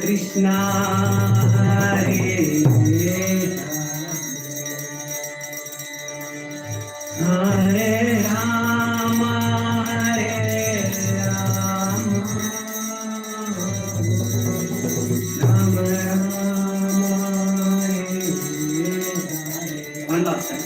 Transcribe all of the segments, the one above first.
Krishna Hare Hare Rama Hare Rama Rama Rama Hare Hare. One last time.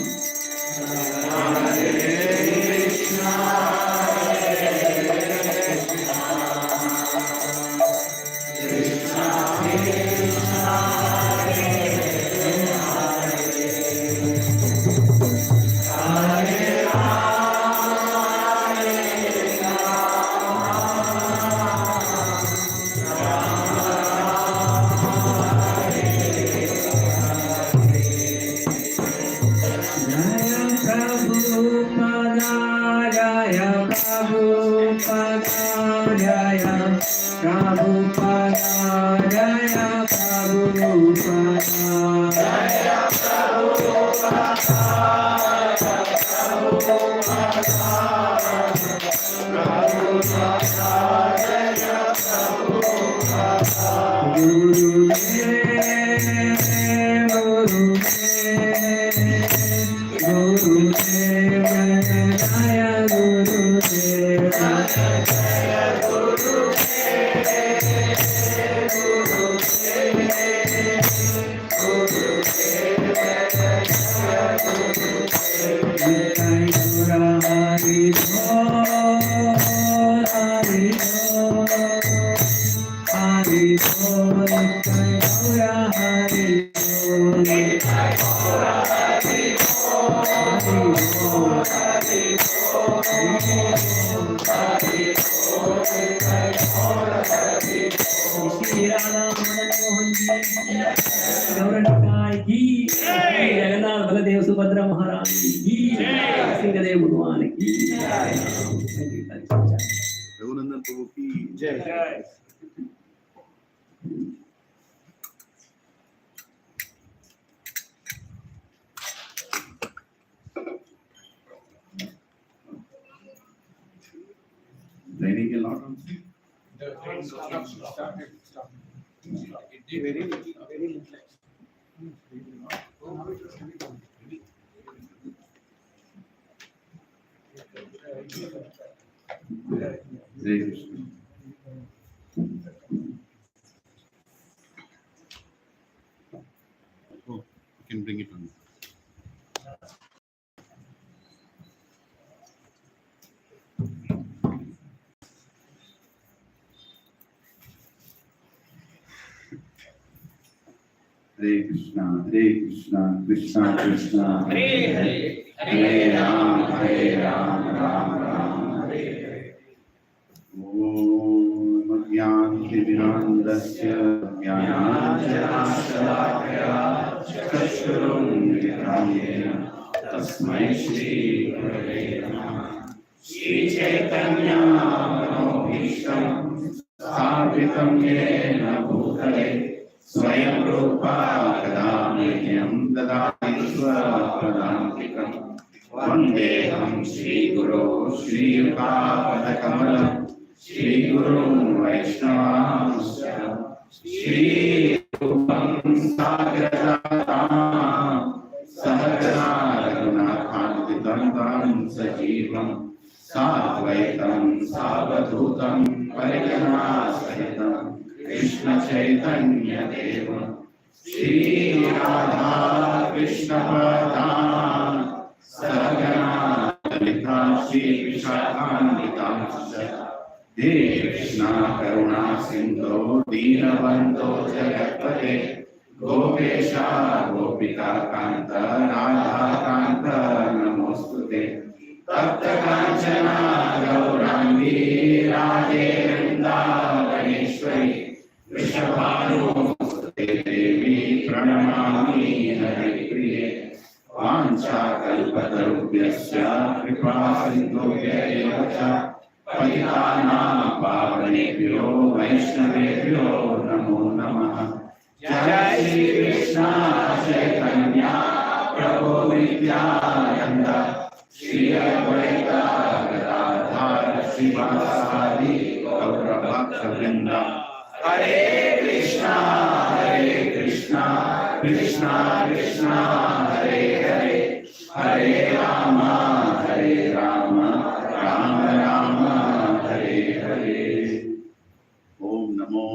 Subhadra महाराज की सिंहदेव भगवान की रघुनंदन प्रभु की जय। Raining a lot on sea. Very little. Oh, you can bring it on. Hare Krishna, Krishna Krishna, Hare Hare, Hare Ram, Ram Ram, Hare Hare. Om Jnana-Timirandasya Jnana-Anjana-Shalakaya Chakshurun Mikayena Tasmai Shri Gurave Namaha. Shri Chaitanya Manobhishtam Sthapitam Yena Bhutale Swayam Rupa Kadamyam Dadati Swapadantikam Vandeham Shri Guru Shri Yupapadakamalam Shri Guru Vaishnavasya Shri Rupam Sagrajatam Sahajana Raghunathantitantam Sajivam Sadvaitam Savadhutam Parikana Sahitam Krishna Chaitanya Deva Shri Radha Krishna Padam Sagana Lalitha Shri Vishakhanditamsya Devi Krishna Karuna Sindhu Deenabandho Jagatpate Gopesha Gopika Kanta Radha Kanta Namostute Tapta Kanchana Gaurangi Radhe Vrindavaneshwari Vrishabhanusute Devi Pranamami Haripriye Vanchakalpatarubhyasya Kripa Sindhubhya eva cha Patitanam Pavanebhyo Vaishnavebhyo Namo Namaha. Jai Shri Krishna Chaitanya Prabhu Nityananda Shri Advaita Gadadhar Srivasadi Gaura Bhakta Vrinda Hare Krishna, Krishna Krishna, Hare Hare, Hare Rama, Rama Rama, Hare Hare. Om Namo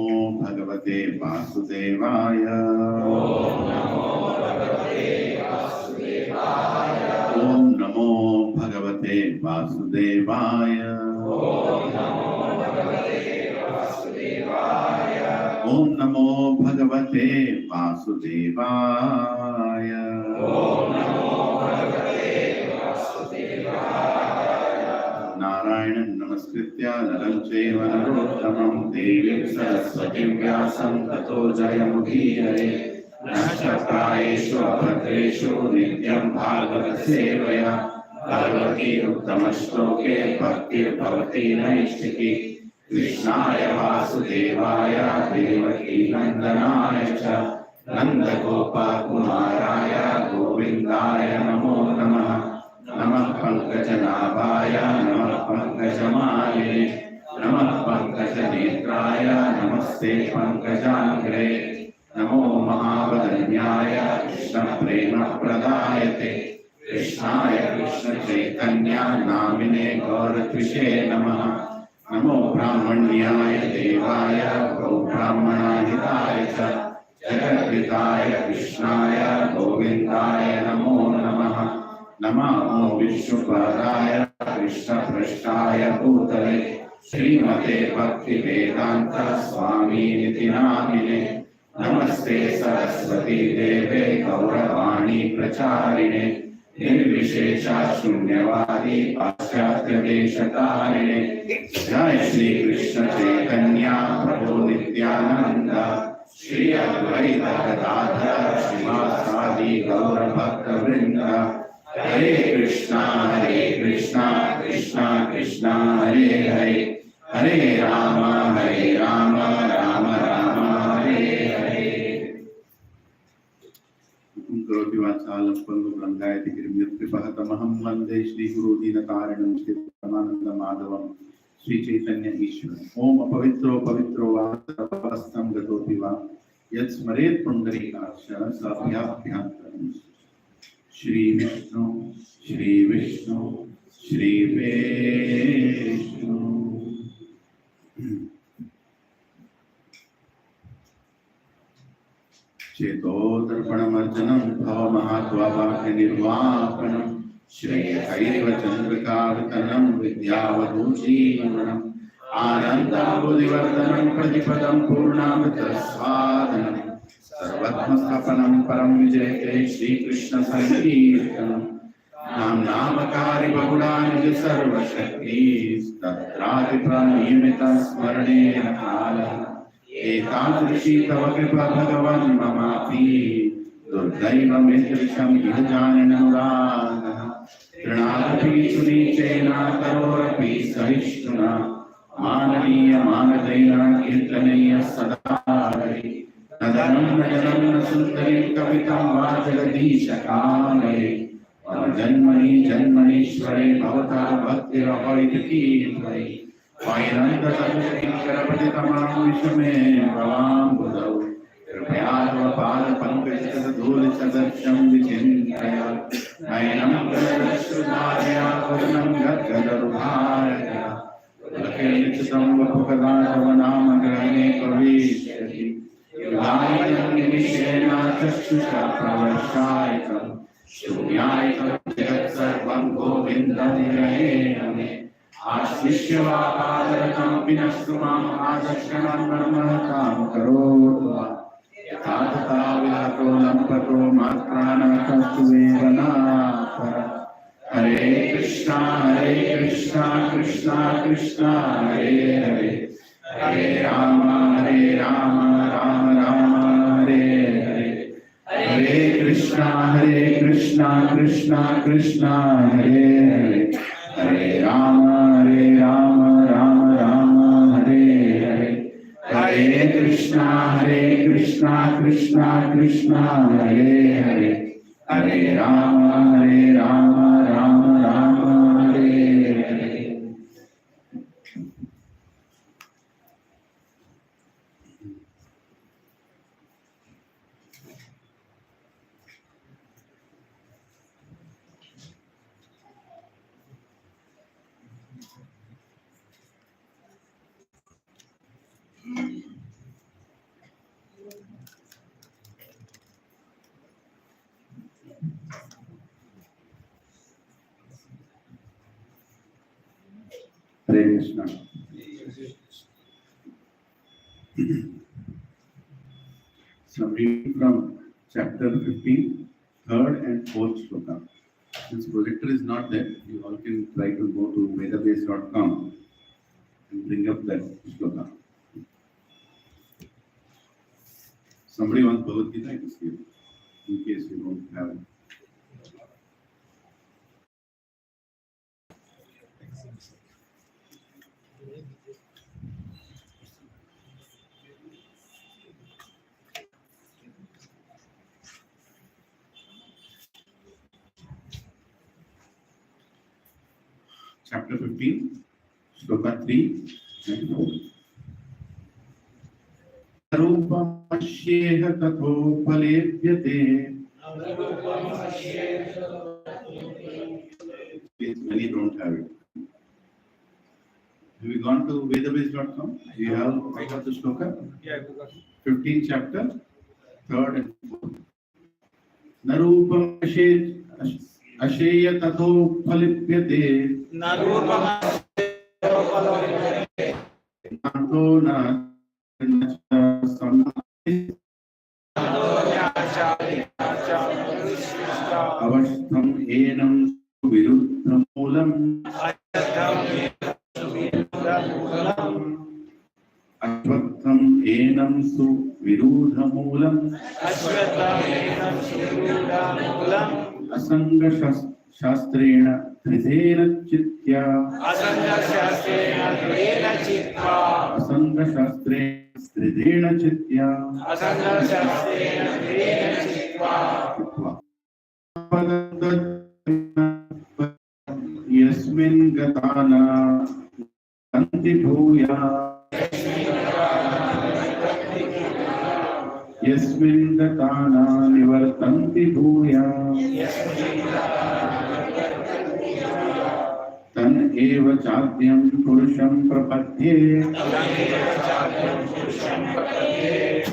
Bhagavate Vasudevaya. Om Namo Bhagavate Vasudevaya. Om Namo Bhagavate Vasudevaya. Om Namo Bhagavate Vasudevaya. Om Namo Bhagavate Vasudevaya. Om Namo Bhagavate Vasudevaya. Narayanam namaskritya naram chaiva narottamam devim saraswatim vyasam tato jayamudhirare. Nashakayeshu abhadreshu nityam bhagavata sevaya. Bhagavati uttamashloke bhaktir bhavati naishtiki. Krishnaya Vasudevaya Devaki Nandanaya cha Nanda Gopa Kumaraya Govindaya Namo Namaha. Namah Pankajanabhaya Namah Pankajamaline Namah Pankajanetraya Namaste Pankajangre. Namo Mahavadanyaya Krishna Prema Pradayate. Krishnaya Krishna Chaitanya Namine Gauratvishe Namaha. Namo Brahmanyaya Devaya Gau Brahmanahitaya cha Jagatpitaya Krishnaya Govindaya Namo Namaha. Namo Vishnupadaya Krishna Prasthaya Bhutale Srimate Bhakti Vedanta Swami Niti Namine. Namaste Saraswati Deve Gauravani Pracharine. Nirvishesha Shunyavadi Paschatya Deshatarine. Jai Shri Krishna Chaitanya Prabhu Nityananda. Shri Advaita Gadadhara Srivasadi Gaura Bhakta Vrinda. Hare Krishna, Krishna Krishna, Hare Hare, Hare Rama, Rama Rama, Hare Hare. Karo वाचालं पंगुलंगायति गिरिमृत्युपहतमहं वन्दे श्रीगुरुदीनकारणं श्रीरामानन्दमाधवं श्रीचैतन्य ईश्वरम्। ओम अपवित्रो पवित्रो वा सर्वस्तं गतोऽपि वा यत्स्मरेत् पुण्डरीकाक्ष साभ्याभ्यान्तरम्। श्री विष्णु श्री विष्णु श्री विष्णु। चेतोदर्पणमर्जनं भवमहात्वावाक्य निर्वापनं श्रेयैव चन्द्रिकावितनं विद्यावधूजीवनम् आनन्दाबुधिवर्धनं प्रतिपदं पूर्णामृतस्वादनं सर्वत्मस्थापनं परं विजयते श्रीकृष्ण संकीर्तनं। नामकारि बहुलानि सर्वशक्तिस्तत्रादिप्रनियमितः स्मरणेन कालः एतादृशी तव कृपा भगवन् ममापि दुर्दैवमिदृशं इह जाननुरागः। तृणादपि सुनीचेन करोरपि सहिष्णुना माननीय मानदेन कीर्तनीय सदा हरि। नदनं नयनं न सुन्दरीं कवितं वा जगदीशकामये जन्मनि जन्मनीश्वरे भवता भक्तिरहैतुकीर्तये वैनन्दतमं विषमे भवाम्बुधौ कृपया तव पादपङ्कजधूलिसदृशं विचिन्तय नयनं गलदश्रुधारया पूर्णं गद्गदरुधारया पुलकेलितं वपुकदा तव नाम ग्रहणे प्रविशति युगायं निमिषेण चक्षुषा प्रवर्षायितं शून्यायितं जगत्सर्वं गोविन्दं ग्रहेण मे आश्लिष्य वा पादरकमपि न श्रुमाम् आदर्शनं ब्रह्महतां करोतु वा यथा तथा विलतो लम्पतो मात्राणकस्तु वेदनाकर। हरे Krishna Krishna Krishna Hare Hare Hare Ram Ram Ram Hare Hare Hare Krishna Krishna Krishna Hare Hare Hare Ram Ram Hare Hare Hare Krishna Krishna Hare Hare Hare Ram Ram Hare Hare. Krishna. So reading from chapter 15, third and fourth shloka. Since projector is not there, you all can try to go to vedabase.com and bring up that shloka. Somebody wants Bhagavad Gita, I can see it, in case you don't have it. Chapter 15, shloka 3 and 4. Arupamashyeha kathopalepyate. Many don't have it. Have you gone to vedabase.com? Do you have right of the shloka? Yeah, because 15th chapter, 3rd and 4th. Narupam asheya kathopalepyate. Nato na avastham enam viruddham moolam ashvatham enam su virudha moolam asanga shastrena tridhena chitya asanga shastrena tridhena chitya yasmin gatana anti bhuya yasmin gatana nivartanti bhuya tan eva chadyam purusham prapatye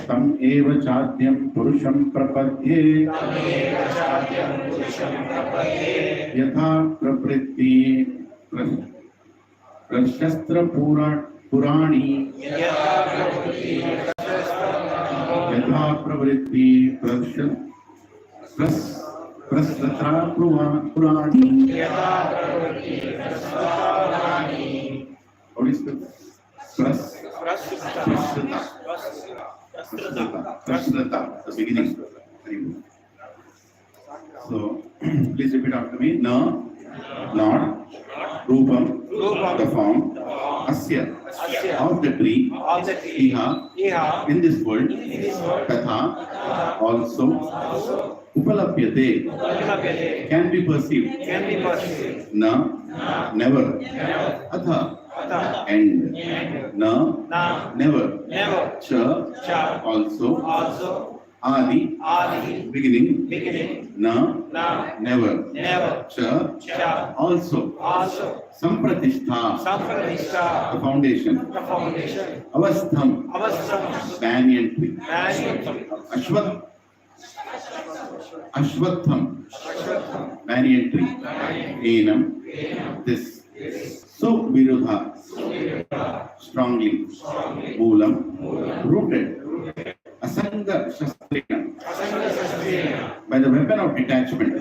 tam eva chadyam purusham prapatye yatha pravritti prashastra purani yatha pravritti prasratra purani. What is the prasrata, the beginning. So please repeat after me. Na, not, rupam, the form, asya, of the tree, iha, in this world, tatha, also, upalapyate, can be perceived, na, never, atha, and, na, never, cha, also, adi, beginning, na, never, cha, also, sampratishta, the foundation, avastham, banyan tree, ashvatham, banyan tree, enam, this, so virudha, strongly, moolam, rooted, asanga shastrena, by the weapon of detachment,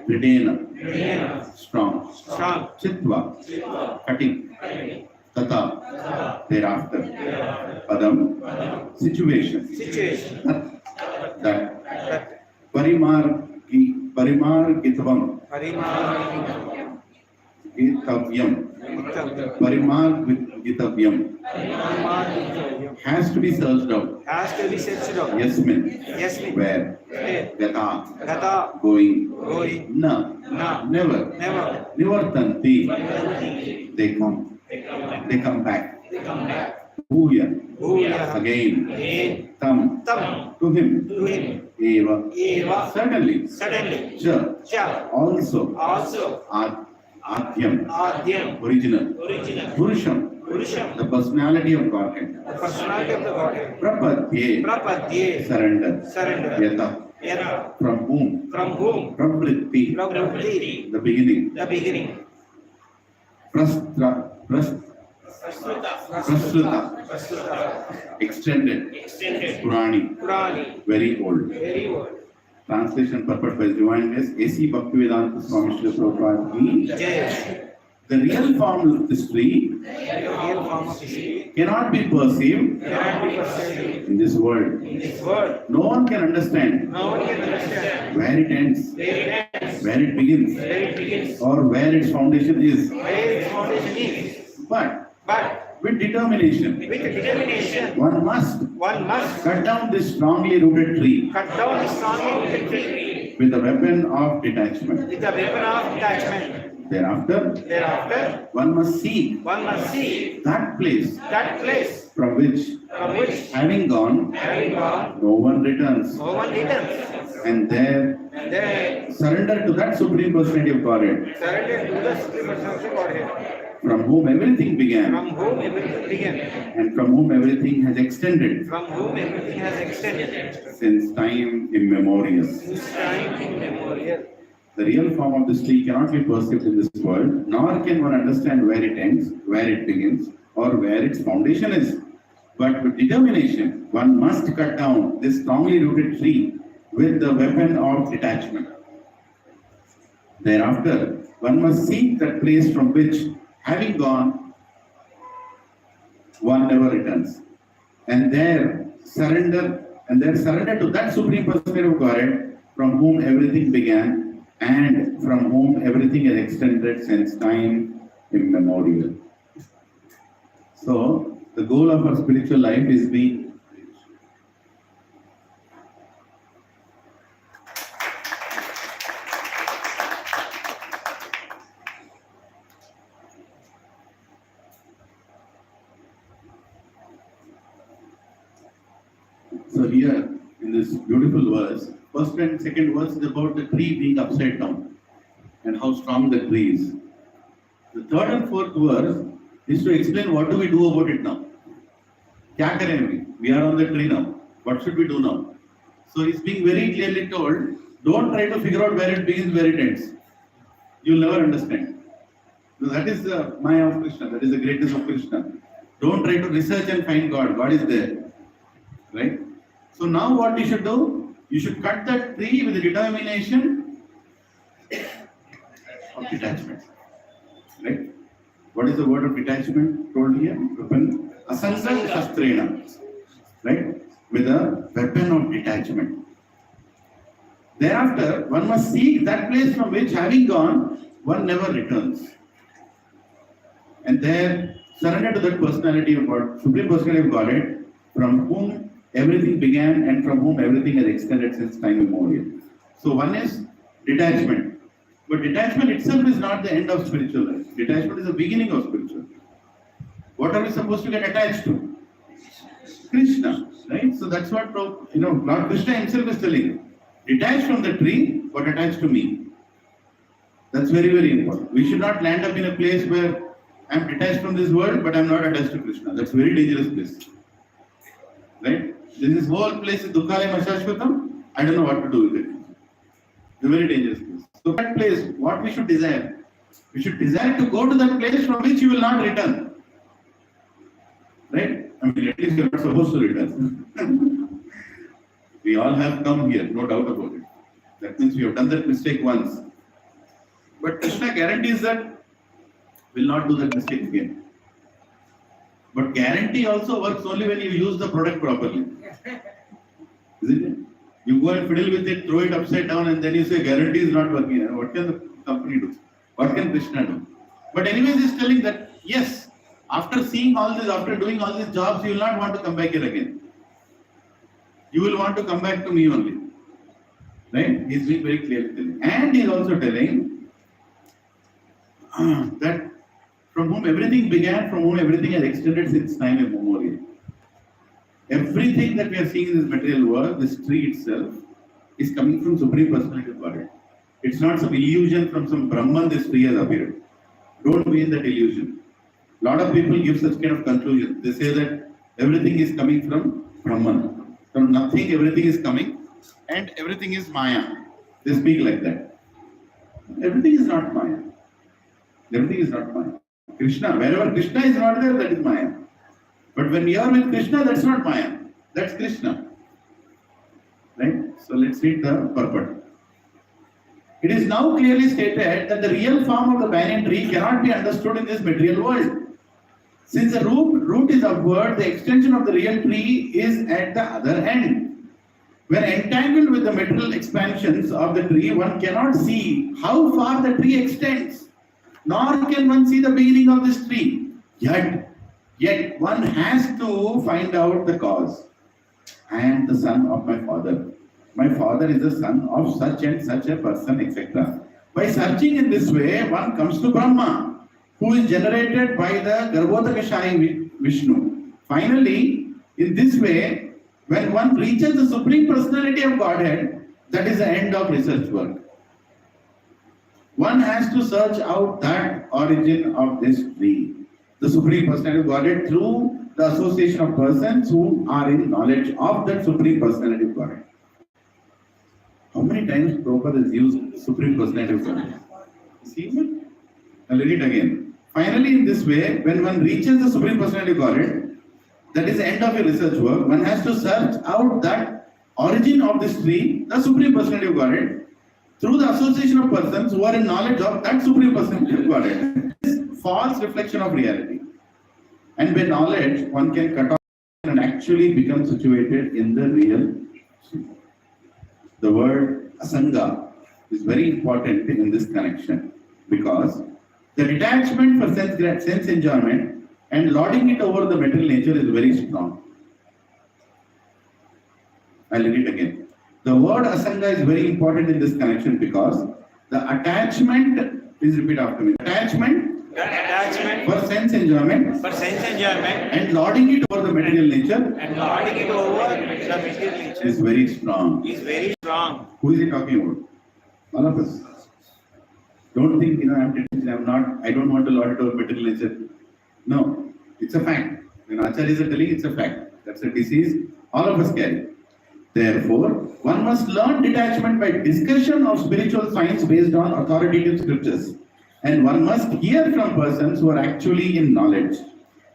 Ridena, strong, chitva, cutting, tata, thereafter, padam, situation, that, parimargitavam, parimargitavyam, has to be searched out. Yasmin, where, gata, going, na, never, nivartanti, they come back. Bhuya, again, tam, to him, eva, certainly, cha, also, adyam, original, purusham, the personality of Godhead, prapatye, surrender, yata, from whom, pravritti, the beginning, Prasruta, extended, Purani, very old. Translation purport by His Divine Grace, A.C. Bhaktivedanta Swami Srila Prabhupada Ki. The real form of this tree cannot be perceived in this world. No one can understand where it ends, where it begins, or where its foundation is. But with determination, one must cut down this strongly rooted tree with the weapon of detachment. Thereafter, one must seek that place from which, having gone, no one returns. And there, surrender to that Supreme Personality of Godhead, from whom everything began, and from whom everything has extended, since time immemorial. The real form of this tree cannot be perceived in this world, nor can one understand where it ends, where it begins, or where its foundation is. But with determination, one must cut down this strongly rooted tree with the weapon of detachment. Thereafter, one must seek that place from which, having gone, one never returns. And there surrender to that Supreme Personality of Godhead, from whom everything began, and from whom everything has extended since time immemorial. So, the goal of our spiritual life is being So here, in this beautiful verse, first and second verse is about the tree being upside down and how strong the tree is. The third and fourth verse is to explain what do we do about it now. Kya kare we are on the tree now. What should we do now? So it's being very clearly told, don't try to figure out where it begins, where it ends. You'll never understand. So that is the Maya of Krishna, that is the greatness of Krishna. Don't try to research and find God. God is there. Right? So now what you should do? You should cut that tree with the determination of detachment. Right? What is the word of detachment told here? Asanga shastrena. Right? With a weapon of detachment. Thereafter, one must seek that place from which, having gone, one never returns. And there, surrender to that personality of God, Supreme Personality of Godhead, from whom everything began and from whom everything has extended since time immemorial. So one is detachment. But detachment itself is not the end of spiritual life. Detachment is the beginning of spiritual life. What are we supposed to get attached to? Krishna, right? So that's what Lord Krishna himself is telling. Detach from the tree, but attach to me. That's very, very important. We should not land up in a place where I'm detached from this world, but I'm not attached to Krishna. That's a very dangerous place. Right? This whole place is Dukhalaya Ashashvatam. I don't know what to do with it. It's a very dangerous place. So that place, what we should desire? We should desire to go to that place from which you will not return. Right? I mean, at least you're not supposed to return. We all have come here, no doubt about it. That means we have done that mistake once. But Krishna guarantees that we'll not do that mistake again. But guarantee also works only when you use the product properly. Isn't it? You go and fiddle with it, throw it upside down, and then you say guarantee is not working. What can the company do? What can Krishna do? But anyways, he's telling that, yes, after seeing all this, after doing all these jobs, you will not want to come back here again. You will want to come back to me only. Right? He's being very clearly telling. And he's also telling that from whom everything began, from whom everything has extended since time immemorial. Everything that we are seeing in this material world, this tree itself, is coming from Supreme Personality of Godhead. It's not some illusion from some Brahman this tree has appeared. Don't be in that illusion. A lot of people give such kind of conclusion. They say that everything is coming from Brahman. From nothing, everything is coming, and everything is Maya. They speak like that. Everything is not Maya. Everything is not Maya. Krishna. Wherever Krishna is not there, that is Maya. But when you are with Krishna, that's not Maya. That's Krishna. Right? So let's read the purport. It is now clearly stated that the real form of the banyan tree cannot be understood in this material world. Since the root is upward, the extension of the real tree is at the other end. When entangled with the material expansions of the tree, one cannot see how far the tree extends, nor can one see the beginning of this tree. Yet one has to find out the cause. I am the son of my father. My father is the son of such and such a person, etc. By searching in this way, one comes to Brahma, who is generated by the Garbhodakashayi Vishnu. Finally, in this way, when one reaches the Supreme Personality of Godhead, that is the end of research work. One has to search out that origin of this tree, the Supreme Personality of Godhead, through the association of persons who are in knowledge of that Supreme Personality of Godhead. How many times Prabhupada has used Supreme Personality of Godhead? See it? I'll read it again. Finally, in this way, when one reaches the Supreme Personality of Godhead, that is the end of your research work, one has to search out that origin of this tree, the Supreme Personality of Godhead, through the association of persons who are in knowledge of that Supreme Personality of Godhead. This is false reflection of reality. And by knowledge, one can cut off and actually become situated in the real. The word asanga is very important in this connection because the detachment for sense enjoyment and lording it over the material nature is very strong. I'll read it again. The word asanga is very important in this connection because the attachment, please repeat after me. Attachment for sense enjoyment and lording it over the material nature is very strong. Who is he talking about? All of us. Don't think, I don't want to lord it over material nature. No, it's a fact. When Acharya is telling, it's a fact. That's a disease all of us carry. Therefore, one must learn detachment by discussion of spiritual science based on authoritative scriptures. And one must hear from persons who are actually in knowledge.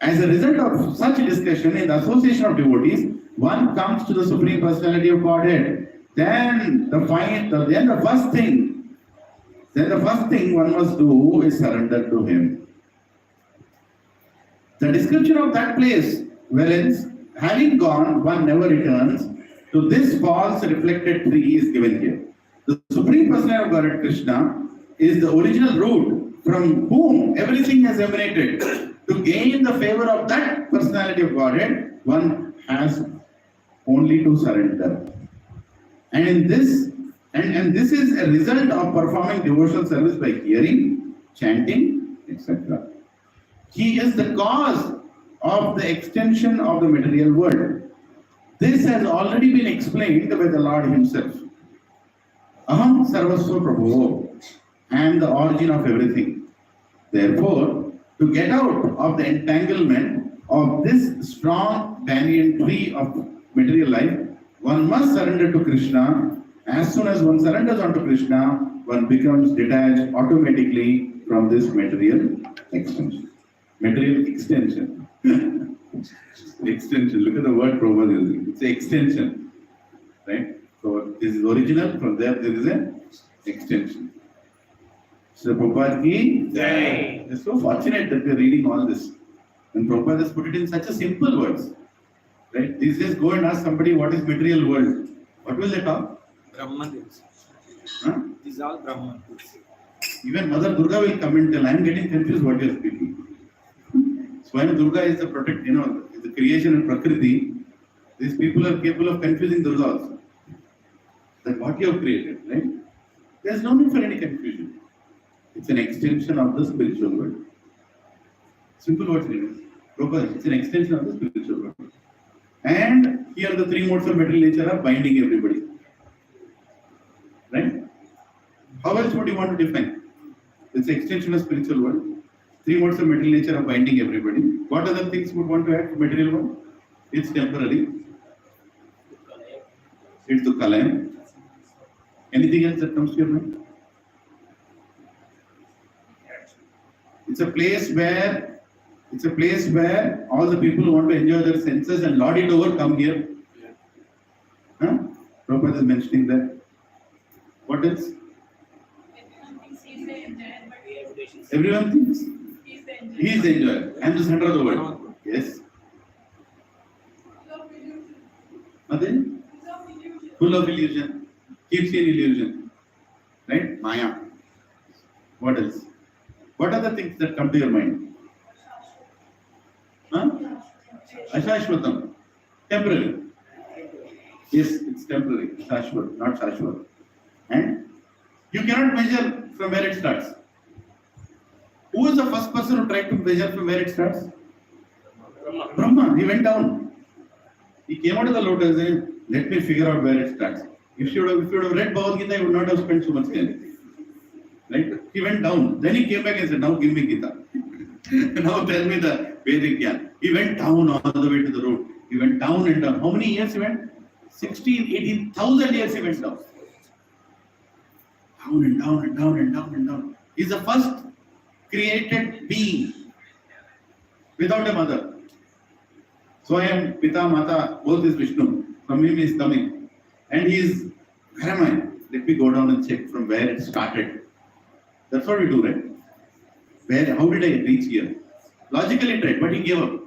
As a result of such discussion in the association of devotees, one comes to the Supreme Personality of Godhead. Then the first thing one must do is surrender to Him. The description of that place, wherein having gone, one never returns, to this false reflected tree is given here. The Supreme Personality of Godhead, Krishna, is the original root from whom everything has emanated. To gain the favor of that Personality of Godhead, one has only to surrender. And this is a result of performing devotional service by hearing, chanting, etc. He is the cause of the extension of the material world. This has already been explained by the Lord Himself. Aham sarvasva prabhu. I am the origin of everything. Therefore, to get out of the entanglement of this strong banyan tree of material life, one must surrender to Krishna. As soon as one surrenders onto Krishna, one becomes detached automatically from this material extension. Material extension. Extension. Look at the word Prabhupada is using. It's an extension. Right? So this is original, from there is an extension. So Prabhupada ki Jai. We're so fortunate that we're reading all this. And Prabhupada has put it in such a simple words. Right? These days go and ask somebody what is material world. What will they talk? Brahman. Huh? These are all Brahman. Even Mother Durga will come and tell, I am getting confused what you are speaking. Swayam Durga is the is the creation and Prakriti. These people are capable of confusing Durga also. That what you have created, right? There is no need for any confusion. It's an extension of the spiritual world. Simple words, Prabhupada, it's an extension of the spiritual world. And here the three modes of material nature are binding everybody. Right? How else would you want to define? It's an extension of spiritual world. Three modes of material nature are binding everybody. What other things would want to add to material world? It's temporary. It's Dukkalayam. Anything else that comes to your mind? It's a place where all the people who want to enjoy their senses and lord it over come here. Huh? Prabhupada is mentioning that. What else? Everyone thinks he's the enjoyer, but Everyone thinks he is the enjoyer. I am the center of the world. Yes. Then full of illusion. Keeps you in illusion. Right? Maya. What else? What are the things that come to your mind? Huh? Ashashvatam. Temporary. Yes, it's temporary. Shashvat, not Shashvat. And you cannot measure from where it starts. Who is the first person who tried to measure from where it starts? Brahma. He went down. He came out of the lotus and said, let me figure out where it starts. If you would have read Bhagavad Gita, you would not have spent so much time. Right? He went down. Then he came back and said, now give me Gita. Now tell me the Vedic Gyan. He went down all the way to the road. He went down and down. How many years he went? 16, 18,000 years he went down. Down and down and down and down and down. He's the first created being without a mother. So I am Pita, Mata, both is Vishnu. From him is coming. And he is, where am I? Let me go down and check from where it started. That's what we do, right? How did I reach here? Logically tried, but he gave up.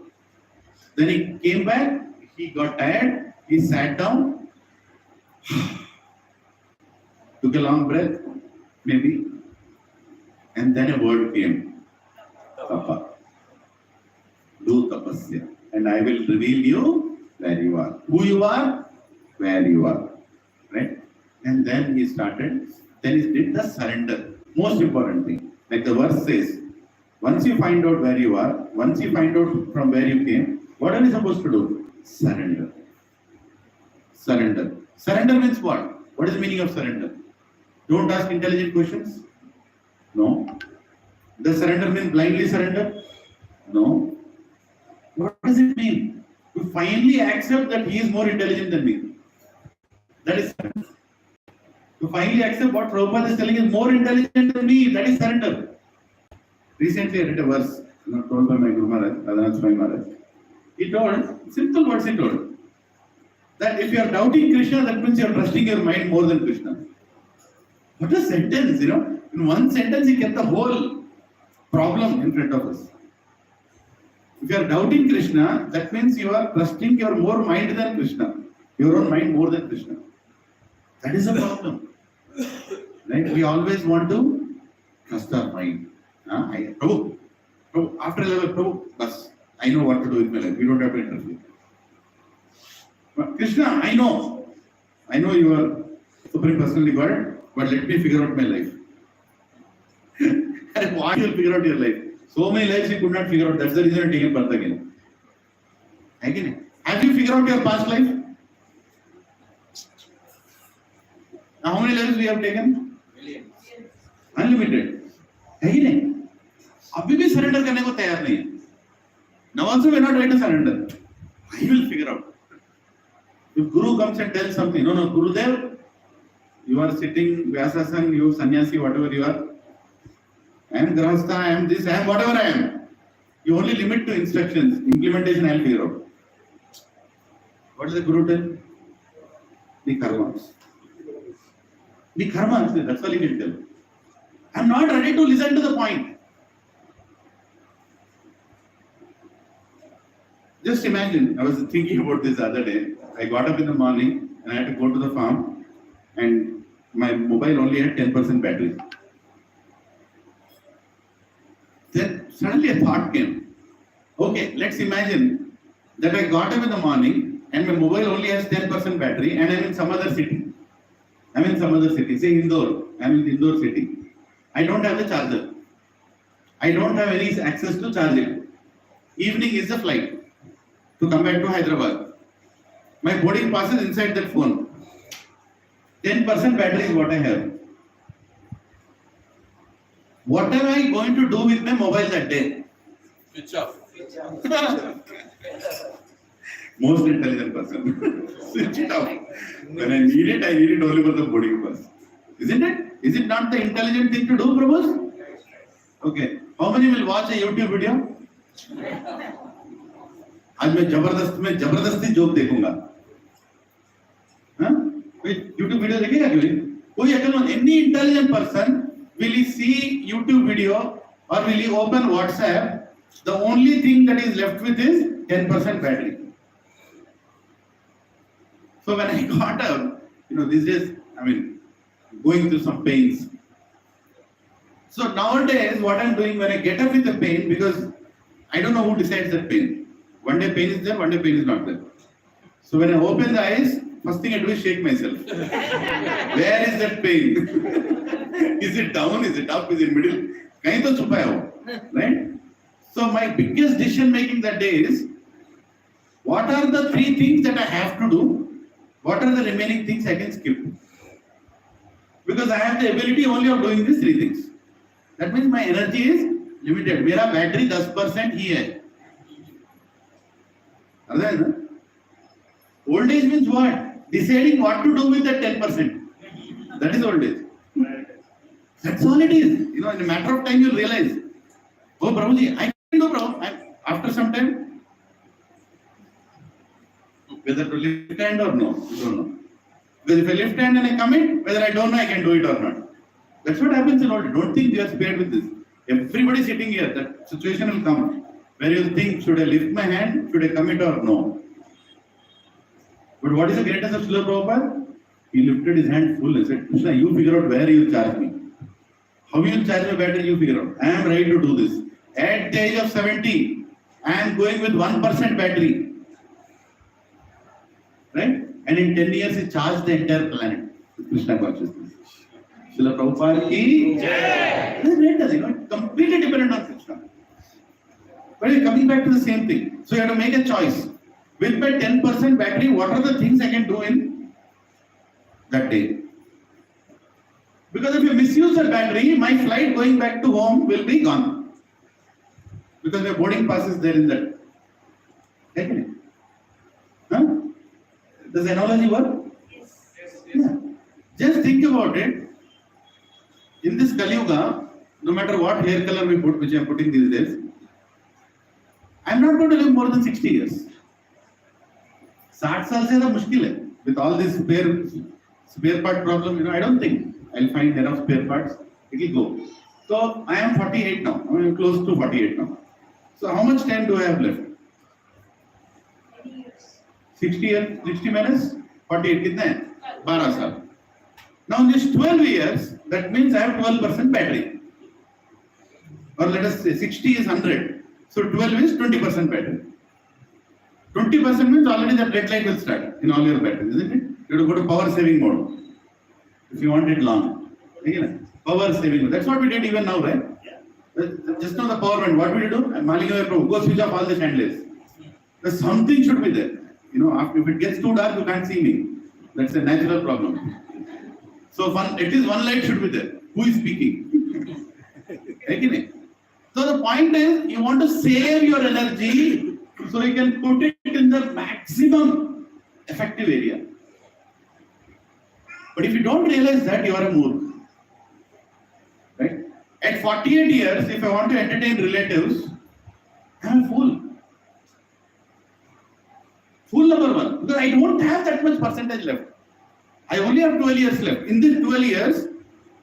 Then he came back, he got tired, he sat down, took a long breath, maybe, and then a word came. Tapa. Do tapasya. And I will reveal you where you are. Who you are, where you are. Right? And then he started, then he did the surrender. Most important thing. Like the verse says, once you find out where you are, once you find out from where you came, what are we supposed to do? Surrender. Surrender. Surrender means what? What is the meaning of surrender? Don't ask intelligent questions? No. Does surrender mean blindly surrender? No. What does it mean? To finally accept that he is more intelligent than me. That is surrender. To finally accept what Prabhupada is telling is more intelligent than me. That is surrender. Recently I read a verse told by my Guru Maharaj, Radhanath Swami Maharaj. He told, simple words he told, that if you are doubting Krishna, that means you are trusting your mind more than Krishna. What a sentence, In one sentence he kept the whole problem in front of us. If you are doubting Krishna, that means you are trusting your more mind than Krishna. Your own mind more than Krishna. That is a problem. Right? We always want to trust our mind. Prabhu, after 11, Prabhu, bas, I know what to do with my life. You don't have to interfere. But Krishna, I know you are Supreme Personality God, but let me figure out my life. And why you will figure out your life? So many lives you could not figure out. That's the reason you taken birth again. Again, have you figured out your past life? Now, how many lives we have taken? Millions. Unlimited. Again, अभी भी surrender करने को तैयार नहीं है. Now also we are not ready to surrender. I will figure out. If Guru comes and tells something, no, Gurudev, you are sitting, Vyasasana, you sannyasi, whatever you are. I am Grahastha, I am this, I am whatever I am. You only limit to instructions. Implementation I will figure out. What does the Guru tell? The karmas. The karmas, that's all he can tell. I am not ready to listen to the point. Just imagine, I was thinking about this the other day. I got up in the morning and I had to go to the farm and my mobile only had 10% battery. Then suddenly a thought came. Okay, let's imagine that I got up in the morning and my mobile only has 10% battery and I'm in some other city. Say Indore. I'm in Indore city. I don't have the charger. I don't have any access to charge it. Evening is the flight to come back to Hyderabad. My boarding pass is inside that phone. 10% battery is what I have. What am I going to do with my mobile that day? Switch off. Most intelligent person. Switch it off. When I need it only for the boarding pass. Isn't it? Is it not the intelligent thing to do, Prabhu? Okay. How many will watch a YouTube video? आज मैं जबरदस्ती joke देखूंगा. हाँ? कोई YouTube video देखेगा क्यों? कोई अकलमंद, any intelligent person will he see YouTube video or will he open WhatsApp? The only thing that is left with is 10% battery. So when I got up, these days, going through some pains. So nowadays, what I'm doing when I get up with the pain, because I don't know who decides that pain. One day pain is there, one day pain is not there. So when I open the eyes, first thing I do is shake myself. Where is that pain? Is it down? Is it up? Is it middle? Kahin to chupa hai wo, right? So my biggest decision making that day is, what are the 3 things that I have to do? What are the remaining things I can skip? Because I have the ability only of doing these 3 things. That means my energy is limited. मेरा battery 10% ही है. अर्धा है ना? Old age means what? Deciding what to do with that 10%. That is old age. That's all it is. In a matter of time you'll realize. Oh, Prabhuji, I can do, Prabhu. After some time, whether to lift hand or no, you don't know. Because if I lift hand and I commit, whether I don't know I can do it or not. That's what happens in old age. Don't think you are spared with this. Everybody sitting here, that situation will come where you'll think, should I lift my hand, should I commit or no? But what is the greatness of Srila Prabhupada? He lifted his hand full and said, Krishna, you figure out where you charge me. How you will charge my battery, you figure out. I am ready to do this. At the age of 70, I am going with 1% battery. Right? And in 10 years, he charged the entire planet with Krishna consciousness. Srila Prabhupada ki Jai. That's great, completely dependent on Krishna. But you're coming back to the same thing. So you have to make a choice. With my 10% battery, what are the things I can do in that day? Because if you misuse the battery, my flight going back to home will be gone. Because my boarding pass is there in that. Okay? Huh? Does the analogy work? Yes. Yeah. Just think about it. In this Kali Yuga, no matter what hair color we put, which I am putting these days, I am not going to live more than 60 years. 60 साल से तो मुश्किल है. With all this spare part problem, I don't think I'll find enough spare parts. It will go. So I am 48 now. I am close to 48 now. So how much time do I have left? 60 years. 60 minus 48. कितना है? 12 साल. Now in this 12 years, that means I have 12% battery. Or let us say 60 is 100. So 12 is 20% battery. 20% means already the red light will start in all your batteries, isn't it? You have to go to power saving mode if you want it long. Power saving mode. That's what we did even now, right? Just now the power went. What will you do? Go switch off all the chandeliers. Something should be there. If it gets too dark, you can't see me. That's a natural problem. So at least one light should be there. Who is speaking? So the point is, you want to save your energy so you can put it in the maximum effective area. But if you don't realize that, you are a moor. Right? At 48 years, if I want to entertain relatives, I am a fool. Fool number 1. Because I don't have that much percentage left. I only have 12 years left. In these 12 years,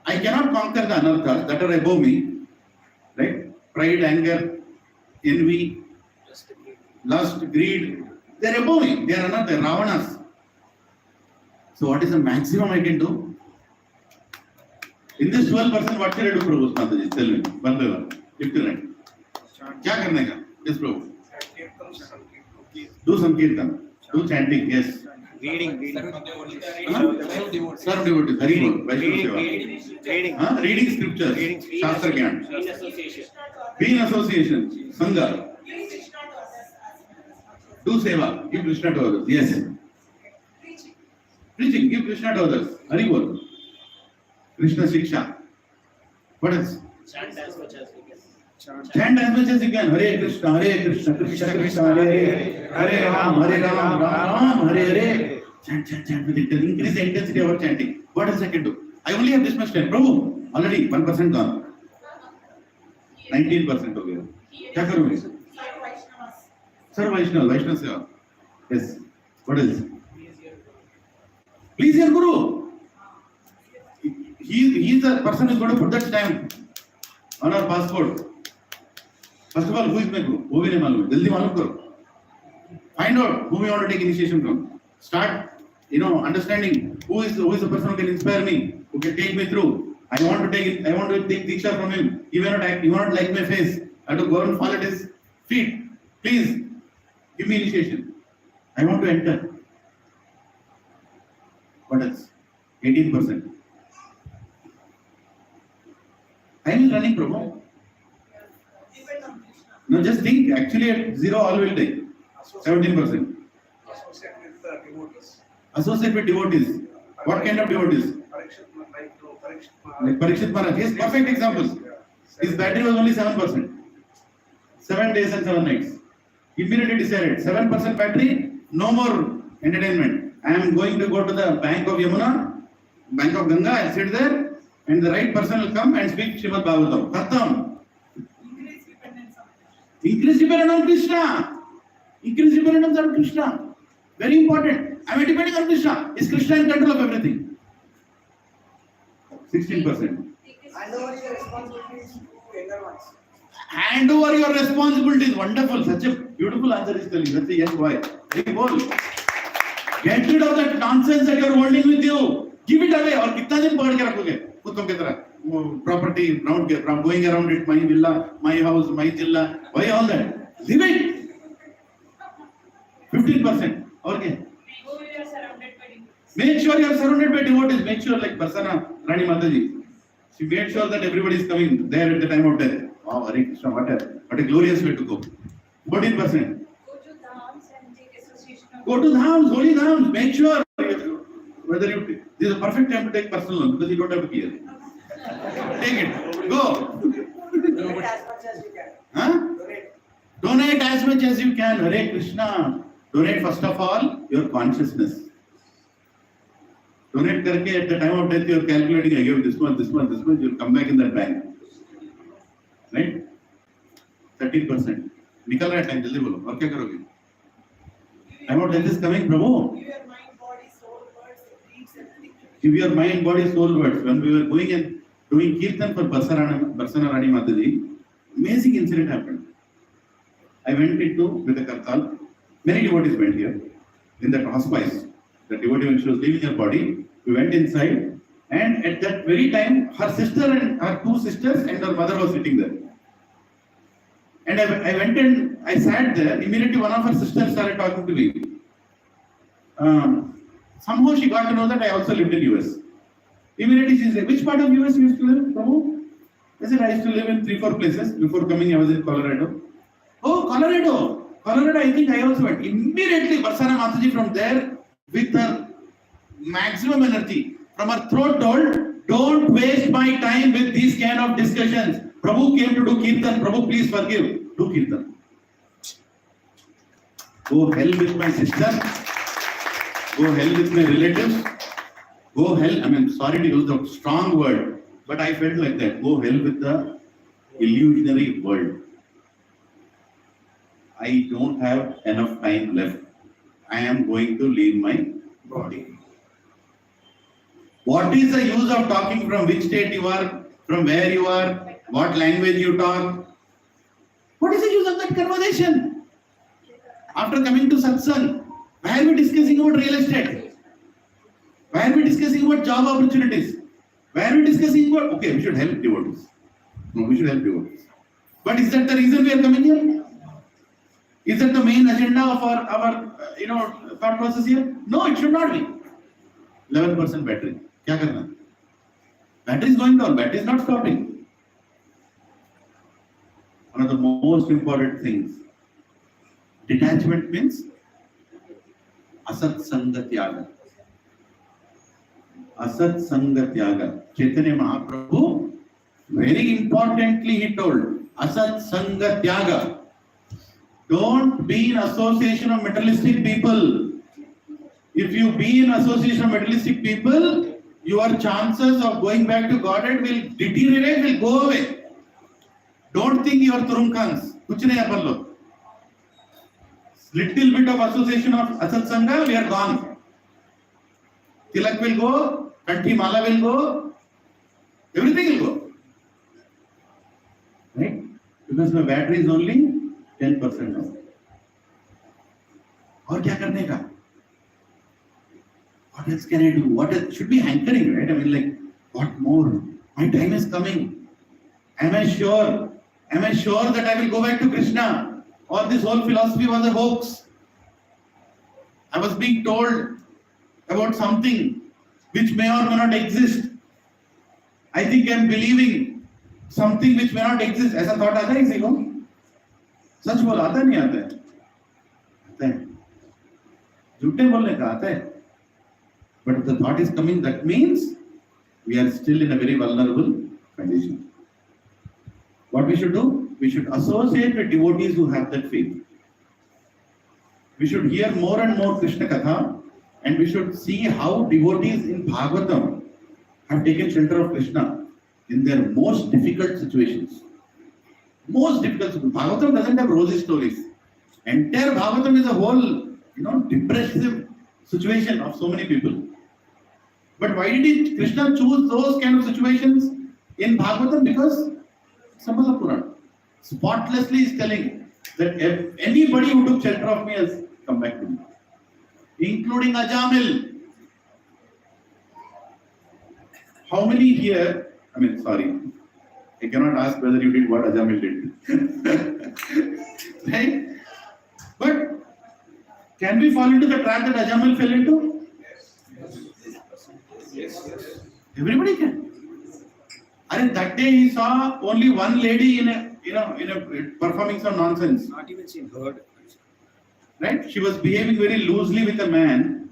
I cannot conquer the anarthas that are above me. Right? Pride, anger, envy, lust, greed. They are above me. They are anarthas, Ravanas. So what is the maximum I can do? In this 12%, what should I do, Prabhu? Mataji? Tell me. One by one. If you like. क्या करने का? Yes, Prabhu. Do Sankirtan. Do chanting. Yes. Reading. Serve devotees. Reading. Reading scriptures. Shastra Gyan. Be in association. Sangha. Do seva. Give Krishna to others. Yes. Preaching. Give Krishna to others. Hari Bol. Krishna Shiksha. What else? Chant as much as we can. Chant as much as you can. Hare Krishna, Krishna Krishna, Hare Hare, Hare Ram, Ram Ram, Hare Hare. Chant with it. Increase the intensity of our chanting. What else I can do? I only have this much time. Prabhu, already 1% gone. 19% हो गया, क्या करोगे? Sir, Vaishnav सेवा. Yes. What else? Please your Guru. He is the person who is going to put that stamp on our passport. First of all, who is my Guru? वो भी नहीं मालूम है. जल्दी मालूम करो. Find out whom you want to take initiation from. Start, understanding who is the person who can inspire me, who can take me through. I want to take Diksha from him. He may not like my face. I have to go and fall at his feet. Please, give me initiation. I want to enter. What else? 18%. I am running Prabhu. No, just think. Actually, at zero, all will take. 17%. Associate with devotees. What kind of devotees? Like Parikshit Maharaj. Yes, perfect examples. His battery was only 7%. 7 days and 7 nights. Immediately decided, 7% battery, no more entertainment. I am going to go to the bank of Yamuna, bank of Ganga, I'll sit there, and the right person will come and speak Srimad Bhagavatam. Khatam. Increase dependence on Krishna. Increase dependence on Krishna. Very important. I am depending on Krishna. Is Krishna in control of everything? 16%. Hand over your responsibilities to younger ones. Hand over your responsibilities. Wonderful. Such a beautiful answer is telling. That's a yes boy. Very bold. Get rid of that nonsense that you are holding with you. Give it away. और कितना दिन पकड़ के रखोगे? कुत्तों की तरह. Property, from going around it, my villa, my house, my jilla. Why all that? Leave it. 15%. और क्या? Make sure you are surrounded by devotees. Make sure, like Prasanna Rani Mataji, she made sure that everybody is coming there at the time of death. Wow, Hare Krishna, what a glorious way to go. 14%. Go to dhams and take association of. Go to dhams, holy dhams. Make sure whether you. This is a perfect time to take personal loan because you don't have to care. Take it. Go. Donate as much as you can. Huh? Donate. Donate as much as you can. Hare Krishna. Donate first of all your consciousness. Donate करके at the time of death you are calculating. I give this much. You will come back in that bank. Right? 13%. निकल रहा है time जल्दी बोलो और क्या करोगे? Time of death is coming, Prabhu. Give your mind, body, soul, words, deeds, everything. Give your mind, body, soul, words. When we were going and doing kirtan for Prasanna Rani Mataji, amazing incident happened. I went into with a kartal. Many devotees went here in that hospice. The devotee, when she was leaving her body, we went inside, and at that very time, her sister and her two sisters and her mother was sitting there. And I went and I sat there. Immediately, one of her sisters started talking to me. Somehow she got to know that I also lived in US. Immediately she said, "Which part of US you used to live, Prabhu?" I said, "I used to live in 3-4 places. Before coming, I was in Colorado." "Oh, Colorado. I think I also went." Immediately, Prasanna Mataji from there, with her maximum energy, from her throat told, "Don't waste my time with these kind of discussions. Prabhu came to do kirtan. Prabhu, please forgive. Do kirtan." Go hell with my sister. Go hell with my relatives. Go hell. I mean, sorry to use the strong word, but I felt like that. Go hell with the illusionary world. I don't have enough time left. I am going to leave my body. What is the use of talking from which state you are, from where you are, what language you talk? What is the use of that conversation? After coming to satsang, why are we discussing about real estate? Why are we discussing about job opportunities? Why are we discussing about, okay, we should help devotees. No, we should help devotees. But is that the reason we are coming here? Is that the main agenda of our thought process here? No, it should not be. 11% battery. क्या करना? Battery is going down. Battery is not stopping. One of the most important things. Detachment means asat sanga tyaga. Asat sanga tyaga. Chaitanya Mahaprabhu, very importantly, he told asat sanga tyaga. Don't be in association of materialistic people. If you be in association of materialistic people, your chances of going back to Godhead will deteriorate, will go away. Don't think you are Turumkhans. कुछ नहीं अपन लोग. Little bit of association of Asat Sangha, we are gone. Tilak will go, Kanthi Mala will go, everything will go. Right? Because my battery is only 10% now. और क्या करने का? What else can I do? What else? Should be hankering, right? I mean, like, what more? My time is coming. Am I sure? Am I sure that I will go back to Krishna? Or this whole philosophy was a hoax? I was being told about something which may or may not exist. I think I am believing something which may not exist. ऐसा thought आता है किसी को? सच बोल आता नहीं आता है? आता है. झूठे बोलने का आता है. But if the thought is coming, that means we are still in a very vulnerable condition. What we should do? We should associate with devotees who have that faith. We should hear more and more Krishna Katha, and we should see how devotees in Bhagavatam have taken shelter of Krishna in their most difficult situations. Most difficult situations. Bhagavatam doesn't have rosy stories. Entire Bhagavatam is a whole, depressive situation of so many people. But why did Krishna choose those kind of situations in Bhagavatam? Because Sambhala Purana spotlessly is telling that if anybody who took shelter of me has come back to me, including Ajamil. How many here? I cannot ask whether you did what Ajamil did. Right? But can we fall into the trap that Ajamil fell into? Yes. Everybody can. And that day he saw only one lady in a performing some nonsense. Not even seen, heard. Right? She was behaving very loosely with a man,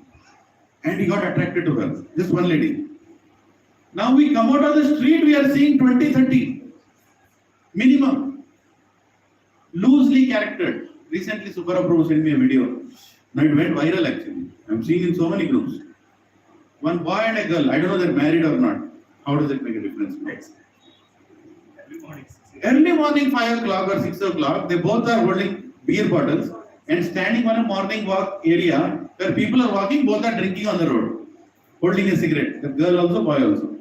and he got attracted to her. Just one lady. Now we come out of the street, we are seeing 20, 30 minimum. Loosely charactered. Recently, Subara Prabhu sent me a video. Now it went viral actually. I'm seeing in so many groups. One boy and a girl, I don't know they're married or not. How does it make a difference? Early morning, 5 o'clock or 6 o'clock, they both are holding beer bottles and standing on a morning walk area where people are walking, both are drinking on the road, holding a cigarette. The girl also, boy also.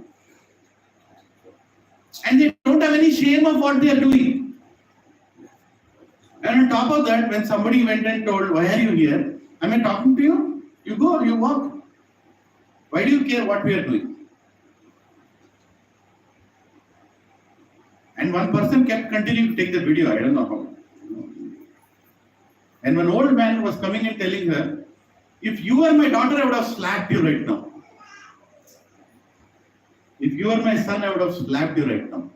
And they don't have any shame of what they are doing. And on top of that, when somebody went and told, why are you here? Am I talking to you? You go, you walk. Why do you care what we are doing? And one person kept continuing to take the video, I don't know how. And one old man was coming and telling her, if you were my daughter, I would have slapped you right now. If you were my son, I would have slapped you right now.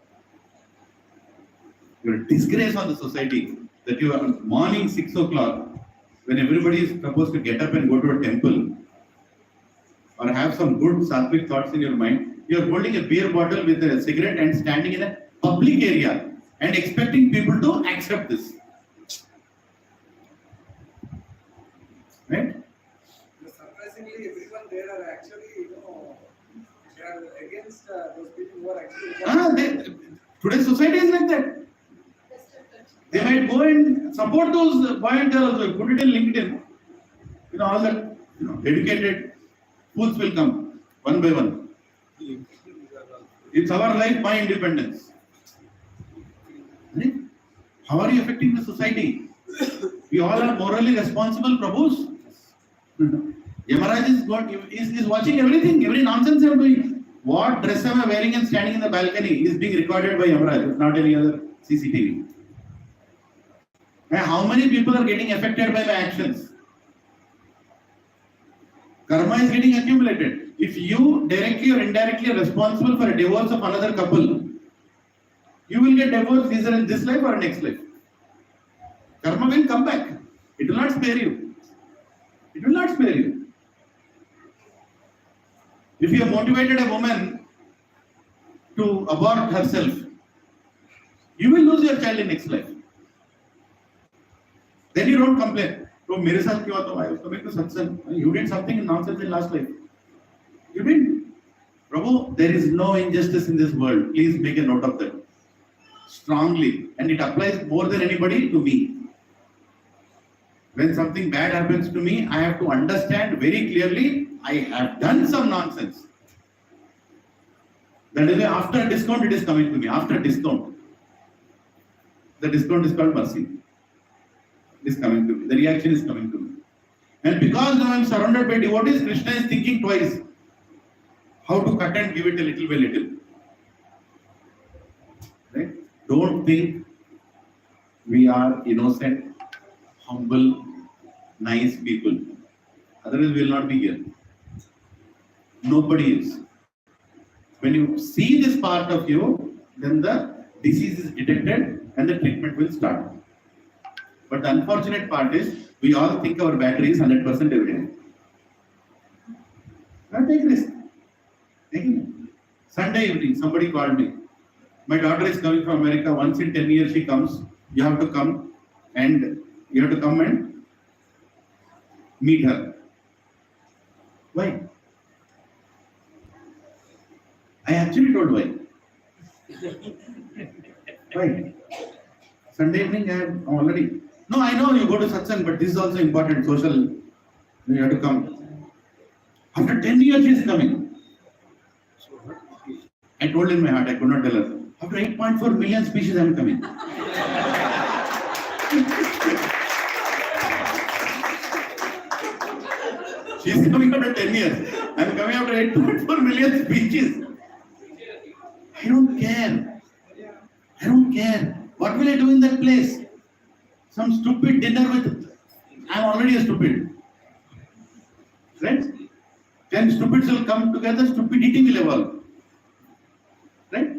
You're a disgrace on the society that you are morning 6 o'clock when everybody is supposed to get up and go to a temple or have some good sattvic thoughts in your mind. You're holding a beer bottle with a cigarette and standing in a public area and expecting people to accept this. Right? Surprisingly, everyone there are actually, they are against those people who are actually. Today's society is like that. They might go and support those boy and girl also. Put it in LinkedIn. All that educated fools will come one by one. It's our life, my independence. Right? How are you affecting the society? We all are morally responsible Prabhus. Yamaraj is watching everything, every nonsense I'm doing. What dress am I wearing and standing in the balcony is being recorded by Yamaraj, not any other CCTV. And how many people are getting affected by my actions? Karma is getting accumulated. If you directly or indirectly are responsible for a divorce of another couple, you will get divorced either in this life or next life. Karma will come back. It will not spare you. It will not spare you. If you have motivated a woman to abort herself, you will lose your child in next life. Then you don't complain. तो मेरे साथ क्यों आता है? उसको मेरे को सत्संग. You did something nonsense in last life. You didn't. Prabhu, there is no injustice in this world. Please make a note of that. strongly, and it applies more than anybody to me. When something bad happens to me, I have to understand very clearly I have done some nonsense. That is why after a discount it is coming to me. After a discount. The discount is called mercy. It is coming to me. The reaction is coming to me. And because now I am surrounded by devotees, Krishna is thinking twice how to cut and give it a little by little. Right? Don't think we are innocent, humble, nice people. Otherwise we will not be here. Nobody is. When you see this part of you, then the disease is detected and the treatment will start. But the unfortunate part is, we all think our battery is 100% every day. Not take risk. Sunday evening, somebody called me. My daughter is coming from America. Once in 10 years she comes. You have to come and meet her. Why? I actually told why. Why? Sunday evening I am already. No, I know you go to satsang, but this is also important. Social. You have to come. After 10 years she is coming. I told in my heart, I could not tell her. After 8.4 million species I am coming. She is coming after 10 years. I am coming after 8.4 million species. I don't care. I don't care. What will I do in that place? Some stupid dinner with... I am already a stupid. Right? 10 stupids will come together, stupidity will evolve. Right?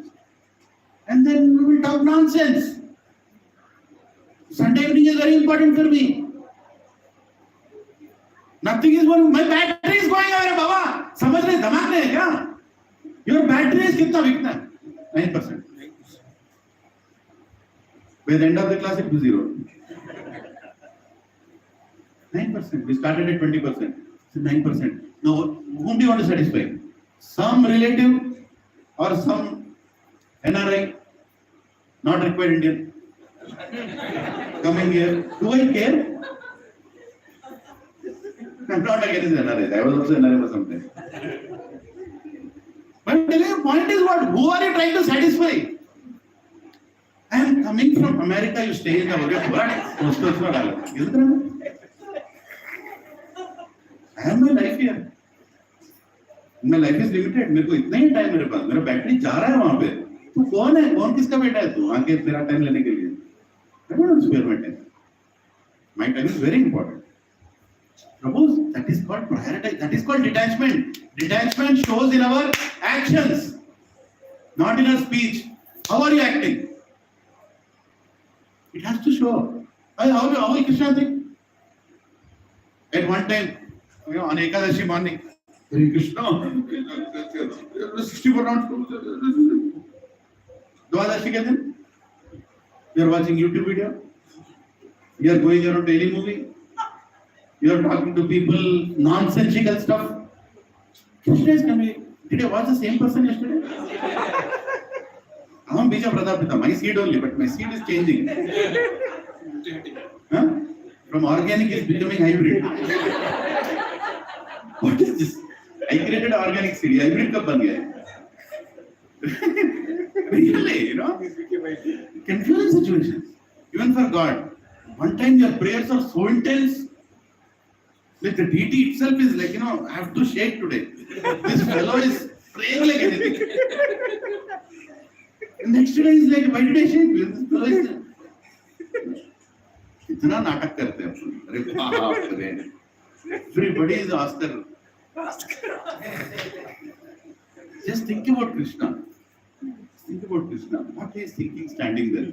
And then we will talk nonsense. Sunday evening is very important for me. Nothing is going. My battery is going away, Baba. समझ रहे दिमाग में है क्या? Your battery is कितना बिकना? 9%. By the end of the class, it was 0. 9%. We started at 20%. So 9%. Now, whom do you want to satisfy? Some relative or some NRI, not required Indian, coming here. Do I care? I'm not against NRI. I was also NRI for some time. But the point is what? Who are you trying to satisfy? I am coming from America. You stay in the world. I have my life here. My life is limited. मेरे को इतना ही time मेरे पास. मेरा battery जा रहा है वहाँ पे. तू कौन है? कौन किसका बेटा है तू? आके तेरा टाइम लेने के लिए. I don't want to spare my time. My time is very important. Suppose that is called priority. That is called detachment. Detachment shows in our actions, not in our speech. How are you acting? It has to show. How will Krishna think? At one time, on Ekadashi morning, Hare Krishna, 64 rounds. Dwadashi ke din, you are watching YouTube video, you are going around daily movie, you are talking to people, nonsensical stuff. Krishna is coming. Did you watch the same person yesterday? I am Bija Pratapita, my seed only, but my seed is changing. Huh? From organic is becoming hybrid. What is this? I created organic seed. Hybrid kab ban gaya? Really, you know? Confusing situations. Even for God. One time your prayers are so intense. Like the deity itself is like, I have to shake today. This fellow is praying like anything. Next day is like, why did I shake? This fellow is... इतना नाटक करते हैं. अरे बाप रे. Everybody is Oscar. Just think about Krishna. Think about Krishna. What he is thinking standing there.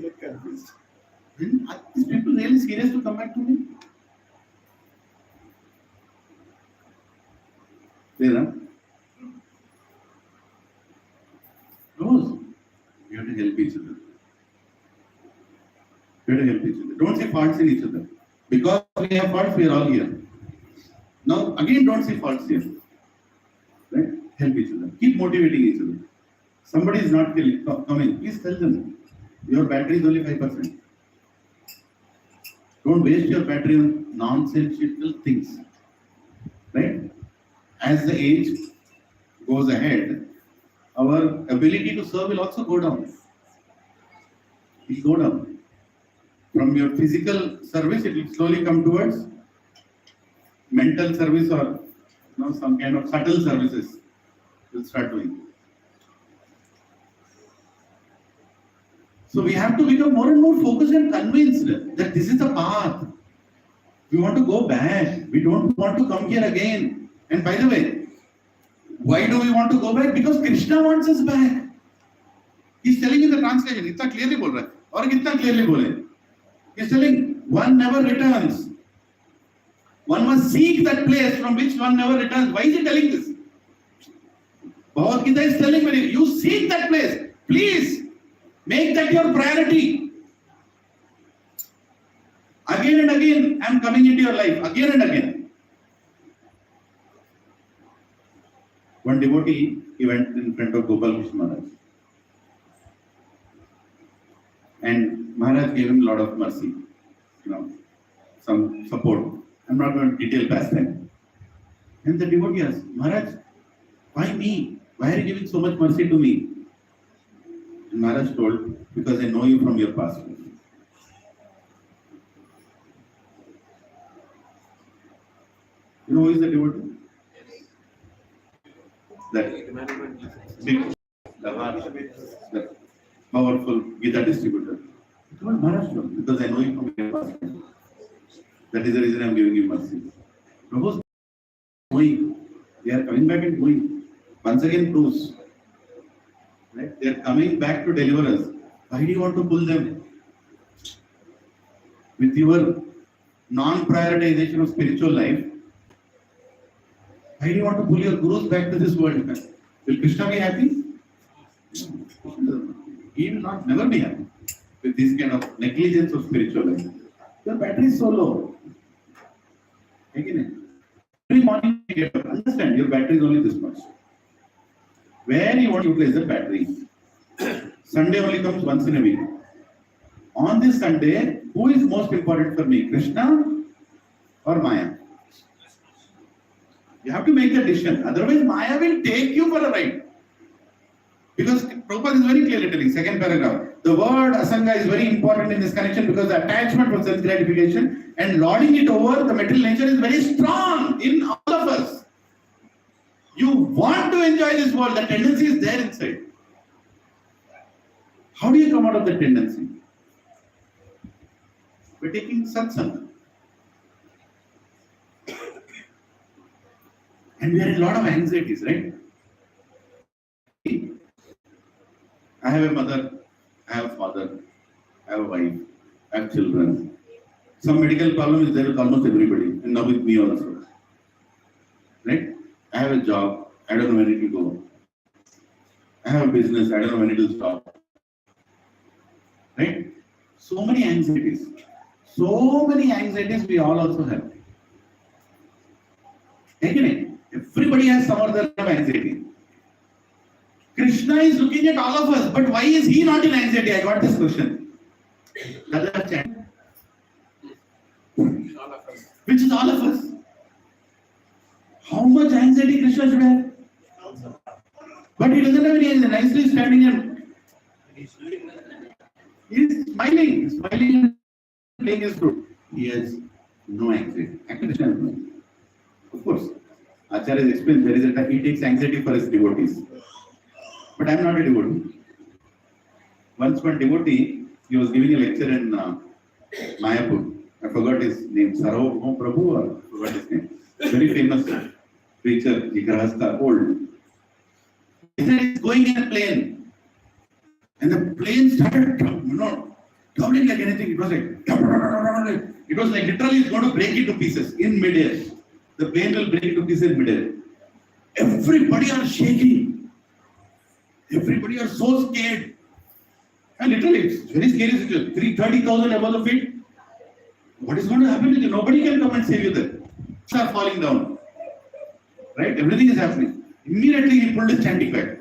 Then are these people really serious to come back to me? There, Rose, you have to help each other. You have to help each other. Don't see faults in each other. Because we have faults, we are all here. Now, again, don't see faults here. Right? Help each other. Keep motivating each other. Somebody is not coming, please tell them. Your battery is only 5%. Don't waste your battery on nonsensical things. Right? As the age goes ahead, our ability to serve will also go down. It will go down. From your physical service, it will slowly come towards mental service or some kind of subtle services will start doing. So we have to become more and more focused and convinced that this is the path. We want to go back. We don't want to come here again. And by the way, why do we want to go back? Because Krishna wants us back. He's telling you the translation. Itna clearly bol raha hai. Aur kitna clearly bole. He's telling one never returns. One must seek that place from which one never returns. Why is he telling this? Bhagavad Gita is telling me, you seek that place. Please make that your priority. Again and again, I am coming into your life. Again and again. One devotee, he went in front of Gopal Krishna Maharaj. And Maharaj gave him a lot of mercy, some support. I'm not going to detail past that. And the devotee asked, Maharaj, why me? Why are you giving so much mercy to me? And Maharaj told, because I know you from your past life. You know who is the devotee? That big, the powerful Gita distributor. He told Maharaj, because I know you from your past life. That is the reason I am giving you mercy. Prabhu's going. They are coming back and going. Once again proves. Right? They are coming back to deliver us. Why do you want to pull them? With your non-prioritization of spiritual life, why do you want to pull your gurus back to this world? Will Krishna be happy? He will not never be happy with this kind of negligence of spiritual life. Your battery is so low. Again, every morning you get up. Understand, your battery is only this much. Where you want to utilize the battery? Sunday only comes once in a week. On this Sunday, who is most important for me? Krishna or Maya? You have to make the decision. Otherwise, Maya will take you for a ride. Because Prabhupada is very clearly telling, second paragraph, the word asanga is very important in this connection because the attachment for sense gratification and lording it over the material nature is very strong in all of us. You want to enjoy this world, the tendency is there inside. How do you come out of the tendency? By taking satsanga. And we are in a lot of anxieties, right? I have a mother, I have a father, I have a wife, I have children. Some medical problem is there with almost everybody, and now with me also. Right? I have a job, I don't know when it will go. I have a business, I don't know when it will stop. Right? So many anxieties. So many anxieties we all also have. Again, everybody has some other kind of anxiety. Krishna is looking at all of us, but why is he not in anxiety? I got this question. Which is all of us. How much anxiety Krishna should have? But he doesn't have any anxiety. Nicely standing and he is smiling and playing his flute. He has no anxiety. Krishna has no anxiety. Of course, Acharya has explained there is a time he takes anxiety for his devotees. But I am not a devotee. Once one devotee, he was giving a lecture in Mayapur. I forgot his name. Sarvabhauma Prabhu or I forgot his name. Very famous preacher, Grahastha, old. He said he's going in a plane. And the plane started traveling like anything. It was like literally it's going to break into pieces in midair. The plane will break into pieces in midair. Everybody are shaking. Everybody are so scared. And literally, it's very scary situation. 30,000 above the feet. What is going to happen to you? Nobody can come and save you there. Things are falling down. Right? Everything is happening. Immediately he pulled his chanting bag.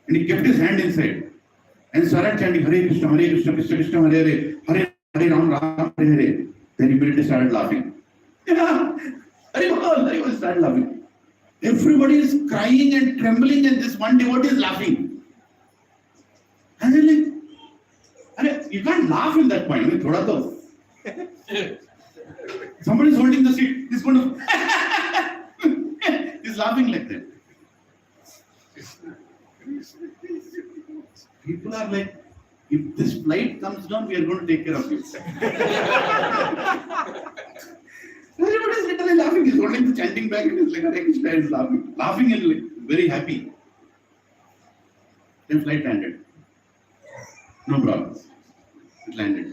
And he kept his hand inside. and started chanting Hare Krishna, Krishna Krishna, Hare Hare, Hare Hare Ram, Ram Hare Hare. Then immediately started laughing. Yeah, Hare started laughing. Everybody is crying and trembling, and this one devotee is laughing. And they're like, Hare, you can't laugh in that point. I mean, thoda to. Somebody is holding the seat. He's going to. He's laughing like that. People are like, if this flight comes down, we are going to take care of you. Everybody is literally laughing. He's holding the chanting bag and he's like, Hare Krishna is laughing. Laughing and like, very happy. Then flight landed. No problem. It landed.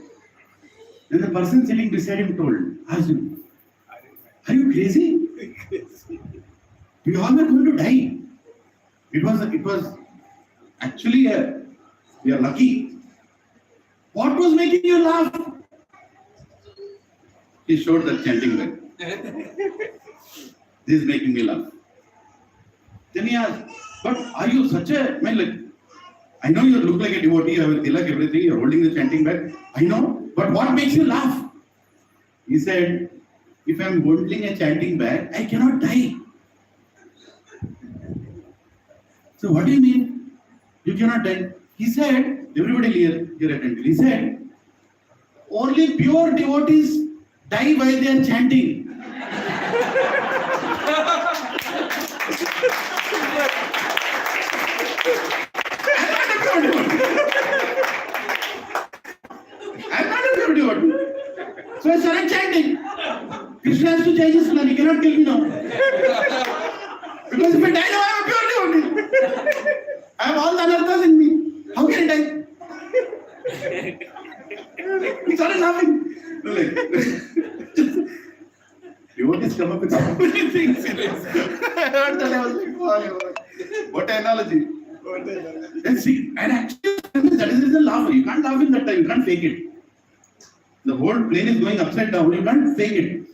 Then the person sitting beside him asked him, are you crazy? We all were going to die. It was actually we are lucky. What was making you laugh? He showed that chanting bag. This is making me laugh. Then he asked, but are you such a, I know you look like a devotee, you have a tilak, everything, you're holding the chanting bag. I know, but what makes you laugh? He said, if I'm holding a chanting bag, I cannot die. So what do you mean? You cannot die. He said, everybody here attentive. He said, only pure devotees die while they are chanting. I'm not a pure devotee. So I started chanting. Krishna has to change his plan. He cannot kill me now. Because if I die now, I am a pure devotee. I have all the anarthas in me. How can I die? He started laughing. Devotees come up with so many things in this. I heard that. I was like, wow, what an analogy. And see, and actually, that is the laugh. You can't laugh in that time. You can't fake it. The whole plane is going upside down. You can't fake it.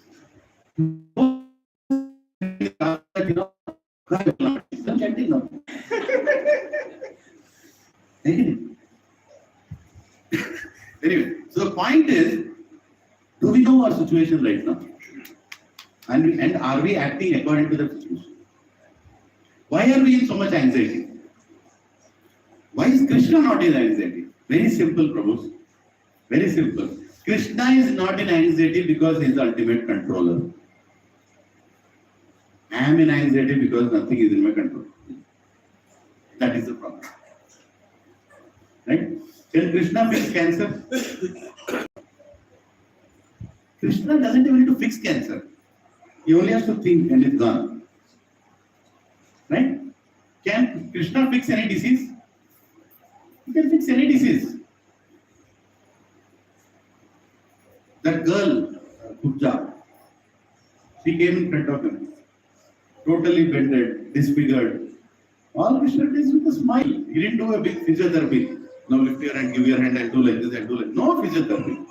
I'm chanting now. Anyway, so the point is, do we know our situation right now? And are we acting according to the situation? Why are we in so much anxiety? Why is Krishna not in anxiety? Very simple, Prabhu. Very simple. Krishna is not in anxiety because he is the ultimate controller. I am in anxiety because nothing is in my control. That is the problem. Right? Can Krishna fix cancer? Krishna doesn't even need to fix cancer. He only has to think and it's gone. Right? Can Krishna fix any disease? He can fix any disease. That girl, Kubja, she came in front of him, totally bended, disfigured. All Krishna did with a smile. He didn't do a big physiotherapy. Now lift your hand, give your hand, and do like this, and do like no physiotherapy.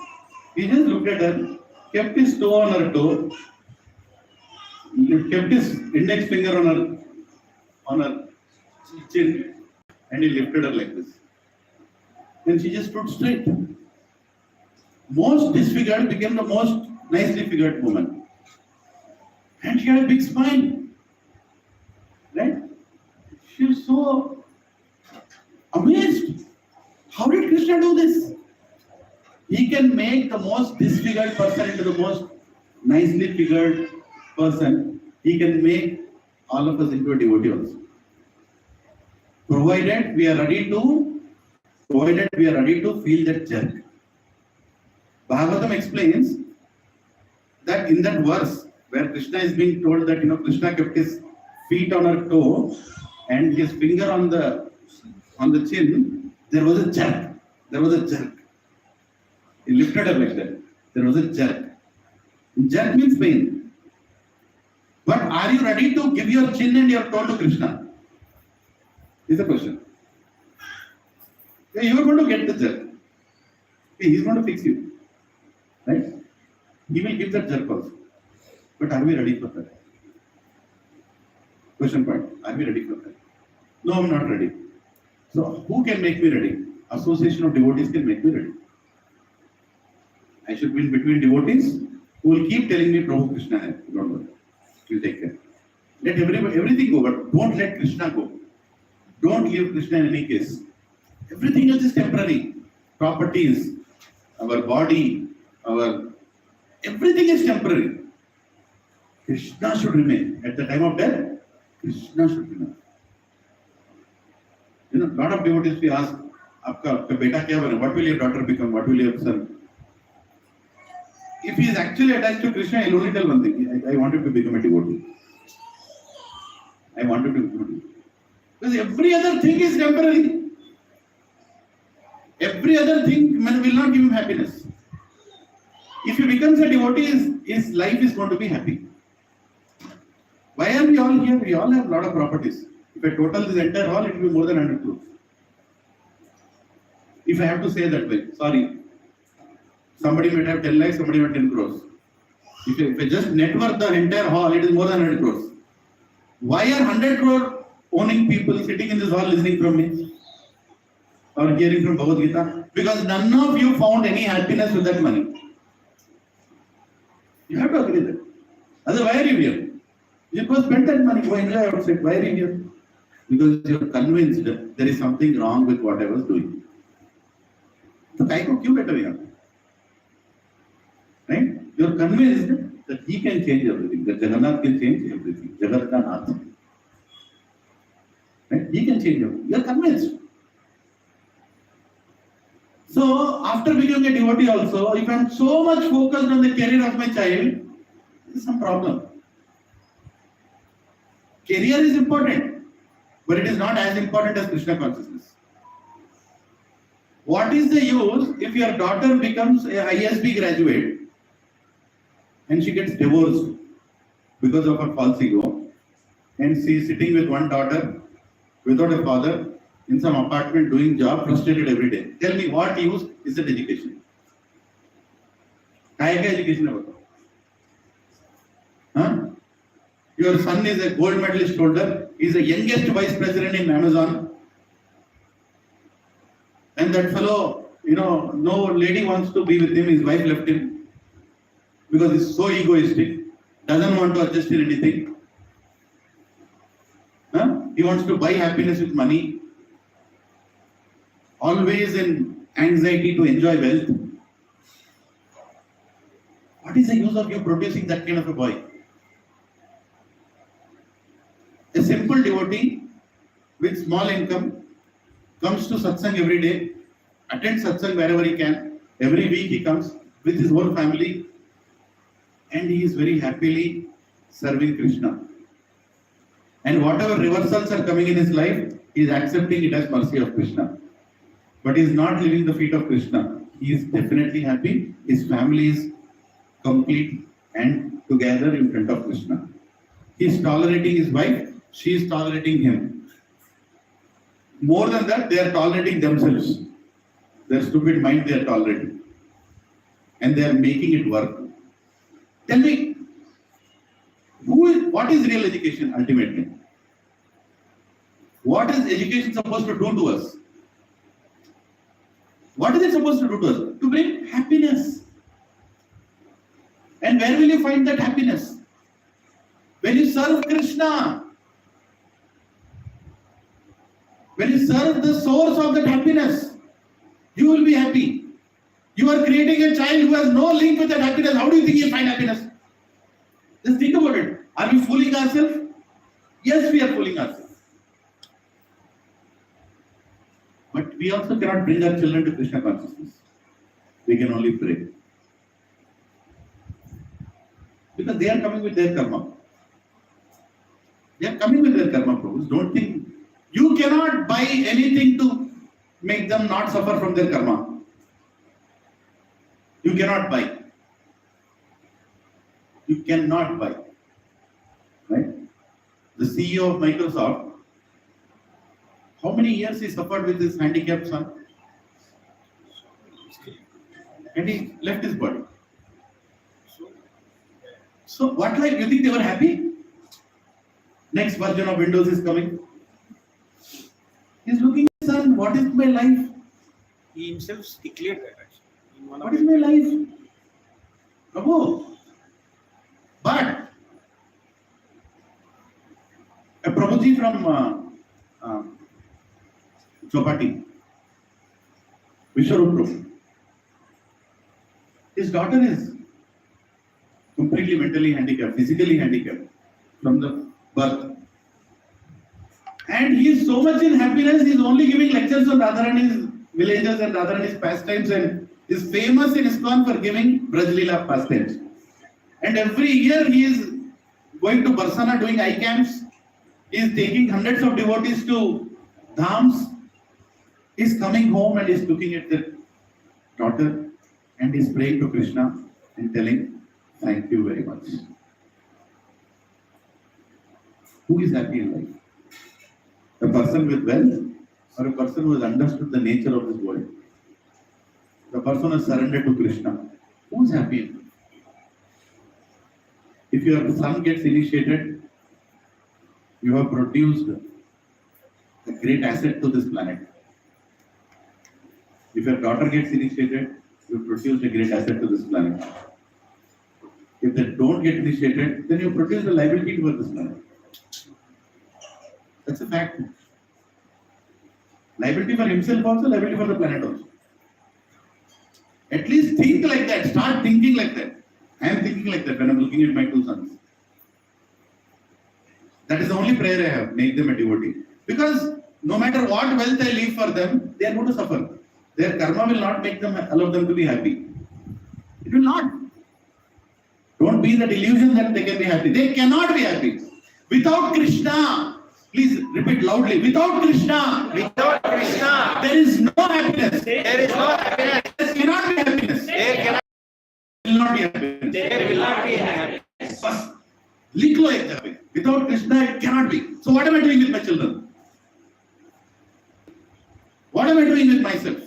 He just looked at her, kept his toe on her toe, kept his index finger on her chin, and he lifted her like this. Then she just stood straight. Most disfigured became the most nicely figured woman. And she had a big smile. Right? She was so amazed. How did Krishna do this? He can make the most disfigured person into the most nicely figured person. He can make all of us into a devotee also. Provided we are ready to feel that jerk. Bhagavatam explains that in that verse where Krishna is being told that Krishna kept his feet on her toe and his finger on the chin, there was a jerk. There was a jerk. He lifted her like that. There was a jerk. Jerk means pain. But are you ready to give your chin and your toe to Krishna? Is the question. You are going to get the jerk. He is going to fix you. Right? He will give that jerk also. But are we ready for that? Question point. Are we ready for that? No, I'm not ready. So who can make me ready? association of devotees can make me ready. I should be in between devotees who will keep telling me Prabhu Krishna hai. Don't worry. We'll take care. Let everything go, but don't let Krishna go. Don't leave Krishna in any case. Everything else is temporary. Properties, our body, everything is temporary. Krishna should remain. At the time of death, Krishna should remain. You know, lot of devotees we ask, "Aapka beta kya bana? What will your daughter become? What will your son?" If he is actually attached to Krishna, he'll only tell one thing: I wanted to become a devotee. I wanted to become a devotee. Because every other thing is temporary. Every other thing will not give him happiness. If he becomes a devotee, his life is going to be happy. Why are we all here? We all have a lot of properties. If I total this entire hall, it will be more than 100 crores. If I have to say that way, sorry. Somebody might have 10 lakhs, somebody might have 10 crores. If I just net worth the entire hall, it is more than 100 crores. Why are 100 crore owning people sitting in this hall listening from me? Or hearing from Bhagavad Gita? Because none of you found any happiness with that money. You have to agree that. Otherwise, why are you here? You go spend that money, go enjoy outside. Why are you here? Because you are convinced that there is something wrong with what I was doing. So, why go क्यों बैठे यहाँ? Right? You are convinced that he can change everything. That Jagannath can change everything. Jagat ka Nath. Right? He can change everything. You are convinced. So, after becoming a devotee also, if I am so much focused on the career of my child, there is some problem. Career is important, but it is not as important as Krishna consciousness. What is the use if your daughter becomes a ISB graduate and she gets divorced because of her false ego, and she is sitting with one daughter without a father in some apartment doing job, frustrated every day? Tell me, what use is that education? Kaya ka education hai? Huh? Your son is a gold medalist holder. He is the youngest vice president in Amazon. And that fellow, no lady wants to be with him. His wife left him because he's so egoistic. Doesn't want to adjust in anything. Huh? He wants to buy happiness with money. Always in anxiety to enjoy wealth. What is the use of you producing that kind of a boy? A simple devotee with small income comes to satsang every day, attends satsang wherever he can. Every week he comes with his whole family and he is very happily serving Krishna. And whatever reversals are coming in his life, he is accepting it as mercy of Krishna. But he is not leaving the feet of Krishna. He is definitely happy. His family is complete and together in front of Krishna. He is tolerating his wife. She is tolerating him. More than that, they are tolerating themselves. Their stupid mind they are tolerating. And they are making it work. Tell me, what is real education ultimately? What is education supposed to do to us? What is it supposed to do to us? To bring happiness. And where will you find that happiness? When you serve Krishna. When you serve the source of that happiness, you will be happy. You are creating a child who has no link with that happiness. How do you think he'll find happiness? Just think about it. Are we fooling ourselves? Yes, we are fooling ourselves. But we also cannot bring our children to Krishna consciousness. We can only pray. Because they are coming with their karma. They are coming with their karma, Prabhu. Don't think. You cannot buy anything to make them not suffer from their karma. You cannot buy. You cannot buy. Right? The CEO of Microsoft, how many years he suffered with his handicapped son? And he left his body. So what life? You think they were happy? Next version of Windows is coming. He's looking at his son, what is my life? He himself declared that actually. In one What of is my the- life? Prabhu. But a Prabhuji from Chopati, Vishwarup Prabhu, his daughter is completely mentally handicapped, physically handicapped from the birth. And he is so much in happiness, he is only giving lectures on Radharani's villages and Radharani's pastimes, and is famous in ISKCON for giving Braj Leela pastimes. And every year he is going to Barsana doing eye camps. He is taking hundreds of devotees to dhams. He is coming home and is looking at the daughter and is praying to Krishna and telling, thank you very much. Who is happy in life? A person with wealth or a person who has understood the nature of this world? The person who has surrendered to Krishna. Who is happy in life? If your son gets initiated, you have produced a great asset to this planet. If your daughter gets initiated, you have produced a great asset to this planet. If they don't get initiated, then you produce a liability for this planet. That's a fact. Liability for himself also, liability for the planet also. At least think like that. Start thinking like that. I am thinking like that when I am looking at my two sons. That is the only prayer I have. Make them a devotee. Because no matter what wealth I leave for them, they are going to suffer. Their karma will not make them, allow them to be happy. It will not. Don't be that illusion that they can be happy. They cannot be happy. Without Krishna, please repeat loudly. Without Krishna, there is no happiness. There is no happiness. There cannot be happiness. There Will not be happiness. There will not be happiness. Bas. लिख लो एक जगह. Without Krishna, it cannot be. So what am I doing with my children? What am I doing with myself?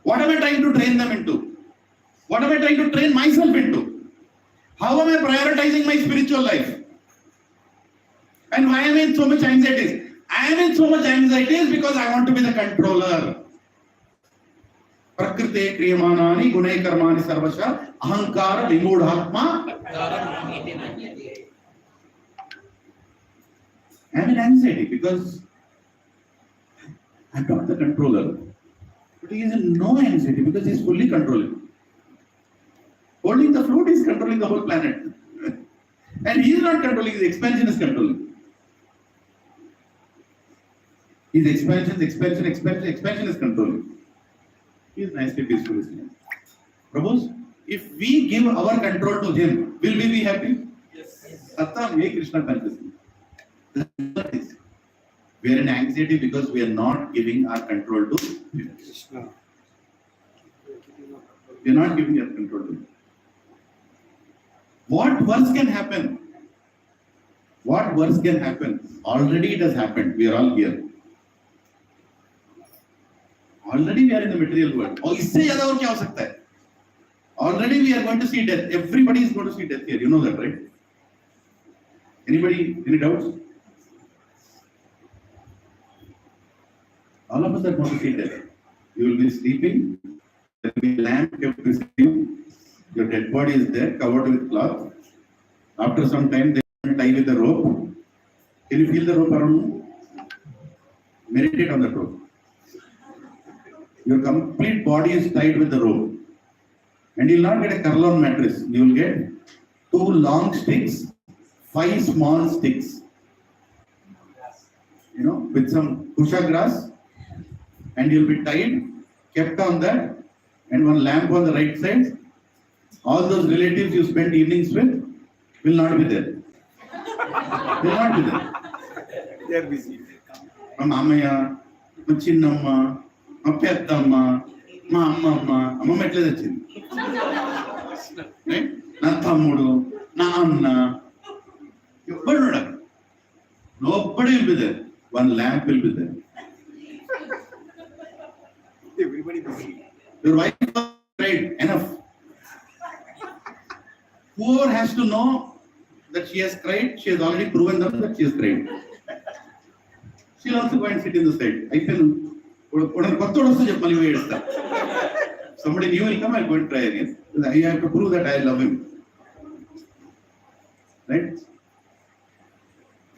What am I trying to train them into? What am I trying to train myself into? How am I prioritizing my spiritual life? And why am I in so much anxieties? I am in so much anxieties because I want to be the controller. Prakrite kriyamanani gunai karmani sarvasha ahankara vimudhatma. I am in anxiety because I am not the controller. But he is in no anxiety because he is fully controlling. Holding the flute is controlling the whole planet. And he is not controlling, his expansion is controlling. His expansion is controlling. He is nicely peaceful. Prabhus, if we give our control to him, will we be happy? Yes. Satam, ye Krishna consciousness. We are in anxiety because we are not giving our control to him. Krishna. We are not giving our control to him. What worse can happen? What worse can happen? Already it has happened. We are all here. Already we are in the material world. और इससे ज़्यादा और क्या हो सकता है? Already we are going to see death. Everybody is going to see death here. You know that, right? Anybody? Any doubts? All of us are going to see death. You will be sleeping. There will be a lamp kept beside you. Your dead body is there, covered with cloth. After some time, they will tie with a rope. Can you feel the rope around you? Meditate on the rope. Your complete body is tied with the rope. And you will not get a Carlon mattress. You will get 2 long sticks, 5 small sticks. You know, with some kusha grass. And you will be tied, kept on that, and one lamp on the right side. All those relatives you spend evenings with will not be there. They will not be there. They are busy. My Amaya, my Chinnamma, my Peddamma, my Amma, Amma etle techindi. Right? Na thammudu, na anna. Nobody will be there. One lamp will be there. Everybody busy. Your wife was right, enough. Whoever has to know that she has cried, she has already proven them that she has cried. She'll also go and sit in the side. I can కొత్తోడు వస్తే చెప్పాలి ఇవి ఏడుస్తా. Somebody new will come, I'll go and try again. I have to prove that I love him. Right?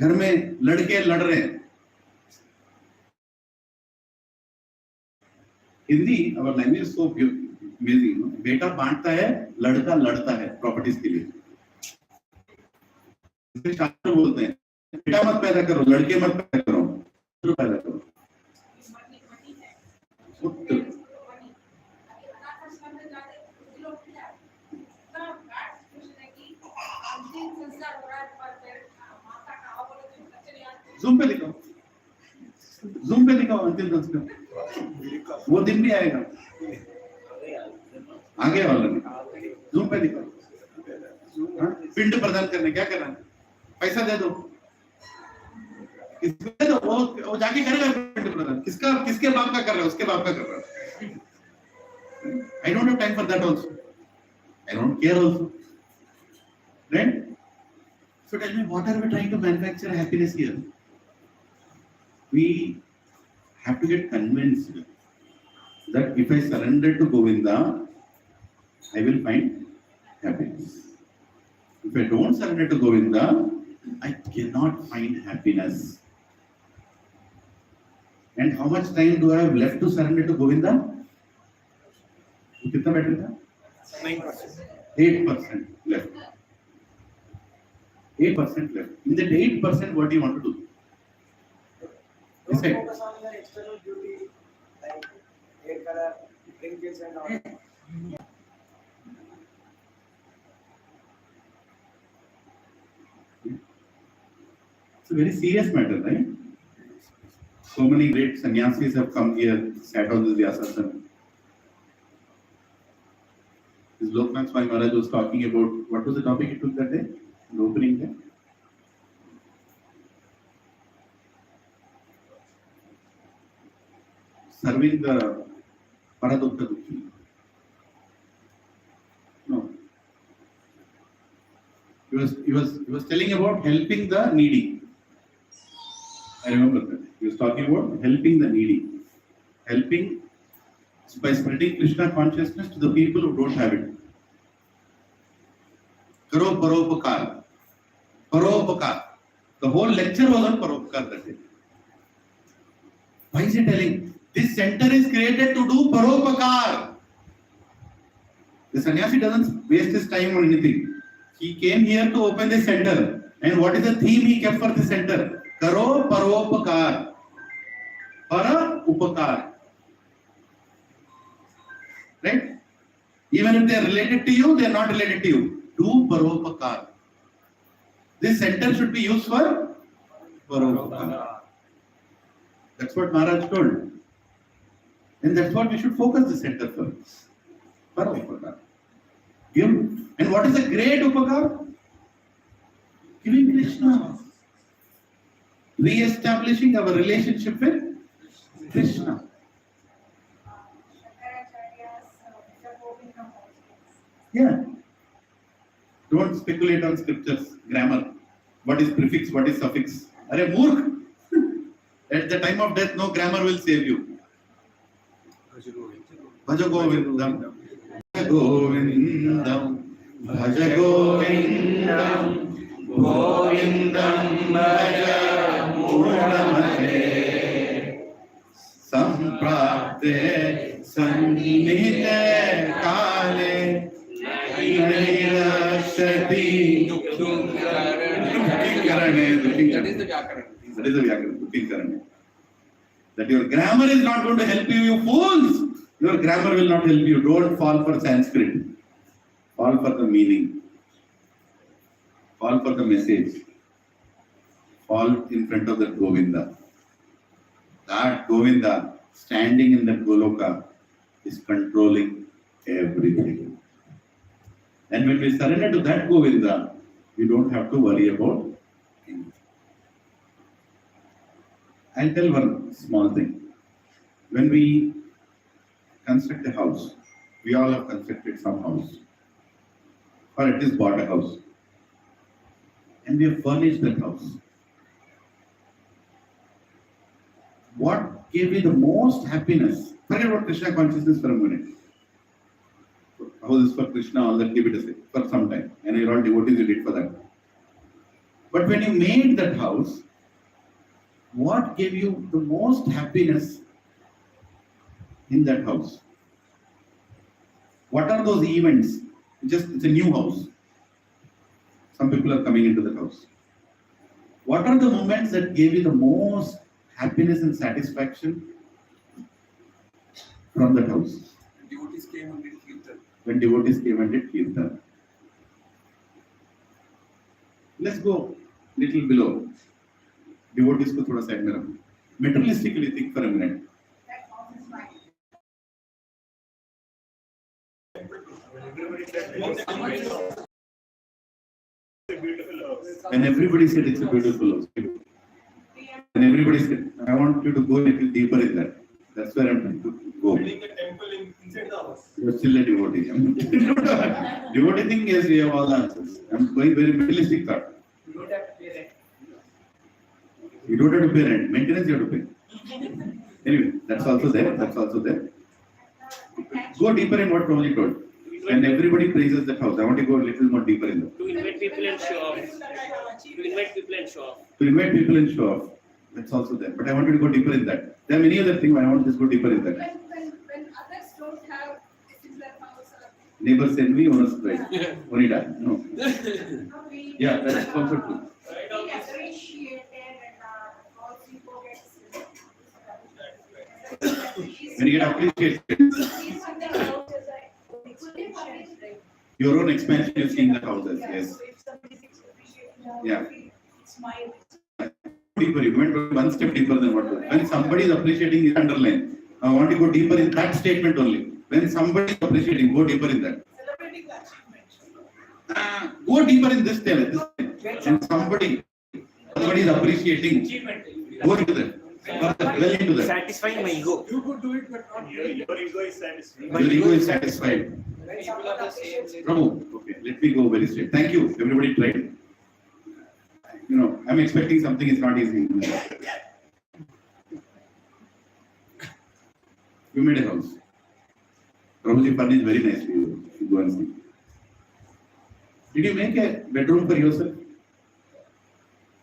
घर में लड़के लड़ रहे हैं. Hindi our language is so amazing. बेटा बांटता है, लड़का लड़ता है प्रॉपर्टीज के लिए. इसके शास्त्र बोलते हैं बेटा मत पैदा करो, लड़के मत पैदा करो, पुत्र पैदा करो. पुत्र ज़ूम पे दिखाओ, ज़ूम पे दिखाओ अंतिम संस्कार. वो दिन भी आएगा. आगे वाला नहीं, ज़ूम पे दिखाओ. हाँ? पिंड प्रदान करने क्या करना है? पैसा दे दो. किसको दे दो? वो जाके करेगा पिंड प्रदान. किसके बाप का कर रहा है? उसके बाप का कर रहा है. I don't have time for that also. I don't care also. Right? So tell me, what are we trying to manufacture happiness here? We have to get convinced that if I surrender to Govinda, I will find happiness. If I don't surrender to Govinda, I cannot find happiness. And how much time do I have left to surrender to Govinda? कितना battery था? 8% left. 8% left. In that 8%, what do you want to do? Don't focus on the external beauty like hair color, wrinkles and all. It's a very serious matter, right? So many great sannyasis have come here, sat on this Vyasasana. This Loknath Swami Maharaj was talking about, what was the topic he took that day? The opening day? Serving the Paradukta Dukhi. No. He was telling about helping the needy. I remember that. He was talking about helping the needy. Helping by spreading Krishna consciousness to the people who don't have it. Karo Paropakar. Paropakar. The whole lecture was on Paropakar that day. Why is he telling? This center is created to do Paropakar. The sannyasi doesn't waste his time on anything. He came here to open this center. And what is the theme he kept for this center? Karo Paropakar. Para Upakar. Right? Even if they are related to you, they are not related to you. Do Paropakar. This center should be used for Paropakar. That's what Maharaj told. And that's what we should focus the center for. Paropakar. Give. And what is a great Upakar? Giving Krishna. Re-establishing our relationship with Krishna. Yeah. Don't speculate on scriptures, grammar. What is prefix, what is suffix? Are Murk? At the time of death, no grammar will save you. Bhaja Govindam. Bhaja Govindam. Bhaja Govindam. Govindam Bhaja Mudamate. Samprapte Sannihite Kale. That is the Vyakaran. That your grammar is not going to help you, you fools. Your grammar will not help you. Don't fall for Sanskrit. Fall for the meaning. Fall for the message. Fall in front of that Govinda. That Govinda standing in that Goloka is controlling everything. And when we surrender to that Govinda, we don't have to worry about anything. I'll tell one small thing. When we construct a house, we all have constructed some house, or at least bought a house, and we have furnished that house. What gave you the most happiness? Forget about Krishna consciousness for a minute. House is for Krishna, all that, keep it aside for some time. And you're all devotees, you did for that. But when you made that house, what gave you the most happiness in that house? What are those events? It's a new house. Some people are coming into the house. What are the moments that gave you the most happiness and satisfaction from that house? Devotees came and did kirtan. When devotees came and did kirtan. Let's go little below. Devotees को थोड़ा side में रखो. Materialistically think for a minute. That house is mine. And everybody said it's a beautiful house. And everybody said, I want you to go a little deeper in that. That's where I'm trying to go. Building a temple inside the house. You're still a devotee. Devotee thing, yes, we have all the answers. I'm going very materialistic thought. You don't have to pay rent. You don't have to pay rent. Maintenance you have to pay. Anyway, that's also there. That's also there. Go deeper in what Prabhuji told. When everybody praises that house, I want to go a little more deeper in that. To invite people and show off. To invite people and show off. To invite people and show off. That's also there. But I want you to go deeper in that. There are many other things, but I want to just go deeper in that. When others don't have a similar house, Neighbors envy, owners pride. Onida. No. we Yeah, that's also true. we appreciated and all people get When you get appreciated, these are the houses I expansion, right? your own expansion is seeing the houses. Yes. So if somebody is appreciating how Yeah. I feel, it's my Deeper, you went one step deeper than what was. When somebody is appreciating, is underlined. I want to go deeper in that statement only. When somebody is appreciating, go deeper in that. celebrating the achievement. Go deeper in this tale. When somebody is appreciating, go into that. Well into that. Satisfying my ego. You could do it, but not really. Your ego is satisfied. Your ego is satisfied. When someone appreciates it. Prabhu, okay, let me go very straight. Thank you. Everybody tried. You know, I'm expecting something is not easy. You made a house. Prabhuji furnished very nicely. You go and see. Did you make a bedroom for yourself?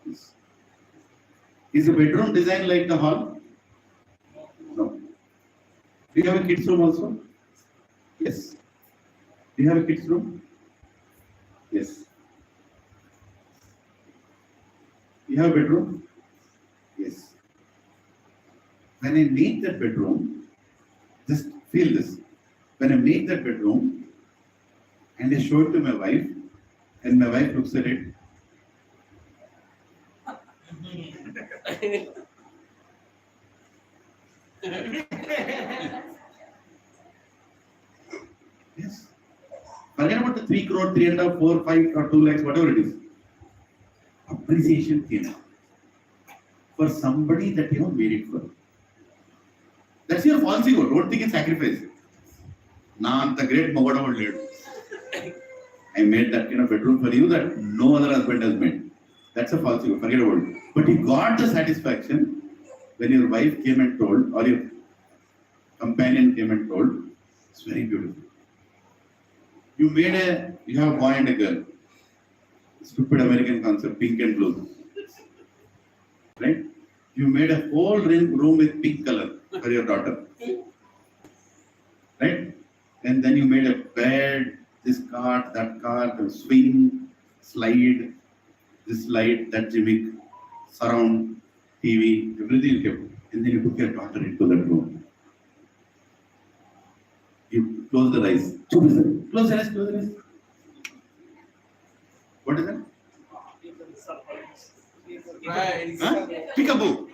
Yes. Is the bedroom designed like the hall? No. Do you have a kids room also? Yes. Do you have a kids room? Yes. You have a bedroom? Yes. When I make that bedroom, just feel this. When I make that bedroom and I show it to my wife, and my wife looks at it, yes. Forget about the 3 crore, 3.5, 4, 5, or 2 lakhs, whatever it is. Appreciation came for somebody that you made it for. That's your false ego. Don't think it's sacrifice. Nah, the great Mogada did. I made that bedroom for you that no other husband has made. That's a false ego. Forget about it. But you got the satisfaction when your wife came and told, or your companion came and told, it's very beautiful. You have a boy and a girl. Stupid American concept, pink and blue. Right? You made a whole room with pink color for your daughter. Right? And then you made a bed, this cart, that cart, the swing, slide, this light, that gimmick, surround, TV, everything you kept. And then you took your daughter into that room. You close the eyes. Close the eyes, close the eyes. What is that? Right. Huh? Peekaboo.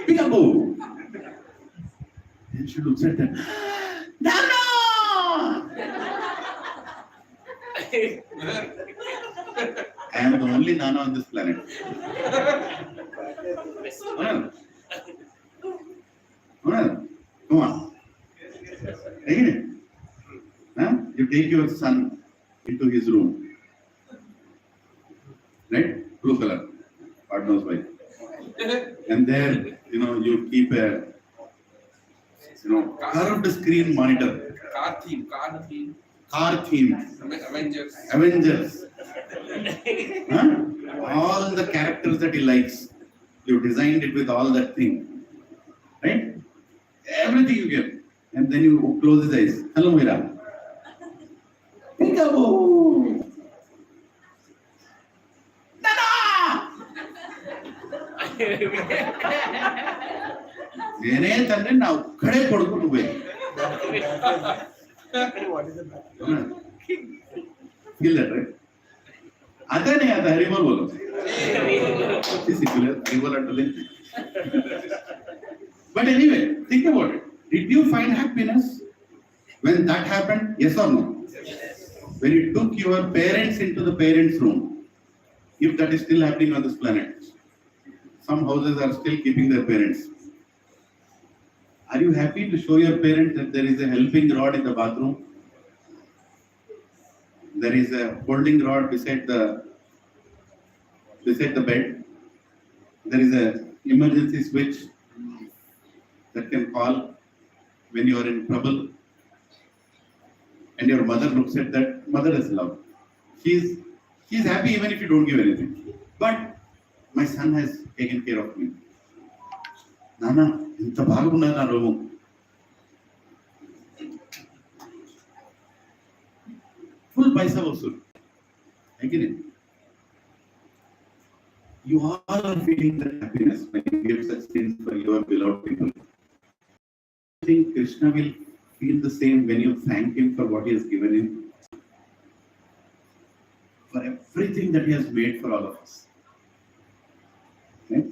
Peekaboo. And she looks at that. Nana! I am the only Nana on this planet. Anand. Anand, come on. Take it. Huh? You take your son into his room. Right? Blue color. God knows why. And there, you keep a curved screen monitor, car theme. car theme, Avengers. Huh? All the characters that he likes, you designed it with all that thing, right? Everything you give, and then you close his eyes. Hello, Mira. Peekaboo. నేనే తండ్రి నా ఒక్కడే కొడుకు నువ్వే Feel that, right? आता नहीं आता हरिबोल बोलो Haribol अंटले but anyway think about it, did you find happiness when that happened? Yes or no? When you took your parents into the parents room, if that is still happening on this planet, some houses are still keeping their parents. Are you happy to show your parents that there is a helping rod in the bathroom? There is a holding rod beside the bed. There is a emergency switch that can call when you are in trouble. And your mother looks at that. Mother is love. She's happy even if you don't give anything. But my son has taken care of me. Nana, inta baagunnadu na room. Full paisa vasool. Again, you all are feeling that happiness when you give such things for your beloved people. I think Krishna will feel the same when you thank him for what he has given him, for everything that he has made for all of us. Okay?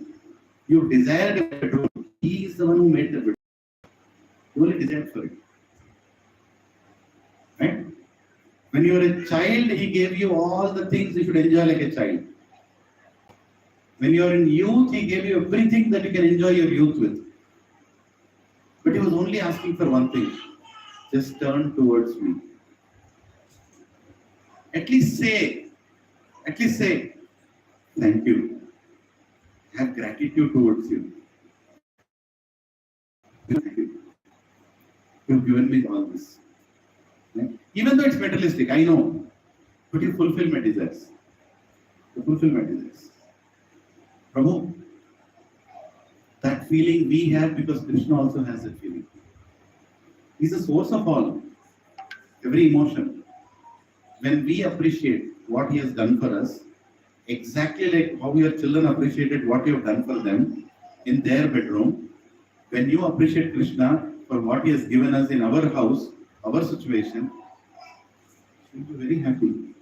You desired a bedroom. He is the one who made the bedroom. You only desired for it. Right? When you were a child, he gave you all the things you should enjoy like a child. When you are in youth, he gave you everything that you can enjoy your youth with. But he was only asking for one thing. Just turn towards me. At least say, thank you. Have gratitude towards you. Thank you. You have given me all this. Right? Even though it's materialistic, I know. But you fulfill my desires. You fulfill my desires. Prabhu, that feeling we have because Krishna also has that feeling. He's the source of all. Every emotion. When we appreciate what he has done for us, exactly like how your children appreciated what you have done for them in their bedroom, when you appreciate Krishna for what he has given us in our house, our situation, you'll be very happy.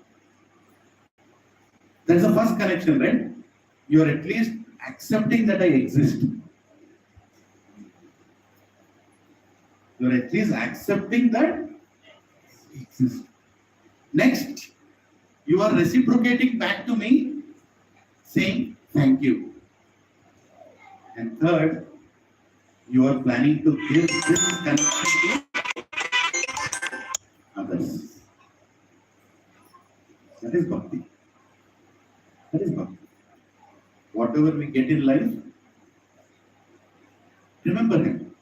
That's the first connection, right? You are at least accepting that I exist. You are at least accepting that I exist. Next, you are reciprocating back to me, saying thank you. And third, you are planning to give this connection to others. That is Bhakti. That is Bhakti. Whatever we get in life, remember him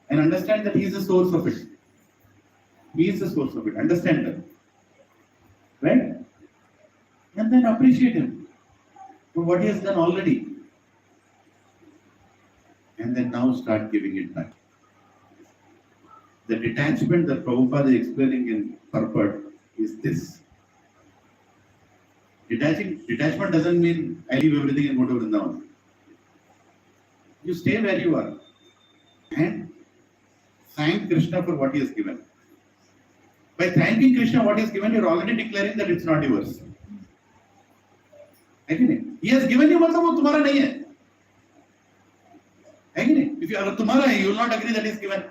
and understand that he is the source of it. He is the source of it. Understand that. Right? And then appreciate him for what he has done already. And then now start giving it back. The detachment that Prabhupada is explaining in purport is this. Detachment doesn't mean I leave everything and go to Vrindavan. You stay where you are and thank Krishna for what he has given. By thanking Krishna what he has given, you are already declaring that it's not yours. He has given you, मतलब वो तुम्हारा नहीं है. If you are तुम्हारा है, you will not agree that it's given.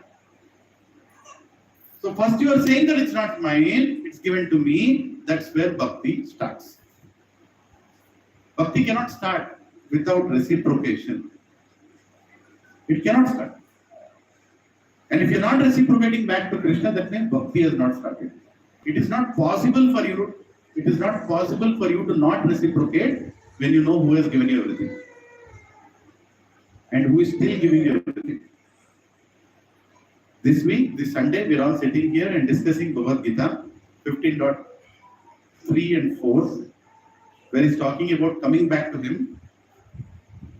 So first you are saying that it's not mine, it's given to me. That's where Bhakti starts. Bhakti cannot start without reciprocation. It cannot start. And if you're not reciprocating back to Krishna, that means Bhakti has not started. It is not possible for you to not reciprocate when you know who has given you everything. And who is still giving you everything. This week, this Sunday, we're all sitting here and discussing Bhagavad Gita 15.3 and 4, where he's talking about coming back to him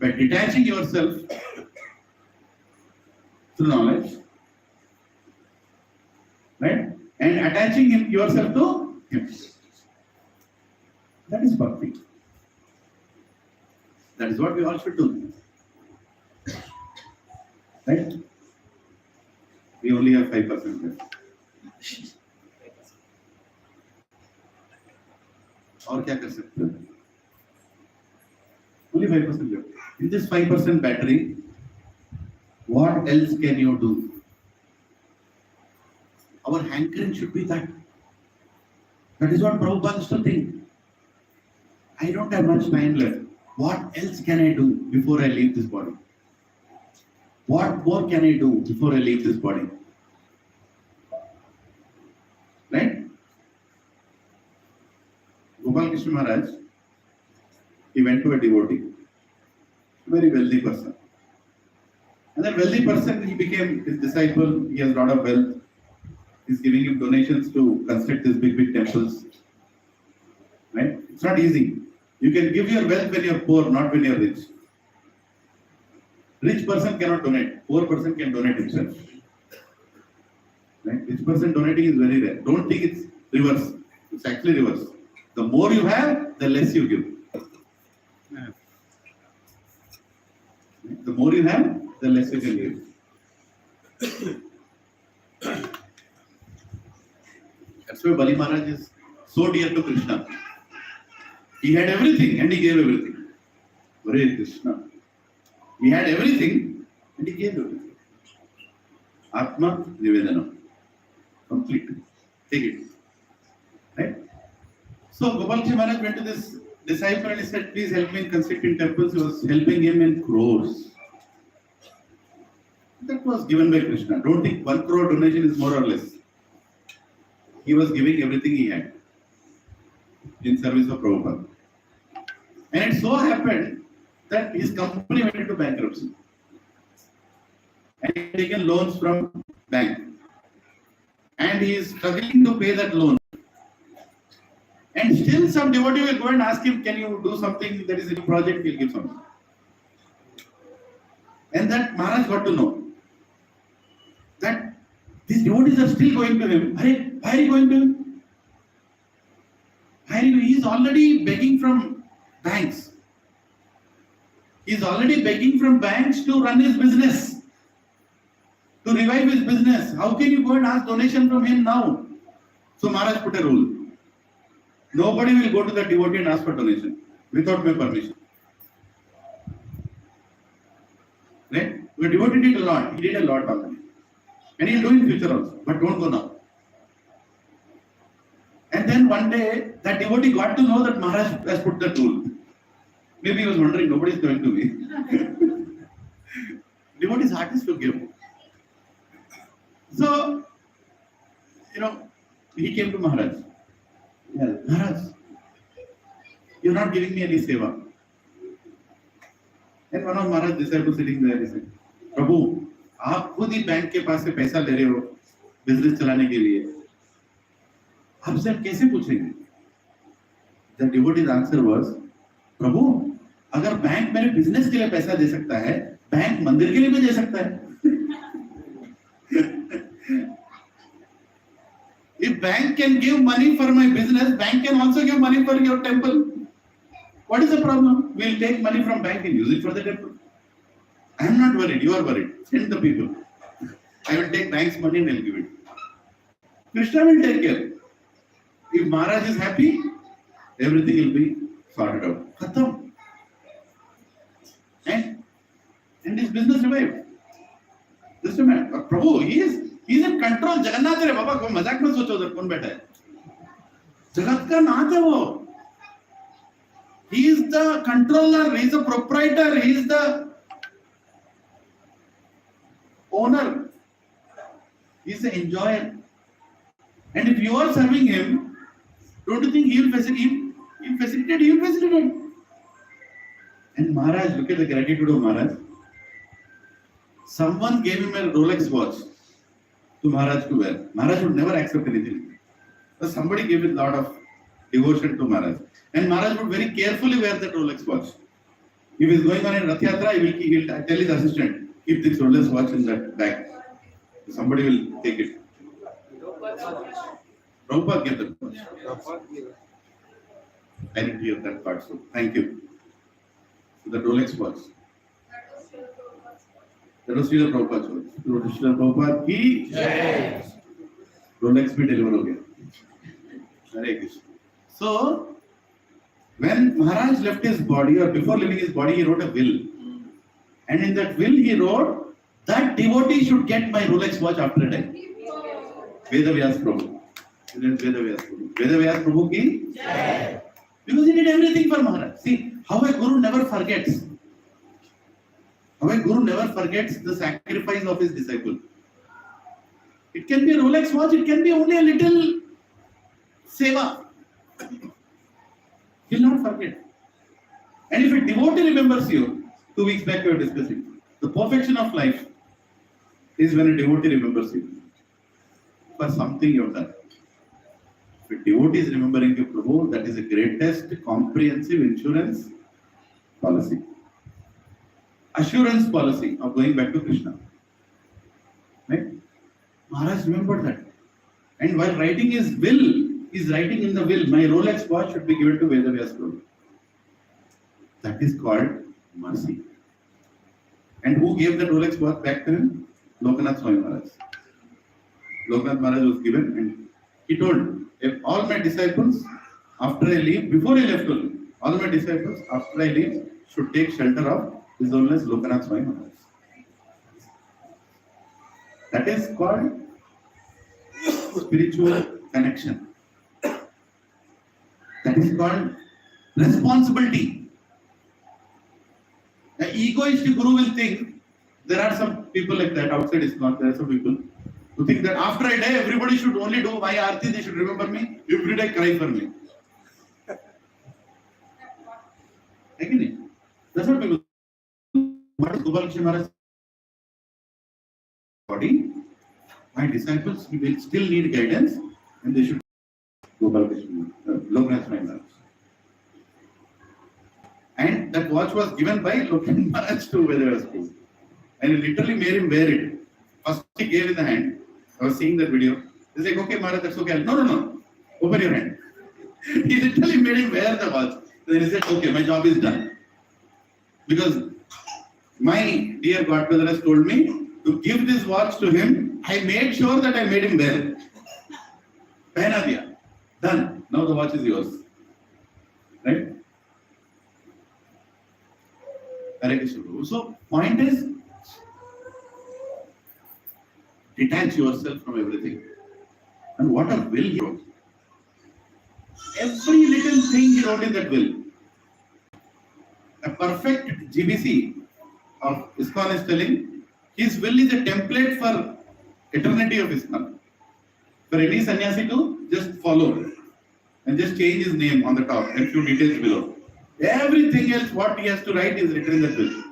by detaching yourself through knowledge, right? And attaching yourself to him. That is Bhakti. That is what we all should do. Right? We only have 5% left. और क्या कर सकते हैं? Only 5% left. In this 5% battery, what else can you do? Our hankering should be that. That is what Prabhupada used to think. I don't have much time left. What else can I do before I leave this body? What more can I do before I leave this body? Right? Gopal Krishna Maharaj, he went to a devotee, a very wealthy person. And that wealthy person, he became his disciple, he has a lot of wealth. He's giving him donations to construct these big temples. Right? It's not easy. You can give your wealth when you're poor, not when you're rich. Rich person cannot donate. Poor person can donate himself. Right? Rich person donating is very rare. Don't think it's reverse. It's actually reverse. The more you have, the less you give. The more you have, the less you can give. That's why Bali Maharaj is so dear to Krishna. He had everything and he gave everything. Hare Krishna. He had everything and he gave everything. Atma Nivedana. Complete. Take it. Right? So Gopal Ji Maharaj went to this disciple and he said, please help me in constructing temples. He was helping him in crores. That was given by Krishna. Don't think 1 crore donation is more or less. He was giving everything he had in service of Prabhupada. And it so happened that his company went into bankruptcy. And he had taken loans from bank. And he is struggling to pay that loan. And still some devotee will go and ask him, can you do something that is in a project, he'll give something. And that Maharaj got to know that these devotees are still going to him. Why are you going to him? He is already begging from banks. He is already begging from banks to run his business, to revive his business. How can you go and ask donation from him now? So Maharaj put a rule. Nobody will go to the devotee and ask for donation without my permission. Right? The devotee did a lot. He did a lot already. And he'll do in future also. But don't go now. And then one day, that devotee got to know that Maharaj has put that rule. Maybe he was wondering, nobody is going to me. Devotee's heart is to give. So, he came to Maharaj. Yeah, Maharaj, you're not giving me any seva. And one of Maharaj's disciples sitting there, he said, Prabhu, आप खुद ही bank के पास से पैसा ले रहे हो business चलाने के लिए, आपसे हम कैसे पूछेंगे? The devotee's answer was, प्रभु, अगर बैंक मेरे बिजनेस के लिए पैसा दे सकता है, बैंक मंदिर के लिए भी दे सकता है. If bank can give money for my business, bank can also give money for your temple. What is the problem? We'll take money from bank and use it for the temple. I am not worried. You are worried. Send the people. I will take bank's money and I'll give it. Krishna will take care. If Maharaj is happy, everything will be sorted out. Khatam. And his business revived. Just a minute. Prabhu, he is in control. Jagannath है बाबा, कोई मजाक मत सोचो उधर कौन बैठा है. जगत का नाथ है वो. He is the controller. He is the proprietor. He is the owner. He is the enjoyer. And if you are serving him, don't you think he will facilitate? He will facilitate. And Maharaj, look at the gratitude of Maharaj. Someone gave him a Rolex watch. to Maharaj to wear. Maharaj would never accept anything. But somebody gave a lot of devotion to Maharaj. And Maharaj would very carefully wear that Rolex watch. If he is going on a Rath Yatra, he will tell his assistant, keep this Rolex watch in that bag. Somebody will take it. Prabhupada gave that watch. I didn't hear that part, so thank you. So the Rolex watch. That was Srila Prabhupada's watch. Srila Prabhupada ki Rolex bhi deliver ho gaya. Hare Krishna. So, when Maharaj left his body, or before leaving his body, he wrote a will. And in that will, he wrote that devotee should get my Rolex watch after a day. Veda Vyas Prabhu. Veda Vyas Prabhu. Veda Vyas Prabhu ki? Because he did everything for Maharaj. See, how a Guru never forgets. How a Guru never forgets the sacrifice of his disciple. It can be a Rolex watch, it can be only a little seva. He will not forget. And if a devotee remembers you, 2 weeks back we were discussing, the perfection of life is when a devotee remembers you for something you have done. If a devotee is remembering you, Prabhu, that is the greatest comprehensive insurance policy. Assurance policy of going back to Krishna. Right? Maharaj remembered that. And while writing his will, is writing in the will, my Rolex watch should be given to Veda Vyas Prabhu. That is called mercy. And who gave that Rolex watch back to him? Lokanath Swami Maharaj. Lokanath Maharaj was given, and he told, if all my disciples, after I leave, before he left only, all my disciples, after I leave, should take shelter of His Holiness Lokanath Swami Maharaj. That is called spiritual connection. That is called responsibility. The egoistic Guru will think, there are some people like that outside ISKCON, there are some people who think that after I die, everybody should only do my arti, they should remember me, every day cry for me. Again, that's what people do. What is Gopal Krishna Maharaj? Body, my disciples will still need guidance, and they should Gopal Krishna, Lokanath Swami Maharaj. And that watch was given by Lokanath Maharaj to Veda Vyas Prabhu. And he literally made him wear it. First he gave in the hand. I was seeing that video. He's like, okay, Maharaj, that's okay. No. Open your hand. He literally made him wear the watch. Then he said, okay, my job is done. Because my dear godmother has told me to give this watch to him. I made sure that I made him wear it. Pehna diya. Done. Now the watch is yours. Right? Hare Krishna. So, point is, detach yourself from everything. And what a will he wrote. Every little thing he wrote in that will. A perfect GBC of ISKCON is telling, his will is a template for eternity of ISKCON. For any sannyasi to just follow and just change his name on the top and few details below. Everything else what he has to write is written in that will.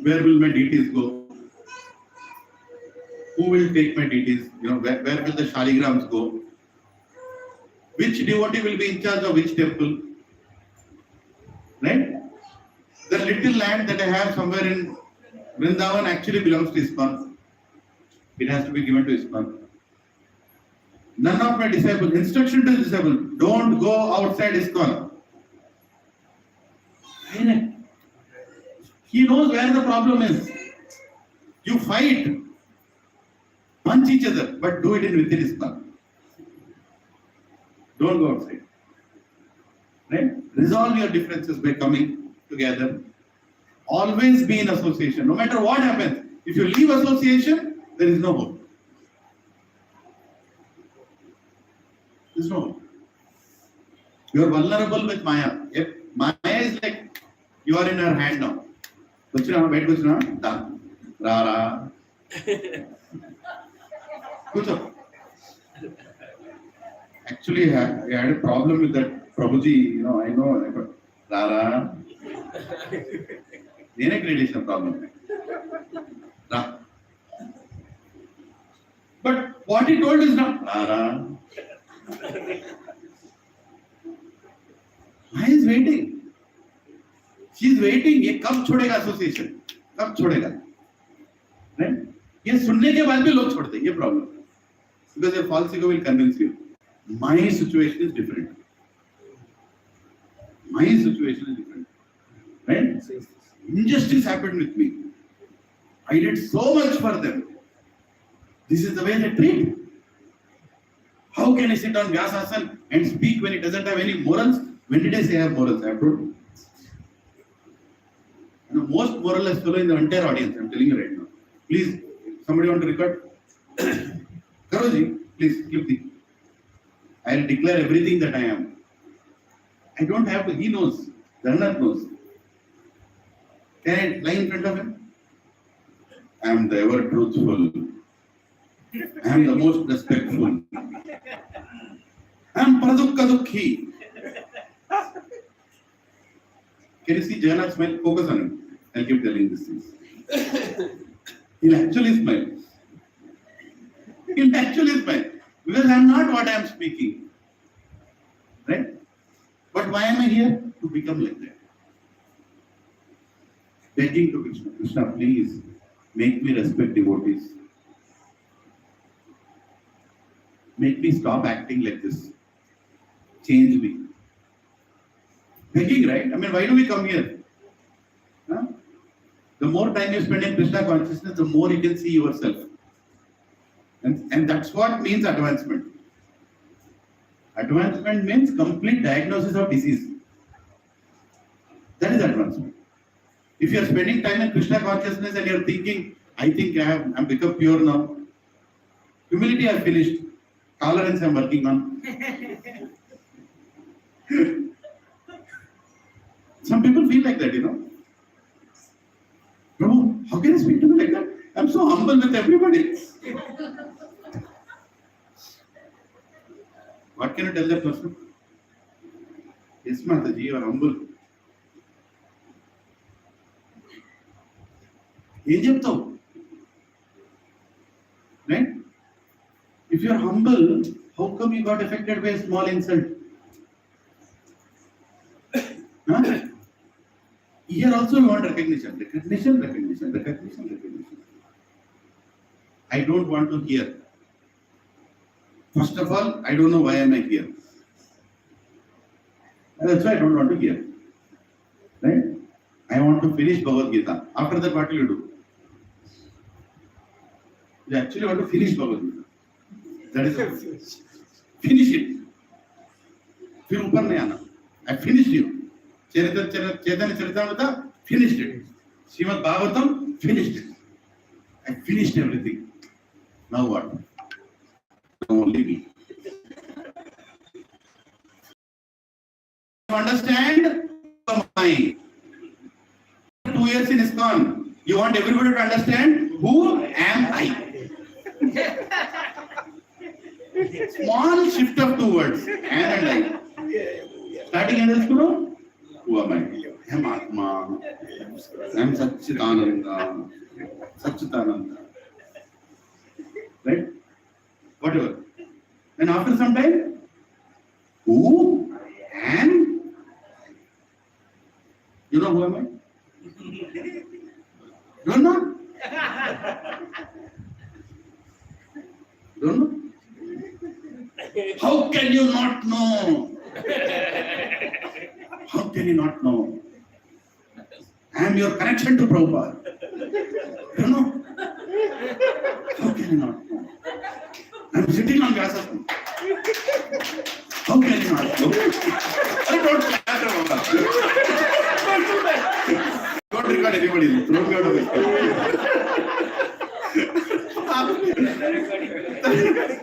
Where will my deities go? Who will take my deities? Where will the shaligrams go? Which devotee will be in charge of which temple? Right? The little land that I have somewhere in Vrindavan actually belongs to ISKCON. It has to be given to ISKCON. None of my disciples, instruction to the disciple, don't go outside ISKCON. He knows where the problem is. You fight, punch each other, but do it within ISKCON. Don't go outside. Right? Resolve your differences by coming together. Always be in association. No matter what happens, if you leave association, there is no hope. There is no hope. You are vulnerable with Maya. If Maya is like, you are in her hand now. Done. Rara. Actually, I had a problem with that Prabhuji, I know. Rara. Then a gradation problem. Ra. But what he told is not Rara. Why is waiting? She is waiting. ये कब छोड़ेगा association? कब छोड़ेगा? Right? ये सुनने के बाद भी लोग छोड़ते हैं. ये problem. Because your false ego will convince you. My situation is different. My situation is different. Right? Injustice happened with me. I did so much for them. This is the way they treat. How can I sit on Vyasasana and speak when it doesn't have any morals? When did I say I have morals? I have told. The most moralist fellow in the entire audience, I'm telling you right now. Please, somebody want to record? Karoji, please clip the. I'll declare everything that I am. I don't have to, he knows. Dharnath knows. Can I lie in front of him? I am the ever truthful. I am the most respectful. I am Pradukka Dukhi. Can you see Jagannath smile? Focus on him. I'll keep telling these things. He'll actually smile. He'll actually smile. Because I am not what I am speaking. Right? But why am I here? To become like that. Begging to Krishna. Krishna, please make me respect devotees. Make me stop acting like this. Change me. Begging, right? I mean, why do we come here? Huh? The more time you spend in Krishna consciousness, the more you can see yourself. And that's what means advancement. Advancement means complete diagnosis of disease. That is advancement. If you are spending time in Krishna consciousness and you are thinking, I think I'm become pure now. Humility I have finished. Tolerance I am working on. Some people feel like that, you know. Prabhu, how can you speak to me like that? I'm so humble with everybody. What can you tell that person? Yes, Mataji, you are humble. Right? If you are humble, how come you got affected by a small insult? Huh? Here also we want recognition. Recognition. I don't want to hear. First of all, I don't know why am I here. And that's why I don't want to hear. Right? I want to finish Bhagavad Gita. After that, what will you do? You actually want to finish Bhagavad Gita. That is it. Finish it. फिर ऊपर नहीं आना. I finished you. Chaitanya Charitamrita, finished it. Srimad Bhagavatam, finished it. I finished everything. Now what? Now only me. Understand? Mind. 2 years in ISKCON. You want everybody to understand who am I? Small shift of 2 words. And I. Starting in ISKCON, who am I? I am Atma. I am Satchitananda. Right? Whatever. Then after some time, who am? You know who am I? Don't know? Don't know? How can you not know? How can you not know? I am your connection to Prabhupada. You know? How can you not know? I am sitting on Vyasasana. How can you not know? Don't clap, don't record anybody. Throw me out of it.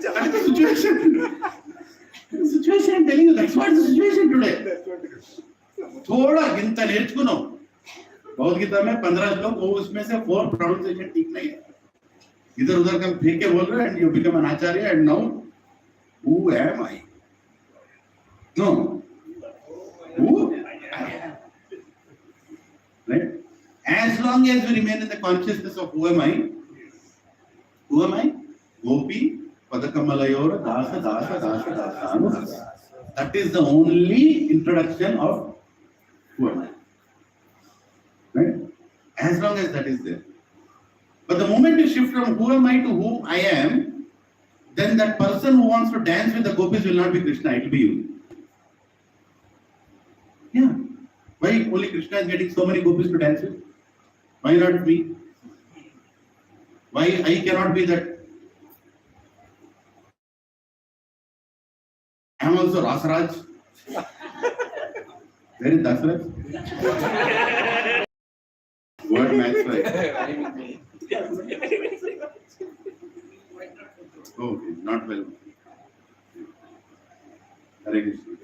That is the situation. The situation I'm telling you, that's what the situation today. थोड़ा गिनता नेर्చుకుनो भगवद गीता में 15 श्लोक वो उसमें से 4 pronunciation ठीक नहीं है इधर उधर का फेंक के बोल रहे हैं you become an acharya and now who am I? No, who I am. Right? As long as we remain in the consciousness of who am I? Gopi Padakamalayora Dasa Dasa Dasa Dasa. That is the only introduction of word. Right? As long as that is there. But the moment you shift from who am I to who I am, then that person who wants to dance with the gopis will not be Krishna, it will be you. Yeah. Why only Krishna is getting so many gopis to dance with? Why not me? Why I cannot be that? I am also Rasaraj. Where is Dasaraj? Word match right. Okay, not well. Hare Krishna.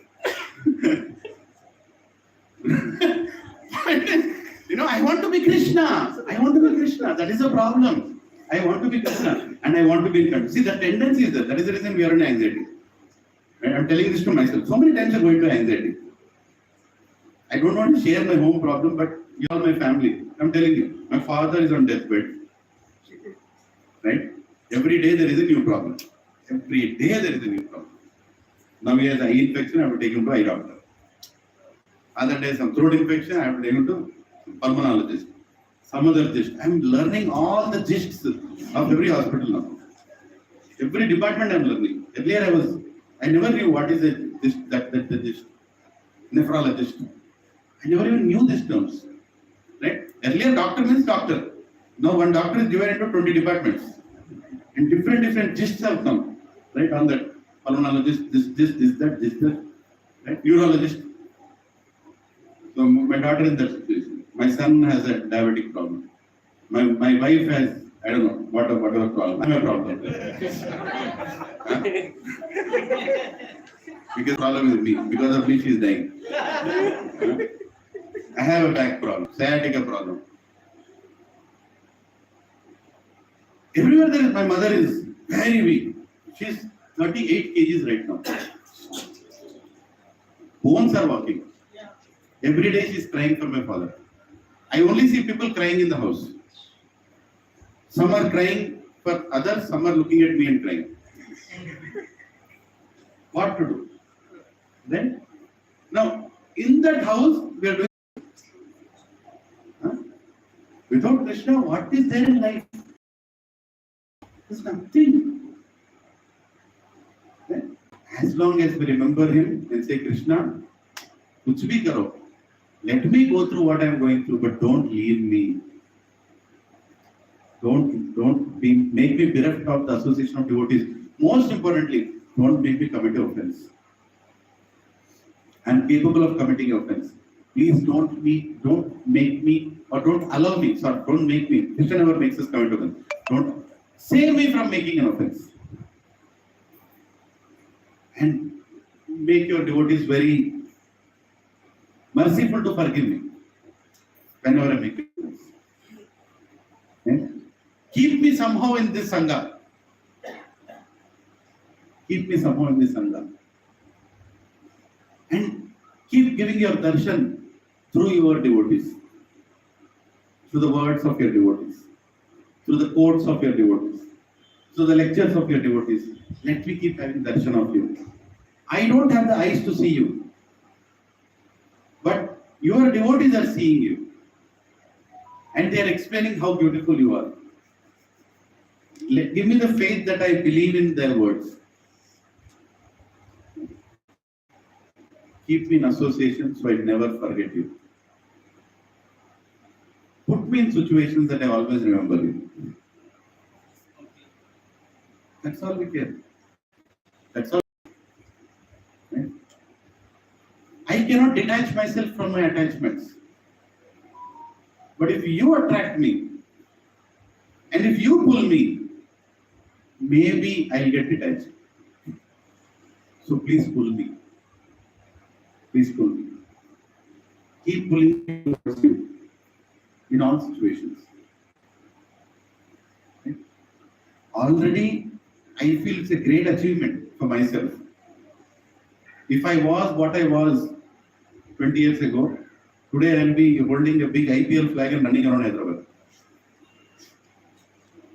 I want to be Krishna. I want to be Krishna. That is the problem. I want to be Krishna and I want to be in control. See, the tendency is there. That is the reason we are in anxiety. Right? I'm telling this to myself. So many times I go into anxiety. I don't want to share my home problem, but you are my family. I'm telling you, my father is on deathbed. Right? Every day there is a new problem. Every day there is a new problem. Now he has eye infection, I have to take him to eye doctor. Other day some throat infection, I have to take him to pulmonologist. Some other gist. I'm learning all the gists of every hospital now. Every department I'm learning. Earlier I never knew what is a gist, the gist. Nephrologist. I never even knew these terms. Right? Earlier doctor means doctor. Now one doctor is divided into 20 departments. And different gists have come. Right? On that. Pulmonologist, this, that. Right? Urologist. So my daughter is in that situation. My son has a diabetic problem. My wife has, I don't know, whatever problem. I'm a problem. Huh? Because problem is me. Because of me, she is dying. Huh? I have a back problem, sciatica problem. Everywhere there is, my mother is very weak. She's 38 kgs right now. Bones are walking. Every day she's crying for my father. I only see people crying in the house. Some are crying for others, some are looking at me and crying. What to do? Then, now, in that house, we are doing. Huh? Without Krishna, what is there in life? There's nothing. Then, as long as we remember him and say, Krishna, kuch bhi karo. Let me go through what I am going through, but don't leave me. Don't make me bereft of the association of devotees. Most importantly, don't make me commit offense. I am capable of committing offense. Please don't make me, or don't allow me, sorry, don't make me. Krishna never makes us commit offense. Don't save me from making an offense. And make your devotees very merciful to forgive me whenever I make it. Okay? Keep me somehow in this Sangha. Keep me somehow in this Sangha. And keep giving your darshan through your devotees. Through the words of your devotees. Through the quotes of your devotees. Through the lectures of your devotees. Let me keep having darshan of you. I don't have the eyes to see you. But your devotees are seeing you. And they are explaining how beautiful you are. Give me the faith that I believe in their words. Keep me in association so I never forget you. Put me in situations that I always remember you. That's all we care. That's all. Right? I cannot detach myself from my attachments. But if you attract me, and if you pull me, maybe I'll get detached. So please pull me. Please pull me. Keep pulling me towards you in all situations. Okay? Already, I feel it's a great achievement for myself. If I was what I was 20 years ago, today I'll be holding a big IPL flag and running around Hyderabad.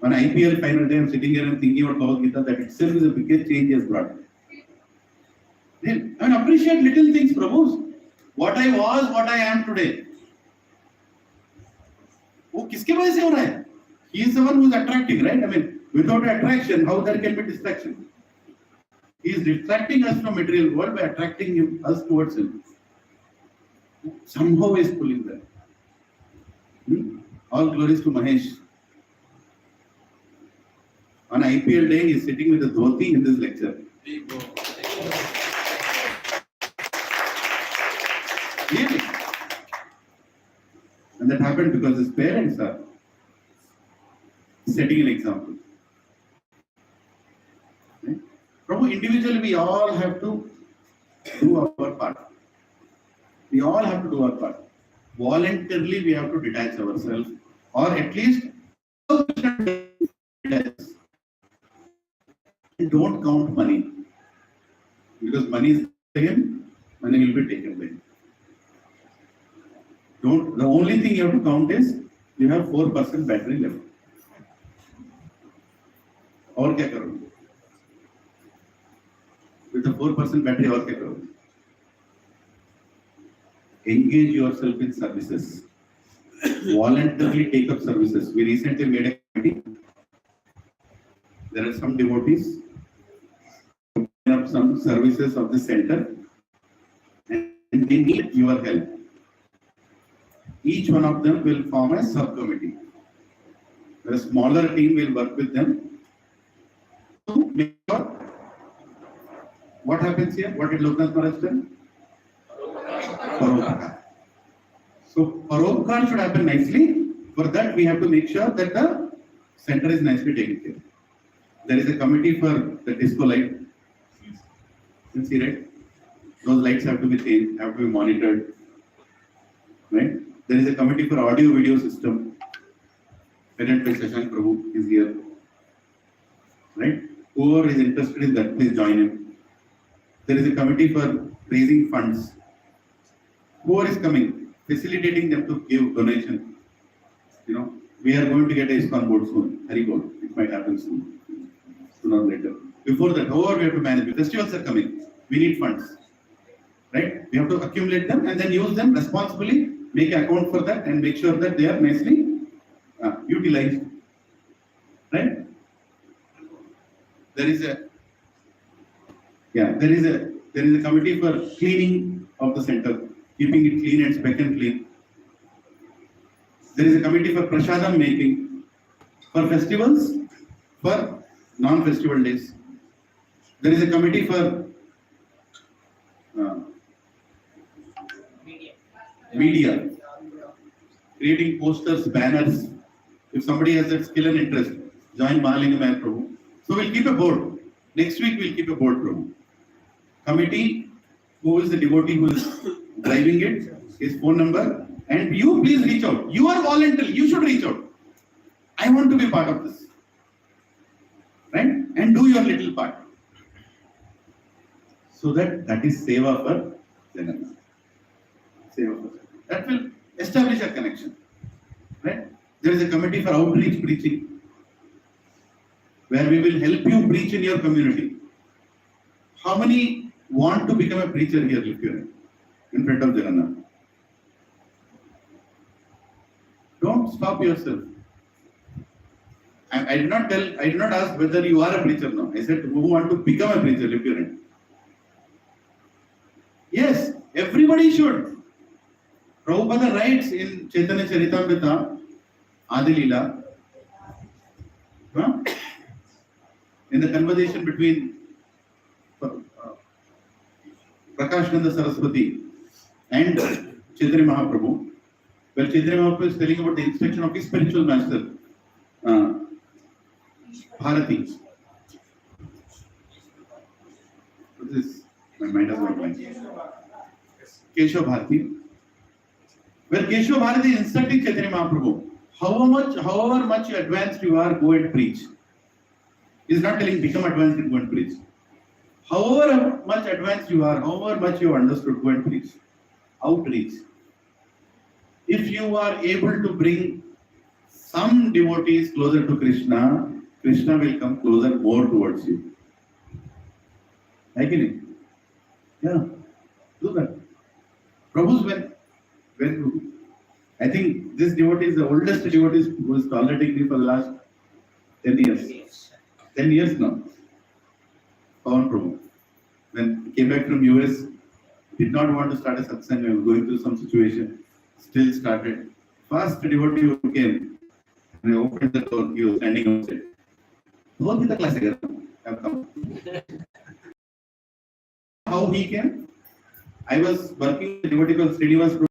On IPL final day, I'm sitting here and thinking about Bhagavad Gita, that itself is the biggest change he has brought. Then, and appreciate little things, Prabhu. What I was, what I am today. वो किसके वजह से हो रहा है? He is the one who is attracting, right? I mean, without attraction, how there can be distraction? He is distracting us from material world by attracting us towards him. Somehow he is pulling that. All glories to Mahesh. On IPL day, he is sitting with a dhoti in this lecture. Really? And that happened because his parents are setting an example. Okay? From individually, we all have to do our part. We all have to do our part. Voluntarily, we have to detach ourselves, or at least don't count money, because money is taken, money will be taken by. Don't. The only thing you have to count is you have 4% battery left. और क्या करोगे? With the 4% battery और क्या करोगे? Engage yourself in services. Voluntarily take up services. We recently made a committee. There are some devotees who open up some services of the center, and they need your help. Each one of them will form a subcommittee. A smaller team will work with them to make sure. What happens here? What did Loknath Maharaj tell? Paropkar. So Paropkar should happen nicely. For that, we have to make sure that the center is nicely taken care of. There is a committee for the disco light. You can see, right? Those lights have to be changed, have to be monitored. Right? There is a committee for audio video system. Headed by Shashank Prabhu is here. Right? Whoever is interested in that, please join him. There is a committee for raising funds. Whoever is coming, facilitating them to give donation. You know, we are going to get a ISKCON board soon. Hari Bol. It might happen soon. Sooner or later. Before that, however we have to manage. Festivals are coming. We need funds. Right? We have to accumulate them and then use them responsibly. Make an account for that and make sure that they are nicely utilized. Right? There is a committee for cleaning of the center, keeping it clean and speck and clean. There is a committee for prasadam making, for festivals, for non-festival days. There is a committee for media, creating posters, banners. If somebody has that skill and interest, join Mahalingam and Prabhu. So we'll keep a board. Next week we'll keep a board, Prabhu. Committee, who is the devotee who is driving it, his phone number, and you please reach out. You are voluntary, you should reach out. I want to be part of this. Right? And do your little part. So that is seva for Janana. Seva for Janana. That will establish a connection. Right? There is a committee for outreach preaching, where we will help you preach in your community. How many want to become a preacher here, lift your hand in front of Jagannath? Don't stop yourself. I did not ask whether you are a preacher now. I said, who want to become a preacher, lift your hand. Yes, everybody should. Prabhupada writes in Chaitanya Charitamrita, Adi Leela, in the conversation between Prakashananda Saraswati and Chaitanya Mahaprabhu, where Chaitanya Mahaprabhu is telling about the instruction of his spiritual master, Bharati. What is this? My mind has gone blank. Keshav Bharati. Where Keshav Bharati is instructing Chaitanya Mahaprabhu, however much advanced you are, go and preach. He is not telling become advanced and go and preach. However much advanced you are, however much you have understood, go and preach. Outreach. If you are able to bring some devotee is closer to Krishna, Krishna will come closer more towards you. Like it? Yeah, do that. Prabhu's when I think this devotee is the oldest devotee who is tolerating me for the last 10 years. 10 years now. Pawan Prabhu. When he came back from US, did not want to start a satsang, I was going through some situation, still started. First devotee who came, and I opened the door, he was standing outside. Bhagavad Gita class again. Have come. How he came? I was working with a devotee called Srinivas Prabhu.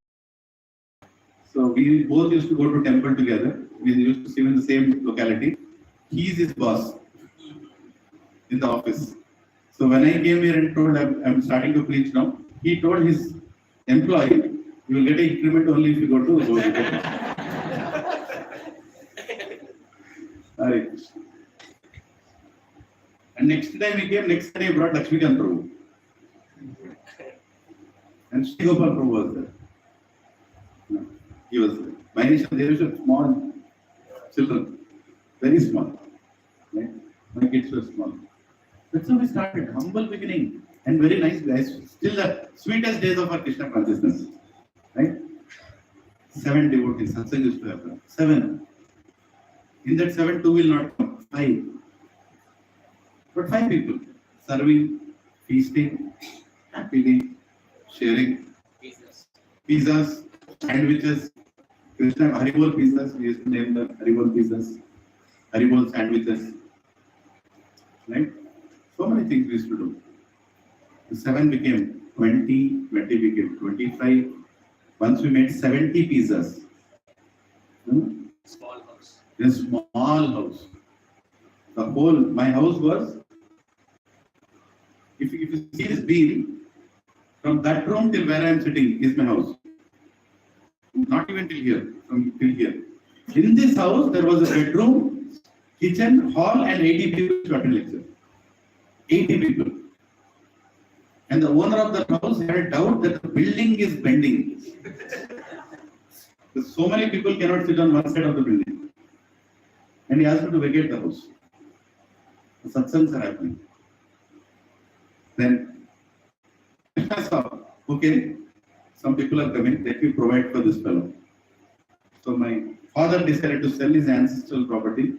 So we both used to go to temple together. We used to live in the same locality. He is his boss in the office. So when I came here and told I'm starting to preach now, he told his employee, you will get an increment only if you go to Hare Krishna. And next time he came, next day he brought Lakshmikant Prabhu. And Sri Gopal Prabhu was there. No, he was there. Mainisham, there were small children, very small. Right? My kids were small. That's how we started, humble beginning. And very nice guys. Still the sweetest days of our Krishna consciousness. Right? 7 devotees, satsang used to happen. 7. In that 7, 2 will not come. 5. But 5 people. Serving, feasting, happily, sharing. Pizzas, sandwiches. Krishna Haribol pizzas, we used to name them Haribol pizzas. Haribol sandwiches. Right? So many things we used to do. The 7 became 20, 20 became 25. Once we made 70 pizzas. Small house. A small house. The whole, my house was, if you see this beam, from that room till where I am sitting is my house. Not even till here, from till here. In this house, there was a bedroom, kitchen, hall, and 80 people to attend lecture. 80 people. And the owner of the house had a doubt that the building is bending. So many people cannot sit on one side of the building. And he asked me to vacate the house. The satsangs are happening. Then I saw, okay, some people are coming, let me provide for this fellow. So my father decided to sell his ancestral property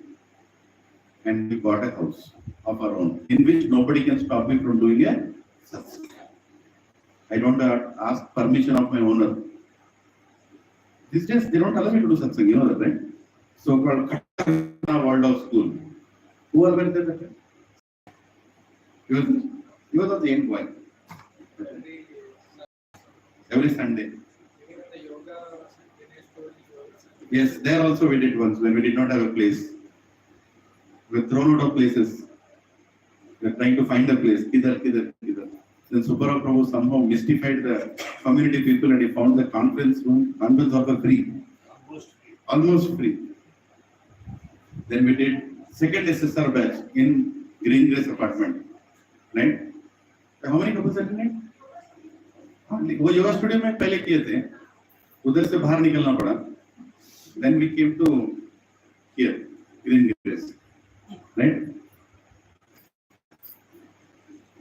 and we bought a house of our own, in which nobody can stop me from doing a satsang. I don't ask permission of my owner. These days, they don't allow me to do satsang, you know that, right? So-called world of school. Who are there that time? He was of the young boy. Every Sunday. Yes, there also we did once when we did not have a place. We were thrown out of places. We were trying to find a place. Kidhar. Then Subbarao Prabhu somehow mystified the community people and he found the conference room. Conference halls were free. Almost free. Then we did second SSR batch in Green Grace apartment. Right? How many couples are in it? वो yoga studio में पहले किए थे, उधर से बाहर निकलना पड़ा. Then we came to here, Green Grace, right?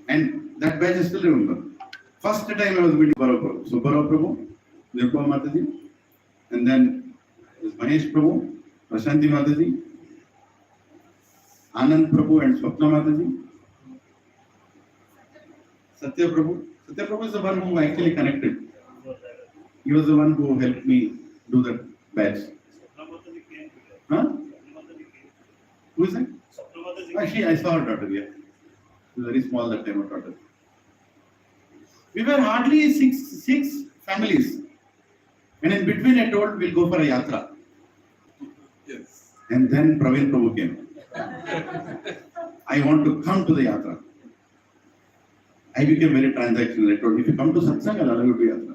And that batch I still remember. First time I was meeting Subbarao Prabhu, Nirupama Mataji, and then Mahesh Prabhu, Prashanti Mataji, Anand Prabhu and Swapna Mataji, Satya Prabhu. Satya Prabhu is the one who actually connected. He was the one who helped me do that batch. Huh? Who is it? Actually, I saw her daughter here. She was very small that time, her daughter. We were hardly six families. And in between I told we'll go for a yatra. Yes. And then Praveen Prabhu came. I want to come to the yatra. I became very transactional. I told, if you come to satsang, I'll allow you to yatra.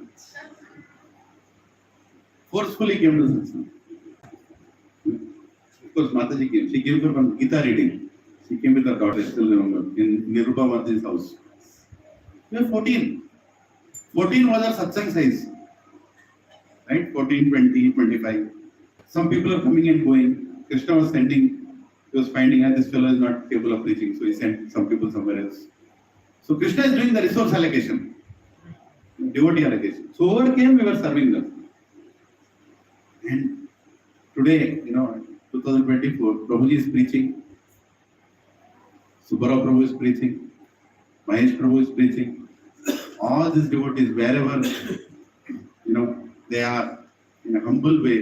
Forcefully came to satsang. Of course, Mataji came. She came for one Gita reading. She came with her daughter, I still remember, in Nirupama Mataji's house. We were 14. 14 was our satsang size. Right? 14, 20, 25. Some people are coming and going. Krishna was sending, he was finding that this fellow is not capable of preaching, so he sent some people somewhere else. So Krishna is doing the resource allocation, devotee allocation. So whoever came, we were serving them. And today, 2024, Prabhuji is preaching, Subbarao Prabhu is preaching, Mahesh Prabhu is preaching. All these devotees, wherever, they are in a humble way,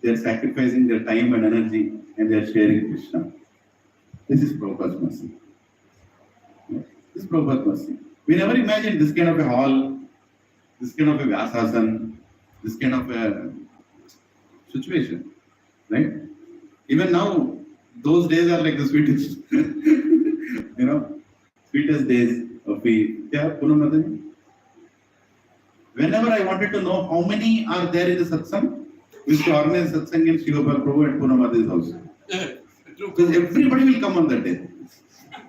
they are sacrificing their time and energy and they are sharing Krishna. This is Prabhupada's mercy. This is Prabhupada's mercy. We never imagined this kind of a hall, this kind of a Vyasasan, this kind of a situation, right? Even now, those days are like the sweetest, sweetest days of the. Whenever I wanted to know how many are there in the satsang, we used to organize satsang in Shivapal Prabhu at Punamadi's house. Because everybody will come on that day.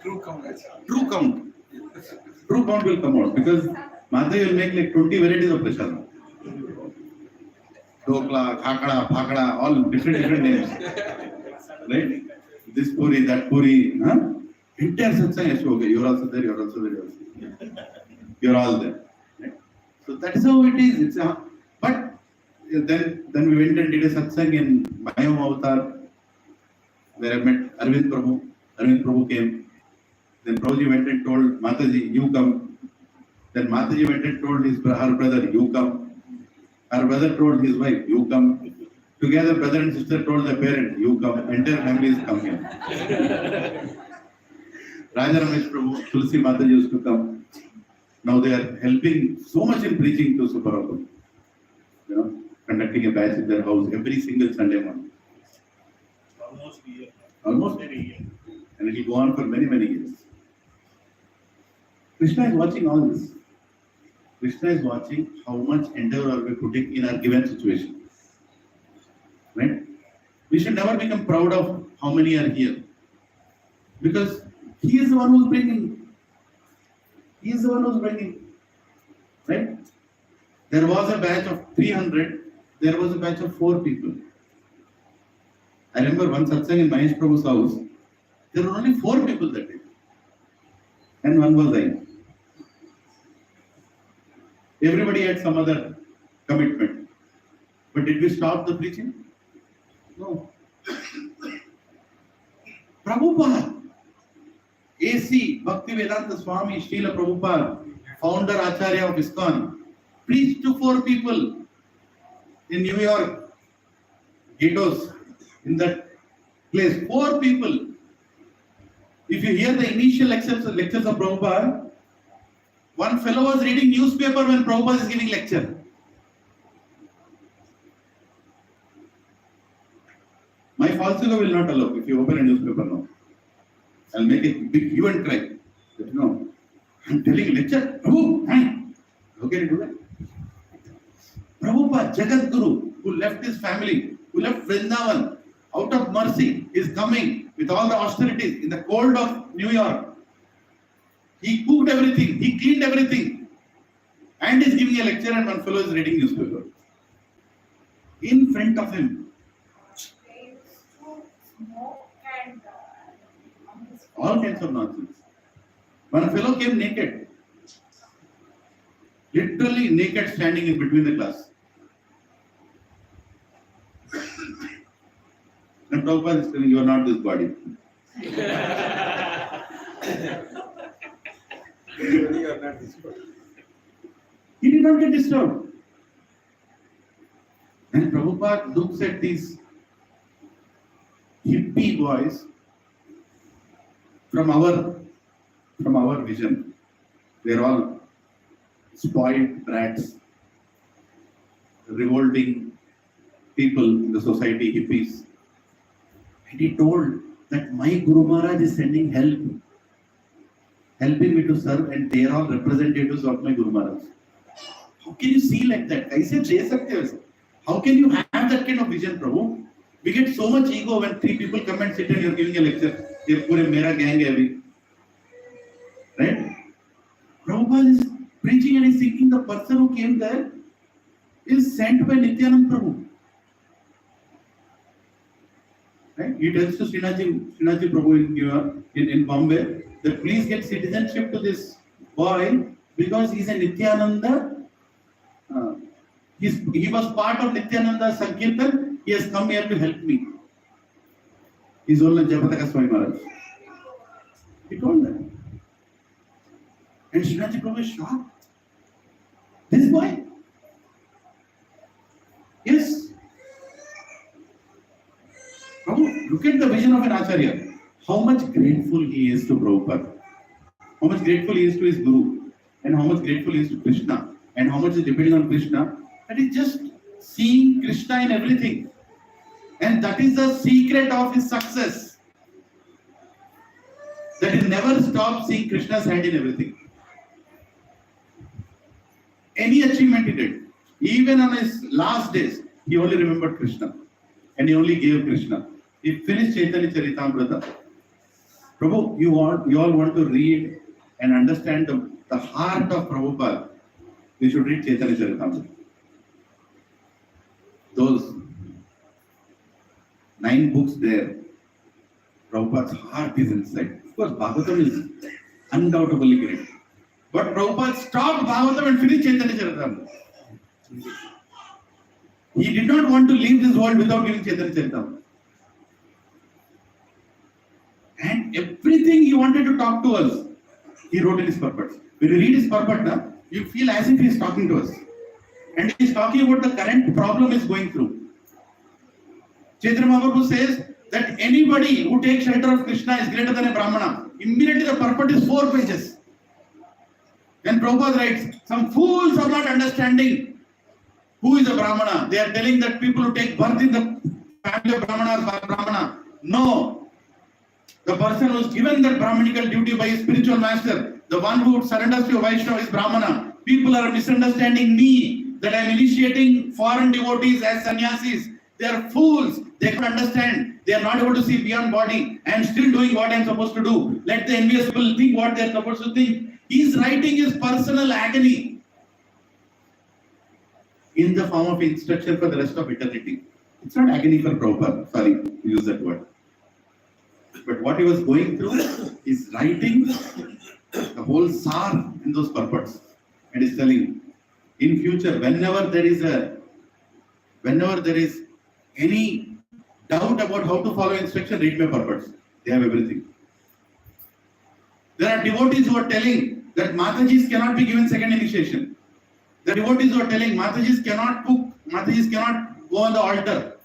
True count. True count. True count will come out because Mataji will make like 20 varieties of prasad. Dokla, Khakada, Phakada, all different names. Right? This puri, that puri. Huh? Entire satsang has to okay. You're also there, you're also there, you're also there. You're all there. Right? So that is how it is. But then we went and did a satsang in Mayam Avatar, where I met Arvind Prabhu. Arvind Prabhu came. Then Prabhuji went and told Mataji, you come. Then Mataji went and told her brother, you come. Her brother told his wife, you come. Together, brother and sister told their parent, you come. Entire family is coming. Raja Ramesh Prabhu, Tulsi Mataji used to come. Now they are helping so much in preaching to Subbarao. Conducting a batch in their house every single Sunday morning. Almost a year. Almost Very year. and it will go on for many, many years. Krishna is watching all this. Krishna is watching how much endeavor are we putting in our given situation. Right? We should never become proud of how many are here. Because he is the one who is bringing. He is the one who is bringing. Right? There was a batch of 300. There was a batch of 4 people. I remember one satsang in Mahesh Prabhu's house. There were only 4 people that day. And one was I. Everybody had some other commitment. But did we stop the preaching? No. Prabhupada, AC, Bhakti Vedanta Swami, Srila Prabhupada, founder Acharya of ISKCON, preached to 4 people in New York, ghettos, in that place. 4 people. If you hear the initial lectures of Prabhupada, one fellow was reading newspaper when Prabhupada is giving lecture. My falsifier will not allow if you open a newspaper now. I'll make a big hue and cry. But no, I'm telling a lecture. Prabhu, how can you do that? Prabhupada, Jagat Guru, who left his family, who left Vrindavan, out of mercy, is coming with all the austerities in the cold of New York. He cooked everything, he cleaned everything, and is giving a lecture, and one fellow is reading newspaper. In front of him. They used to smoke and All kinds of nonsense. One fellow came naked. Literally naked, standing in between the class. And Prabhupada is telling, you are not this body. You are not disturbed. He did not get disturbed. And Prabhupada looks at these hippie boys from our vision. They're all spoiled brats, revolting people in the society, hippies. And he told that my Guru Maharaj is sending help, helping me to serve, and they are all representatives of my Guru Maharaj. How can you see like that? I said, how can you have that kind of vision, Prabhu? We get so much ego when 3 people come and sit and you're giving a lecture. They're pure mera gang hai. Right? Prabhupada is preaching and is thinking the person who came there is sent by Nityanand Prabhu. Right? He tells to Srinathji Prabhu in New York, in Bombay, that please get citizenship to this boy because he's a Nityananda. He was part of Nityananda Sankirtan. He has come here to help me. He's only Jayapataka Swami Maharaj. He told them. And Srinathji Prabhu is shocked. This boy? Yes. Prabhu, look at the vision of an Acharya. How much grateful he is to Prabhupada. How much grateful he is to his Guru. And how much grateful he is to Krishna. And how much is depending on Krishna. That is just seeing Krishna in everything. And that is the secret of his success. That he never stopped seeing Krishna's hand in everything. Any achievement he did, even on his last days, he only remembered Krishna. And he only gave Krishna. He finished Chaitanya Charitamrita. Prabhu, you all want to read and understand the heart of Prabhupada, you should read Chaitanya Charitamrita. Those 9 books there, Prabhupada's heart is inside. Of course, Bhagavatam is undoubtedly great. But Prabhupada stopped Bhagavatam and finished Chaitanya Charitamrita. He did not want to leave this world without giving Chaitanya Charitamrita. And everything he wanted to talk to us, he wrote in his purport. When you read his purport, you feel as if he is talking to us. And he is talking about the current problem he is going through. Chaitanya Mahaprabhu says that anybody who takes shelter of Krishna is greater than a Brahmana. Immediately the purport is 4 pages. Then Prabhupada writes, some fools are not understanding who is a Brahmana. They are telling that people who take birth in the family of Brahmana are Brahmana. No. The person who is given that Brahmanical duty by his spiritual master, the one who surrenders to a Vaishnava is Brahmana. People are misunderstanding me, that I am initiating foreign devotees as sannyasis. They are fools. They can't understand. They are not able to see beyond body. I am still doing what I am supposed to do. Let the envious people think what they are supposed to think. He is writing his personal agony in the form of instruction for the rest of eternity. It's not agony for Prabhupada. Sorry to use that word. But what he was going through is writing the whole sar in those purports. And is telling, in future, whenever there is any doubt about how to follow instruction, read my purports. They have everything. There are devotees who are telling that Matajis cannot be given second initiation. The devotees who are telling Matajis cannot cook, Matajis cannot go on the altar.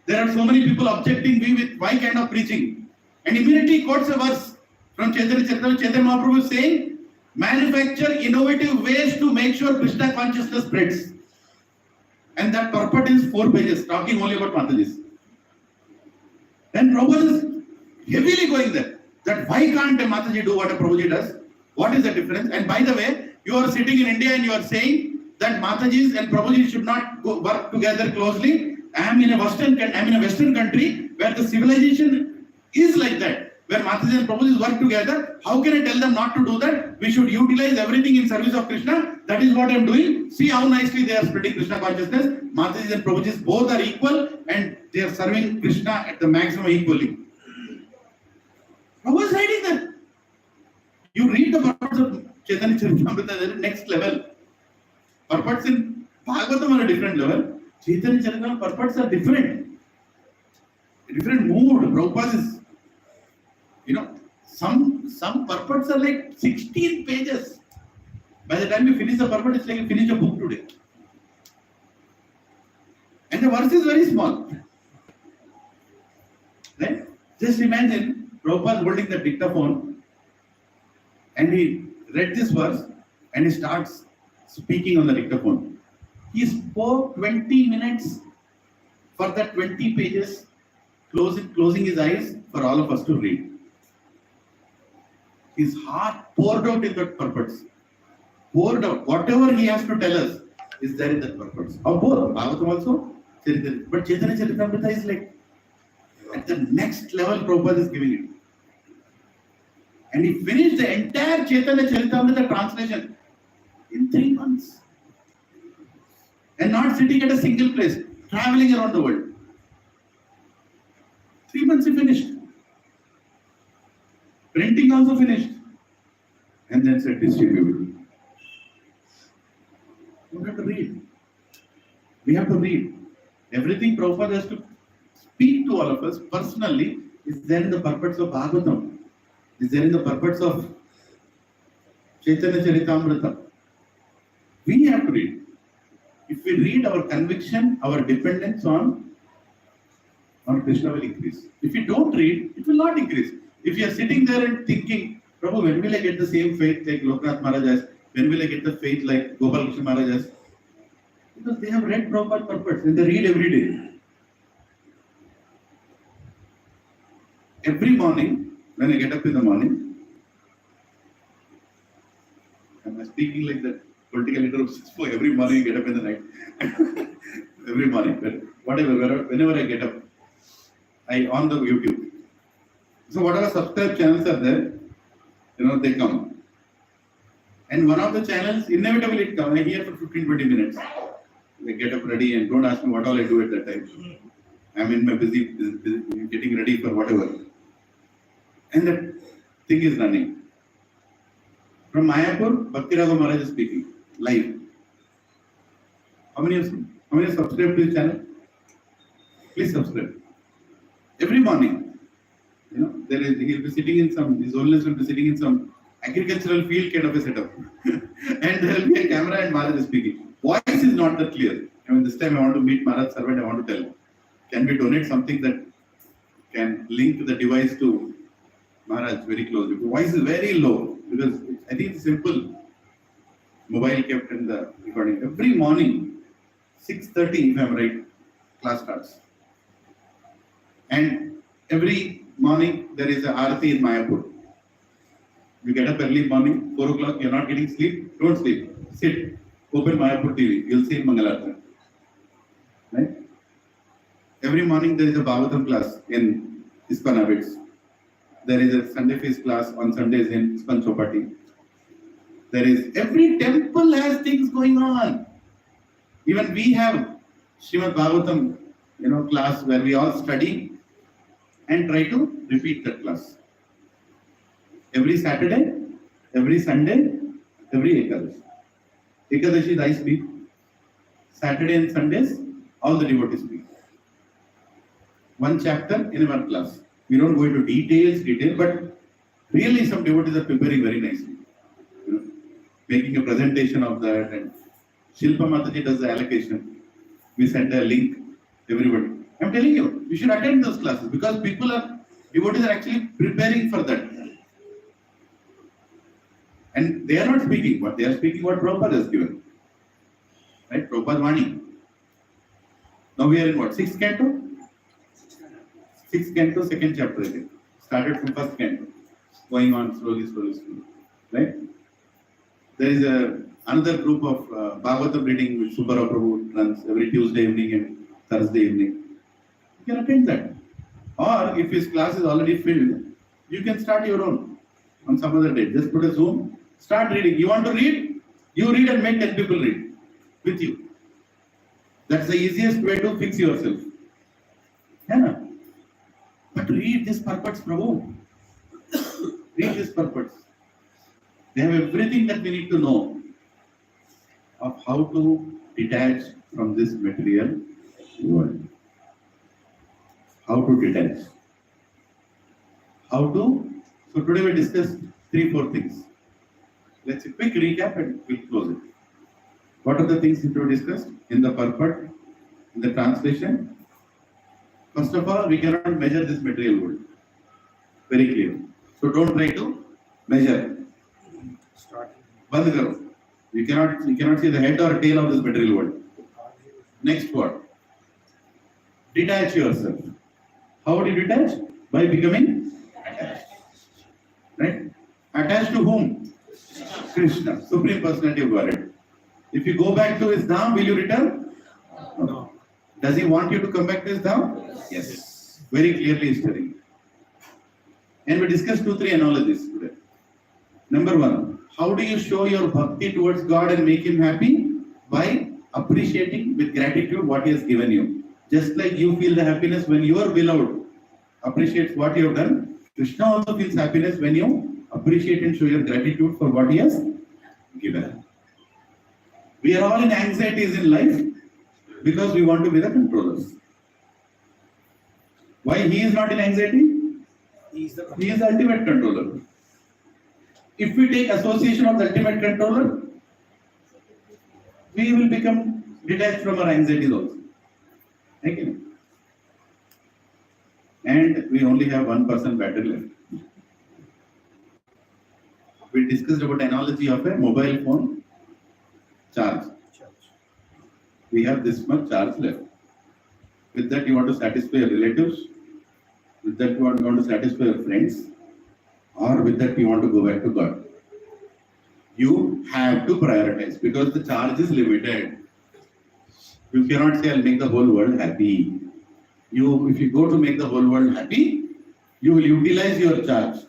There are so many people objecting me with my kind of preaching. And immediately quotes a verse from Chaitanya Charitamrita. Chaitanya Mahaprabhu is saying, manufacture innovative ways to make sure Krishna consciousness spreads. And that purport is 4 pages, talking only about Matajis. Then Prabhupada is heavily going there. That why can't a Mataji do what a Prabhuji does? What is the difference? And by the way, you are sitting in India and you are saying that Matajis and Prabhuji should not work together closely. I am in a Western country where the civilization is like that, where Matajis and Prabhujis work together. How can I tell them not to do that? We should utilize everything in service of Krishna. That is what I am doing. See how nicely they are spreading Krishna consciousness. Matajis and Prabhujis both are equal and they are serving Krishna at the maximum equally. Prabhupada is writing that. You read the purports of Chaitanya Charitamrita, they are next level. Purports in Bhagavatam are a different level. Chaitanya Charitamrita purports are different. A different mood. Prabhupada is, some purports are like 16 pages. By the time you finish the purport, it's like you finish a book today. And the verse is very small. Right? Just imagine Prabhupada holding the dictaphone and he read this verse and he starts speaking on the dictaphone. He spoke 20 minutes for that 20 pages, closing his eyes for all of us to read. His heart poured out in that purpose. Poured out. Whatever he has to tell us is there in that purpose. How both? Bhagavatam also. But Chaitanya Charitamrita is like at the next level Prabhupada is giving it. And he finished the entire Chaitanya Charitamrita translation in 3 months. And not sitting at a single place, traveling around the world. 3 months he finished. Printing also finished. And then said, distribute. We have to read. We have to read. Everything Prabhupada has to speak to all of us personally is there in the purports of Bhagavatam. Is there in the purports of Chaitanya Charitamrita. We have to read. If we read, our conviction, our dependence on Krishna will increase. If you don't read, it will not increase. If you are sitting there and thinking, Prabhu, when will I get the same faith like Loknath Maharaj has? When will I get the faith like Gopal Krishna Maharaj has? Because they have read Prabhupada purports and they read every day. Every morning, when I get up in the morning, I'm speaking like that political leader of Cisco, every morning I get up in the night. Every morning, but whenever I get up, I on the YouTube. So whatever subscribe channels are there, they come. And one of the channels, inevitably it comes. I hear for 15-20 minutes. I get up ready and don't ask me what all I do at that time. I'm in my busy getting ready for whatever. And that thing is running. From Mayapur, Bhakti Maharaj is speaking live. How many have subscribed to his channel? Please subscribe. Every morning, he'll be sitting in his holiness will be sitting in some agricultural field kind of a setup. And there will be a camera and Maharaj is speaking. Voice is not that clear. This time I want to meet Maharaj servant, I want to tell, can we donate something that can link the device to Maharaj very closely? The voice is very low because I think it's simple. Mobile kept in the recording. Every morning, 6:30 if I'm right, class starts. And every morning there is a Aarti in Mayapur. You get up early morning, 4 o'clock, you're not getting sleep, don't sleep. Sit, open Mayapur TV, you'll see Mangalartha. Right? Every morning there is a Bhagavatam class in ISKCON Habits. There is a Sunday feast class on Sundays in ISKCON Chopati. There is, every temple has things going on. Even we have Srimad Bhagavatam, class where we all study and try to repeat that class. Every Saturday, every Sunday, every Ekadashi. Ekadashi is I speak. Saturday and Sundays, all the devotees speak. One chapter in one class. We don't go into detail, but really some devotees are preparing very nicely. Making a presentation of that, and Shilpa Mataji does the allocation. We send a link, everybody. I'm telling you, you should attend those classes because devotees are actually preparing for that. And they are not speaking, but they are speaking what Prabhupada has given. Right? Prabhupada Vani. Now we are in what? 6th canto? 6th canto, 2nd chapter again. Started from 1st canto. Going on slowly. Right? There is another group of Bhagavatam reading which Subbarao Prabhu runs every Tuesday evening and Thursday evening. You can attend that. Or if his class is already filled, you can start your own on some other day. Just put a Zoom, start reading. You want to read? You read and make 10 people read with you. That's the easiest way to fix yourself. Yeah. But read this purpose, Prabhu. Read this purpose. They have everything that we need to know of how to detach from this material world. How to detach. So today we discussed 3-4 things. Let's a quick recap and we'll close it. What are the things that we discussed in the purport, in the translation? First of all, we cannot measure this material world. Very clear. So don't try to measure. Band karo. You cannot see the head or tail of this material world. Next word. Detach yourself. How do you detach? By becoming attached. Right? Attached to whom? Krishna, Supreme Personality of Godhead. If you go back to his dham, will you return? No. Does he want you to come back to his dham? Yes. Very clearly he's telling you. And we discussed 2-3 analogies today. Number 1, how do you show your bhakti towards God and make him happy? By appreciating with gratitude what he has given you. Just like you feel the happiness when your beloved appreciates what you have done, Krishna also feels happiness when you appreciate and show your gratitude for what he has given. We are all in anxieties in life because we want to be the controllers. Why he is not in anxiety? He is the ultimate controller. If we take association of the ultimate controller, we will become detached from our anxieties also. Okay? And we only have 1% battery left. We discussed about analogy of a mobile phone charge. We have this much charge left. With that you want to satisfy your relatives, with that you want to satisfy your friends, or with that you want to go back to God. You have to prioritize because the charge is limited. You cannot say I'll make the whole world happy. If you go to make the whole world happy, you will utilize your charge.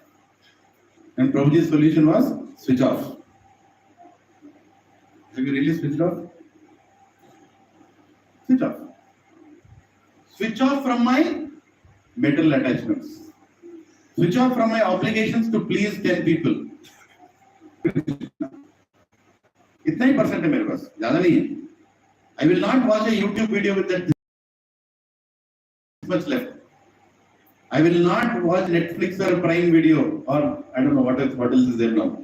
And Prabhuji's solution was switch off. Have you really switched off? Switch off. Switch off from my material attachments. Switch off from my obligations to please 10 people. इतना ही percent है मेरे पास, ज़्यादा नहीं है. I will not watch a YouTube video with that much left. I will not watch Netflix or Prime Video or I don't know what else is there now.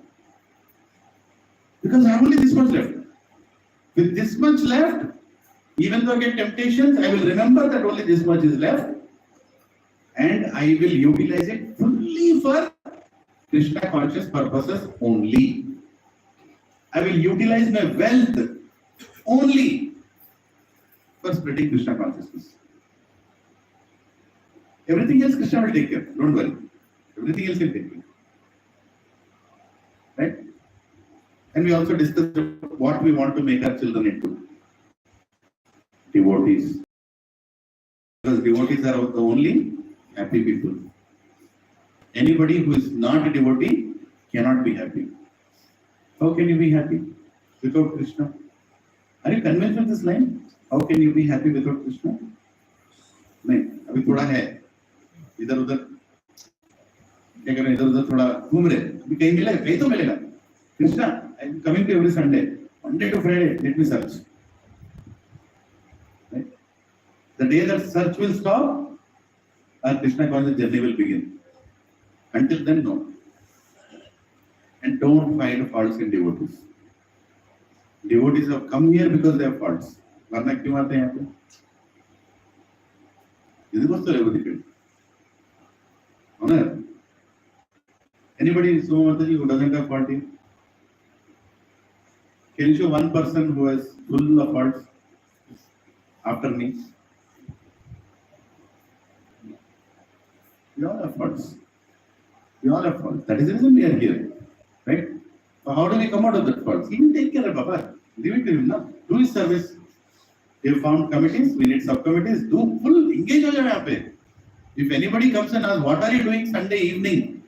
Because I have only this much left. With this much left, even though I get temptations, I will remember that only this much is left and I will utilize it fully for Krishna conscious purposes only. I will utilize my wealth only for spreading Krishna consciousness. Everything else Krishna will take care. Don't worry. Everything else will take care. Right? And we also discussed what we want to make our children into. Devotees. Because devotees are the only happy people. Anybody who is not a devotee cannot be happy. How can you be happy without Krishna? Are you convinced with this line? How can you be happy without Krishna? नहीं, अभी थोड़ा है. इधर उधर क्या करें, इधर उधर थोड़ा घूम रहे. अभी कहीं मिलेगा, कहीं तो मिलेगा. Krishna, I am coming to every Sunday. Monday to Friday, let me search. Right? The day that search will stop, our Krishna conscious journey will begin. Until then, no. And don't find faults in devotees. Devotees have come here because they have faults. वरना क्यों आते हैं यहाँ पे? इसको तो difficult. Honor. Anybody so Mataji who doesn't have fault here? Can you show one person who is full of faults after me? We all have faults. We all have faults. That is the reason we are here. Right? So how do we come out of that faults? He will take care of Papa. Leave it to him now. Do his service. We have found committees, we need subcommittees. Do full engage हो जाए यहाँ पे. If anybody comes and asks, what are you doing Sunday evening?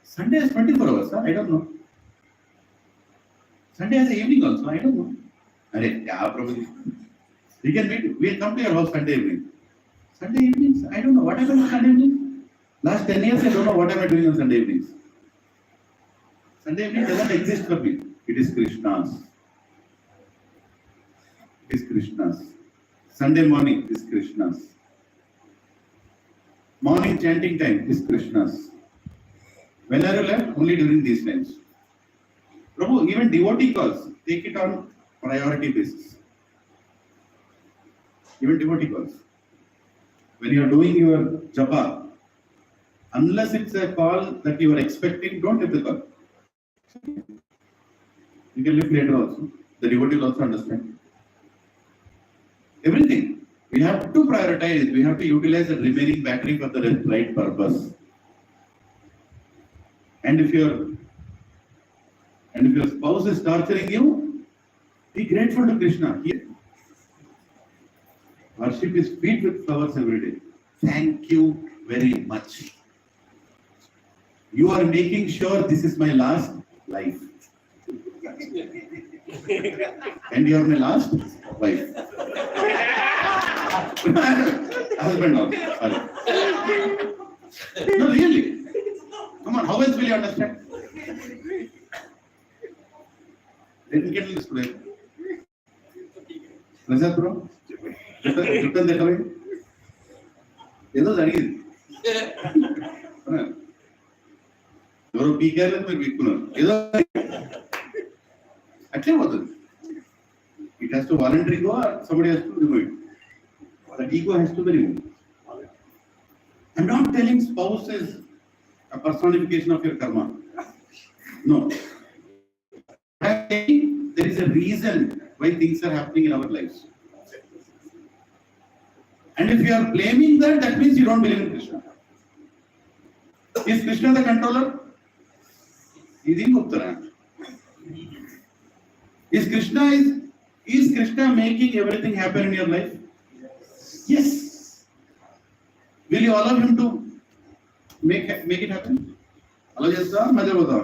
Sunday has 24 hours, huh? I don't know. Sunday has an evening also, I don't know. अरे क्या प्रभु? We can meet. We'll come to your house Sunday evening. Sunday evenings, I don't know. What happens on Sunday evenings? Last 10 years, I don't know what am I doing on Sunday evenings. Sunday evening doesn't exist for me. It is Krishna's. It is Krishna's. Sunday morning is Krishna's. Morning chanting time is Krishna's. When are you left? Only during these times. Prabhu, even devotee calls, take it on priority basis. Even devotee calls. When you are doing your japa, unless it's a call that you are expecting, don't take the call. You can lift later also. The devotee will also understand. Everything. We have to prioritize. We have to utilize the remaining battery for the right purpose. And if your spouse is torturing you, be grateful to Krishna. Worship his feet with flowers every day. Thank you very much. You are making sure this is my last life. And you are my last wife. Husband also. Sorry. No, really. Come on, how else will you understand? Didn't get this today. Prasad bro, Jutan dekha bhai. ఏదో జరిగింది ఎవరో పీకారు మీరు పీక్కున్నారు ఏదో అట్లే పోతుంది it has to voluntary go somebody has to remove it. That ego has to be removed. I'm not telling spouse is a personification of your karma. No. I'm saying there is a reason why things are happening in our lives. And if you are blaming that, that means you don't believe in Krishna. Is Krishna the controller? He didn't uttara. Is Krishna making everything happen in your life? Yes. Will you allow him to make it happen? Allow jesta maja bata.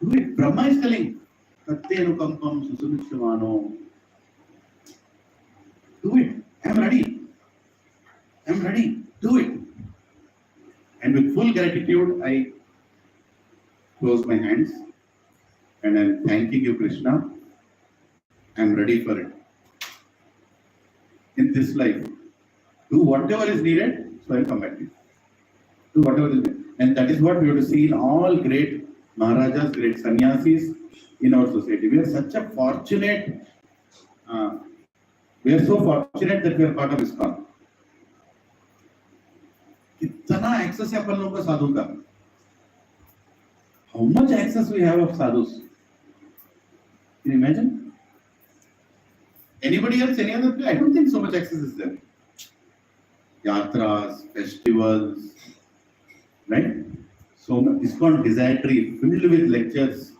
Do it. Brahma is telling Kattenu kampam susumishtamano. Do it. I am ready. Do it. And with full gratitude, I close my hands and I am thanking you, Krishna. I am ready for it. In this life, do whatever is needed, so I will come back to you. Do whatever is needed. And that is what we have to see in all great Maharajas, great sannyasis in our society. We are such a fortunate, we are so fortunate that we are part of ISKCON. कितना access है अपन लोगों का साधु का? How much access we have of sadhus? Can you imagine? Anybody else, any other place? I don't think so much access is there. Yatras, festivals, right? So ISKCON Desire Tree filled with lectures,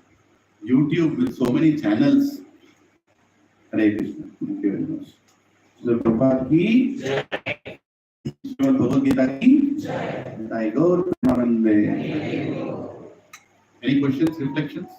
YouTube with so many channels. Hare Krishna. Thank you very much. Srila Prabhupada ki jai. Srimad Bhagavad Gita ki jai. Jai Gaur Premanande. Any questions, reflections?